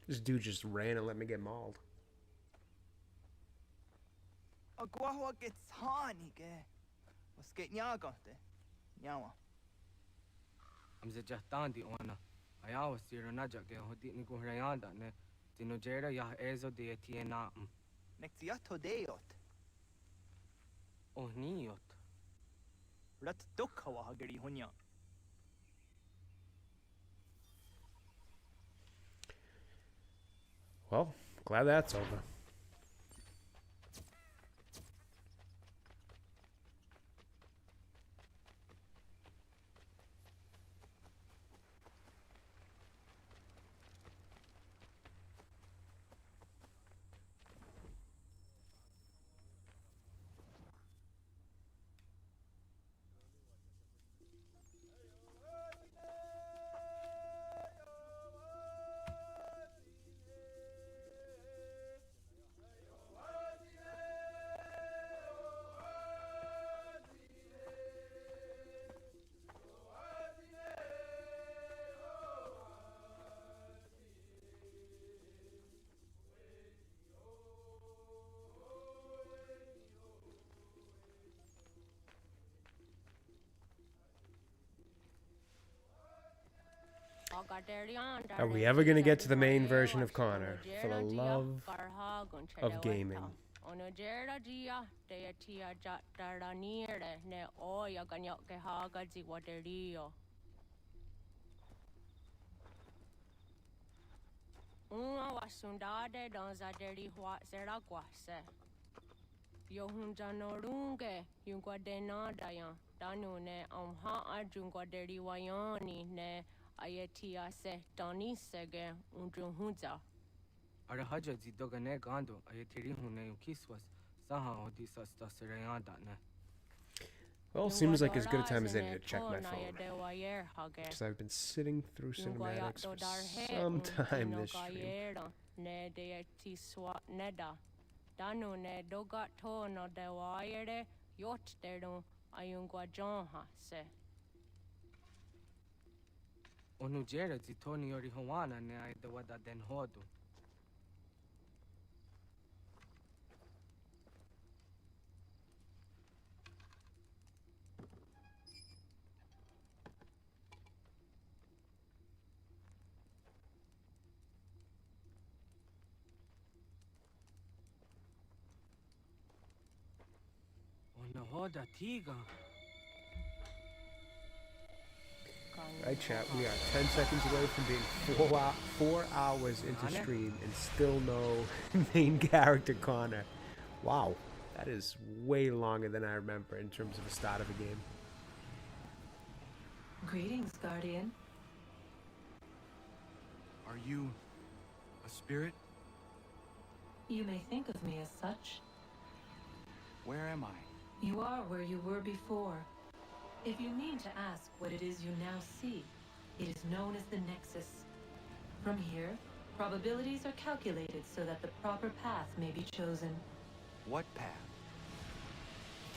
S1: This dude just ran and let me get mauled.
S19: Agua gets honey, was get nyaga, nyawa.
S4: I'm the Jatandi ona. I always see Ranaja get Hodit Nico Rayanda, ne. Tinojera ya ezo de Tiena.
S19: Nexiato deot.
S4: Oh, niot.
S19: Rat dukawa hageri hunya.
S1: Well, glad that's over. Are we ever going to get to the main version of Connor? For the love of gaming.
S8: Uma wasundade danza deri hua zera guase. Yohunja norunge yungwa denada yan. Danune amha ajungwa deri wayani ne ayetia se dani sege undruhunza.
S4: Arahaja zidogane gando ayetiri hune ukiswas saha odisa stasirayanda ne.
S1: Well, seems like as good a time as any to check my phone. Because I've been sitting through cinematics for some time this stream.
S8: Danu ne doga to no de wire yot deru ayungwa jonha se.
S4: Onujera zitoni yori hawana ne ay de wada den hodu. Hoda tiga.
S1: Right, chat, we are 10 seconds away from being 4 hours into stream and still no main character Connor. Wow, that is way longer than I remember in terms of the start of a game.
S16: Greetings, Guardian.
S23: Are you a spirit?
S16: You may think of me as such.
S23: Where am I?
S16: You are where you were before. If you mean to ask what it is you now see, it is known as the Nexus. From here, probabilities are calculated so that the proper path may be chosen.
S23: What path?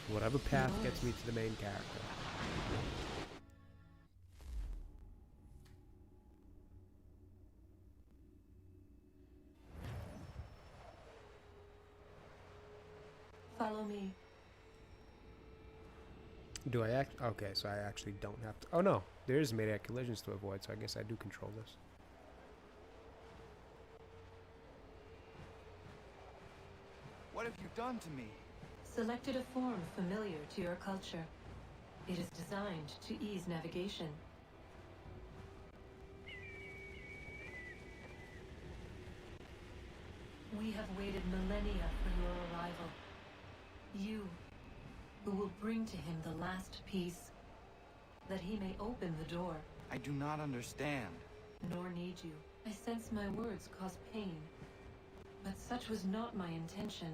S1: Whatever path gets me to the main character.
S16: Follow me.
S1: Do I act? Okay, so I actually don't have to. Oh no, there is melee collisions to avoid, so I guess I do control this.
S19: What have you done to me?
S16: Selected a form familiar to your culture. It is designed to ease navigation. We have waited millennia for your arrival. You, who will bring to him the last piece, that he may open the door.
S19: I do not understand.
S16: Nor need you. I sense my words cause pain, but such was not my intention.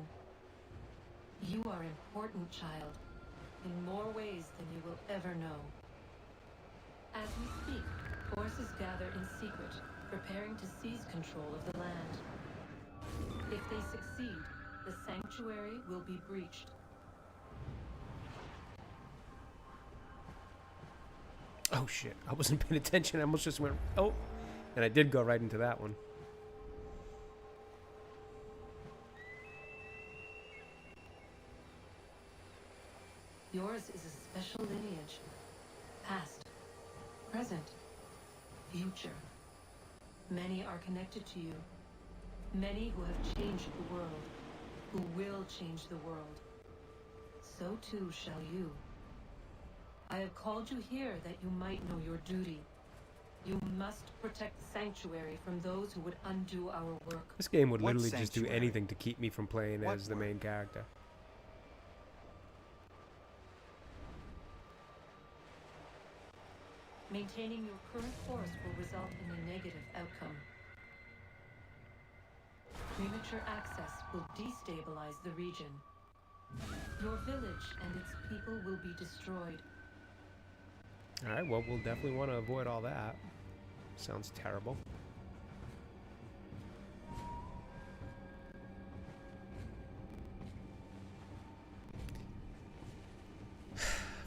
S16: You are important, child, in more ways than you will ever know. As we speak, forces gather in secret, preparing to seize control of the land. If they succeed, the sanctuary will be breached.
S1: Oh shit, I wasn't paying attention. I almost just went, oh. And I did go right into that one.
S16: Yours is a special lineage. Past, present, future. Many are connected to you. Many who have changed the world, who will change the world. So too shall you. I have called you here that you might know your duty. You must protect the sanctuary from those who would undo our work.
S1: This game would literally just do anything to keep me from playing as the main character.
S16: Maintaining your current course will result in a negative outcome. Premature access will destabilize the region. Your village and its people will be destroyed.
S1: Alright, well, we'll definitely want to avoid all that. Sounds terrible.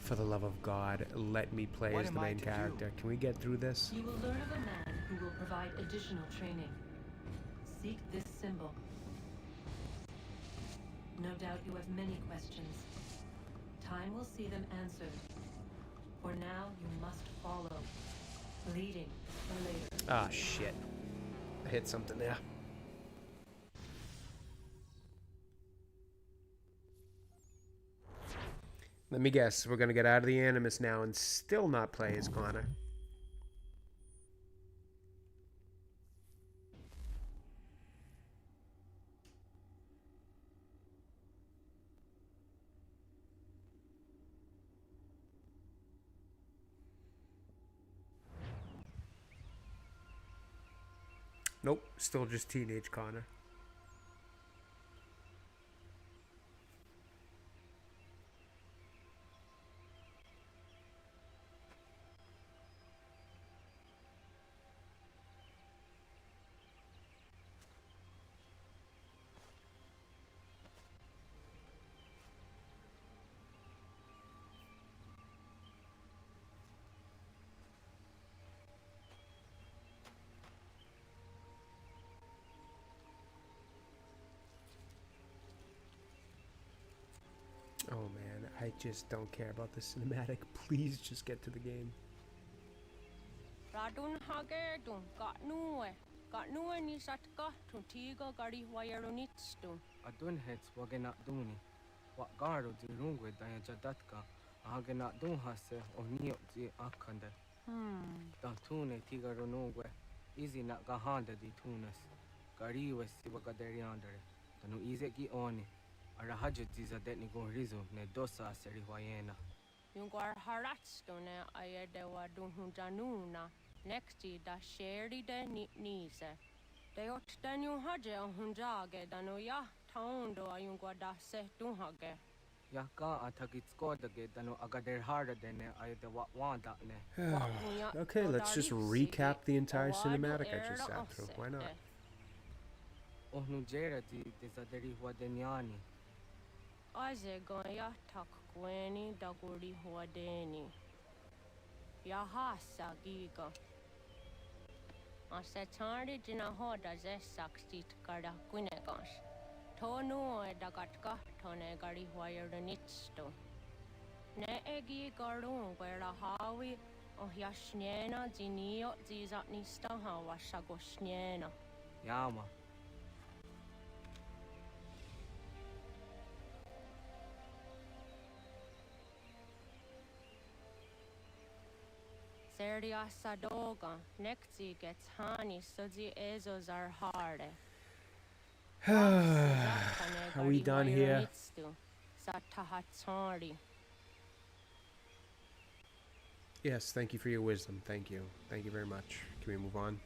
S1: For the love of God, let me play as the main character. Can we get through this?
S16: You will learn of a man who will provide additional training. Seek this symbol. No doubt you have many questions. Time will see them answered. For now, you must follow. Bleeding for later.
S1: Ah, shit. I hit something there. Let me guess. We're going to get out of the Animus now and still not play as Connor. Nope, still just teenage Connor. Oh man, I just don't care about the cinematic. Please just get to the game.
S8: Radun hage dun got nuwe ni satka tun tiga gari wayarunitstu.
S4: Adun hets wagena duni. What garo di rungwe daya jadatka. Ahagena dun hase onio di akande. Da tune tiga runungwe. Easy na gahanda di tunas. Gari we sibagaderi andere. Tanu ize ki oni. Arahaja diza detni go rizo ne dosa seri wayena.
S8: Yungar haratstone ayede wa dun hunjanuna. Nexti da sheri de nise. De ot danu haje hunjage danu ya taundo ayungwa da se dunhage.
S4: Yaka atagitskoda danu agader harda dene ayede wa wanda ne.
S1: Okay, let's just recap the entire cinematic I just sat through. Why not?
S4: Ohnujera di dizaderi wadenyani.
S8: Aze goya tak kweni daguri huadeni. Yahasa giga. Asetari jina hoda ze sakstit kada kunegas. Tonu edagatka tone gari huayernitsto. Ne egi garun wera hawi ohyashnena zinio zizatnista hawashagoshnena.
S4: Yama.
S8: Serdia Sadoga, Nekzi gets Hani, Sudzi Ezos are hard.
S1: Are we done here?
S8: Satahatsari.
S1: Yes, thank you for your wisdom. Thank you. Thank you very much. Can we move on?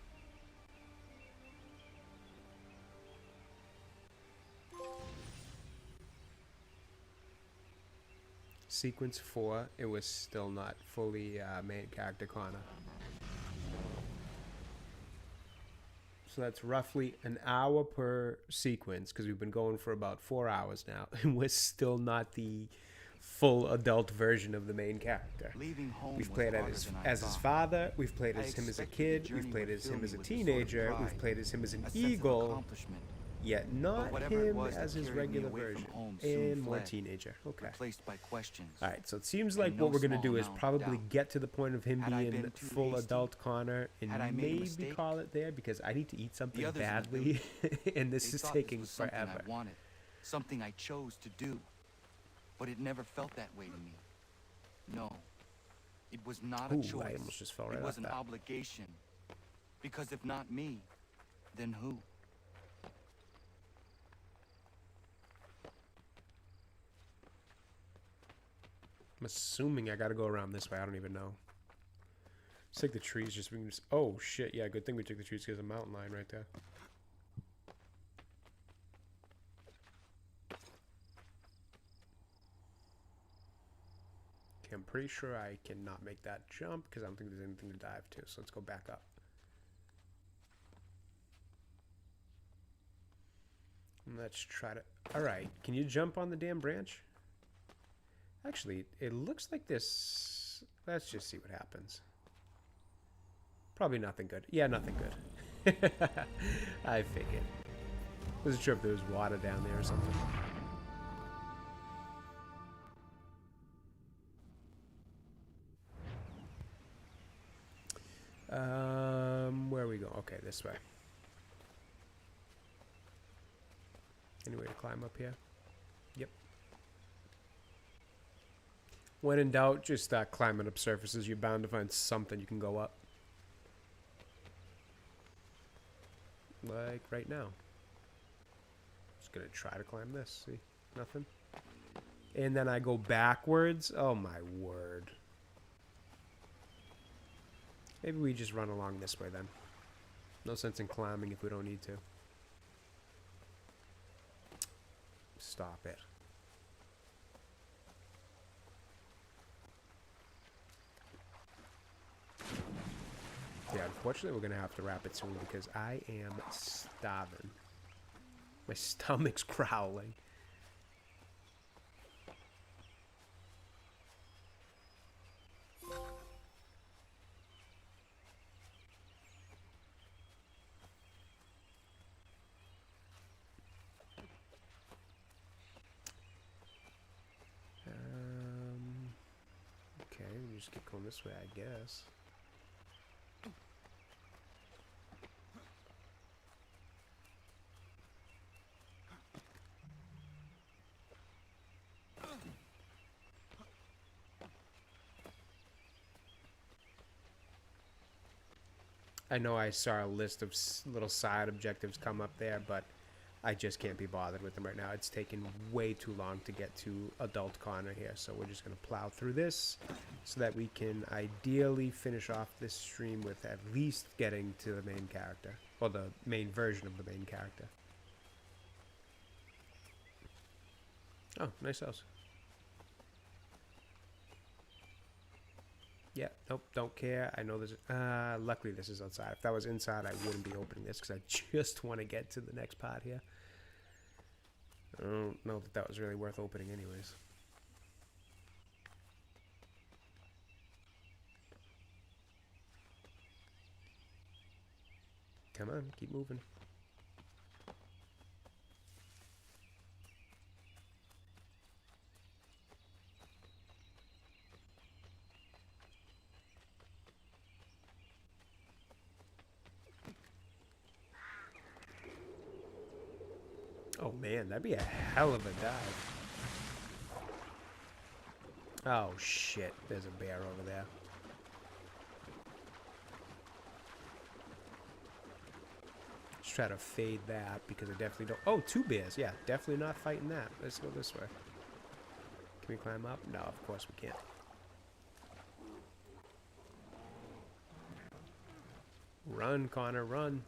S1: Sequence 4, it was still not fully main character Connor. So that's roughly an hour per sequence, because we've been going for about 4 hours now, and we're still not the full adult version of the main character. We've played as his father, we've played as him as a kid, we've played as him as a teenager, we've played as him as an eagle, yet not him as his regular version, and more teenager. Okay. Alright, so it seems like what we're going to do is probably get to the point of him being full adult Connor, and maybe call it there, because I need to eat something badly, and this is taking forever.
S23: Something I chose to do, but it never felt that way to me. No, it was not a choice.
S1: I almost just fell right
S23: it was
S1: off
S23: an
S1: that.
S23: obligation. Because if not me, then who?
S1: I'm assuming I gotta go around this way. I don't even know. Let's take the trees just so we can just... Oh, shit. Yeah, good thing we took the trees because there's a mountain line right there. Okay, I'm pretty sure I cannot make that jump because I don't think there's anything to dive to. So let's go back up. Let's try to... Alright, can you jump on the damn branch? Actually, it looks like this... Let's just see what happens. Probably nothing good. Yeah, nothing good. I figured. Wasn't sure if there was water down there or something. Where are we going? Okay, this way. Any way to climb up here? Yep. When in doubt, just start climbing up surfaces. You're bound to find something you can go up. Like right now. Just gonna try to climb this. See? Nothing. And then I go backwards. Oh my word. Maybe we just run along this way then. No sense in climbing if we don't need to. Stop it. Yeah, unfortunately we're going to have to wrap it soon because I am starving. My stomach's growling. Okay, we just keep going this way, I guess. I know I saw a list of little side objectives come up there, but I just can't be bothered with them right now. It's taken way too long to get to Adult Connor here, so we're just going to plow through this so that we can ideally finish off this stream with at least getting to the main character, or the main version of the main character. Oh, nice house. Yeah, nope, don't care. I know there's... luckily this is outside. If that was inside, I wouldn't be opening this because I just want to get to the next part here. I don't know that that was really worth opening anyways. Come on, keep moving. Oh man, that'd be a hell of a dive. Oh shit, there's a bear over there. Just try to fade that because I definitely don't... Oh, 2 bears. Yeah, definitely not fighting that. Let's go this way. Can we climb up? No, of course we can't. Run, Connor, run.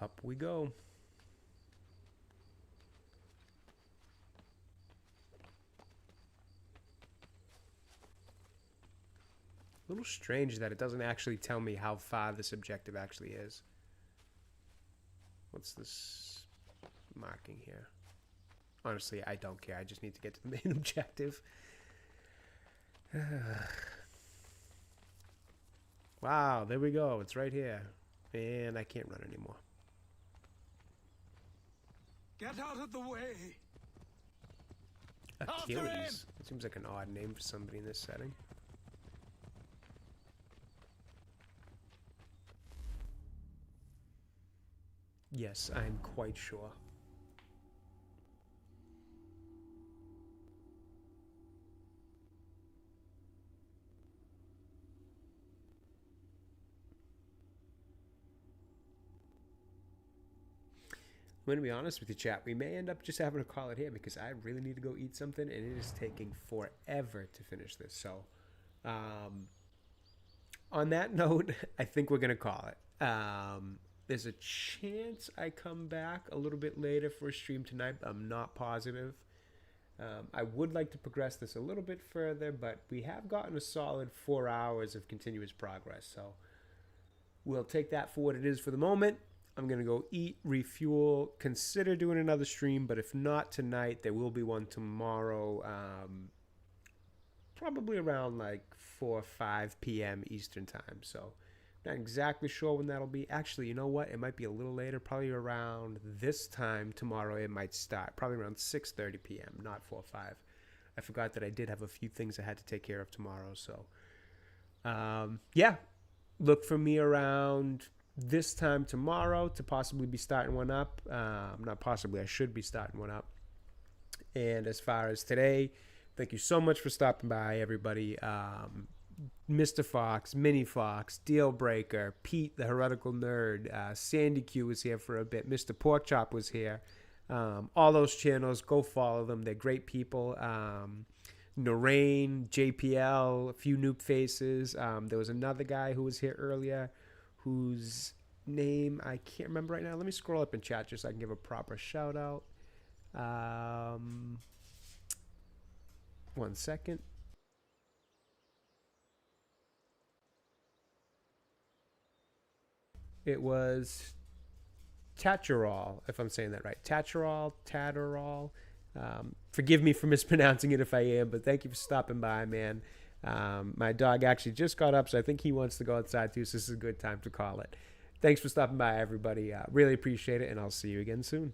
S1: Up we go. A little strange that it doesn't actually tell me how far this objective actually is. What's this marking here? Honestly, I don't care. I just need to get to the main objective. Wow, there we go. It's right here. And I can't run anymore.
S9: Get out of the way!
S1: Achilles. That seems like an odd name for somebody in this setting. Yes, I'm quite sure. I'm going to be honest with you, chat. We may end up just having to call it here because I really need to go eat something, and it is taking forever to finish this. So, on that note, I think we're going to call it. There's a chance I come back a little bit later for a stream tonight, but I'm not positive. I would like to progress this a little bit further, but we have gotten a solid 4 hours of continuous progress. So, we'll take that for what it is for the moment. I'm going to go eat, refuel, consider doing another stream, but if not tonight, there will be one tomorrow. probably around like 4 or 5 p.m. Eastern time. So not exactly sure when that'll be. Actually, you know what? It might be a little later, probably around this time tomorrow it might start. Probably around 6:30 p.m., not 4 or 5. I forgot that I did have a few things I had to take care of tomorrow. So, yeah, look for me around this time tomorrow to possibly be starting one up. Not possibly, I should be starting one up. And as far as today, thank you so much for stopping by, everybody. Mr. Fox, Mini Fox, Dealbreaker, Pete, the Heretical Nerd, Sandy Q was here for a bit. Mr. Porkchop was here. All those channels, go follow them. They're great people. Noreen, JPL, a few new faces. There was another guy who was here earlier whose name I can't remember right now. Let me scroll up in chat just so I can give a proper shout out. 1 second. It was Tatcherall, if I'm saying that right. Tatterall. Forgive me for mispronouncing it if I am, but thank you for stopping by, man. My dog actually just got up, so I think he wants to go outside too, so this is a good time to call it. Thanks for stopping by, everybody. Really appreciate it, and I'll see you again soon.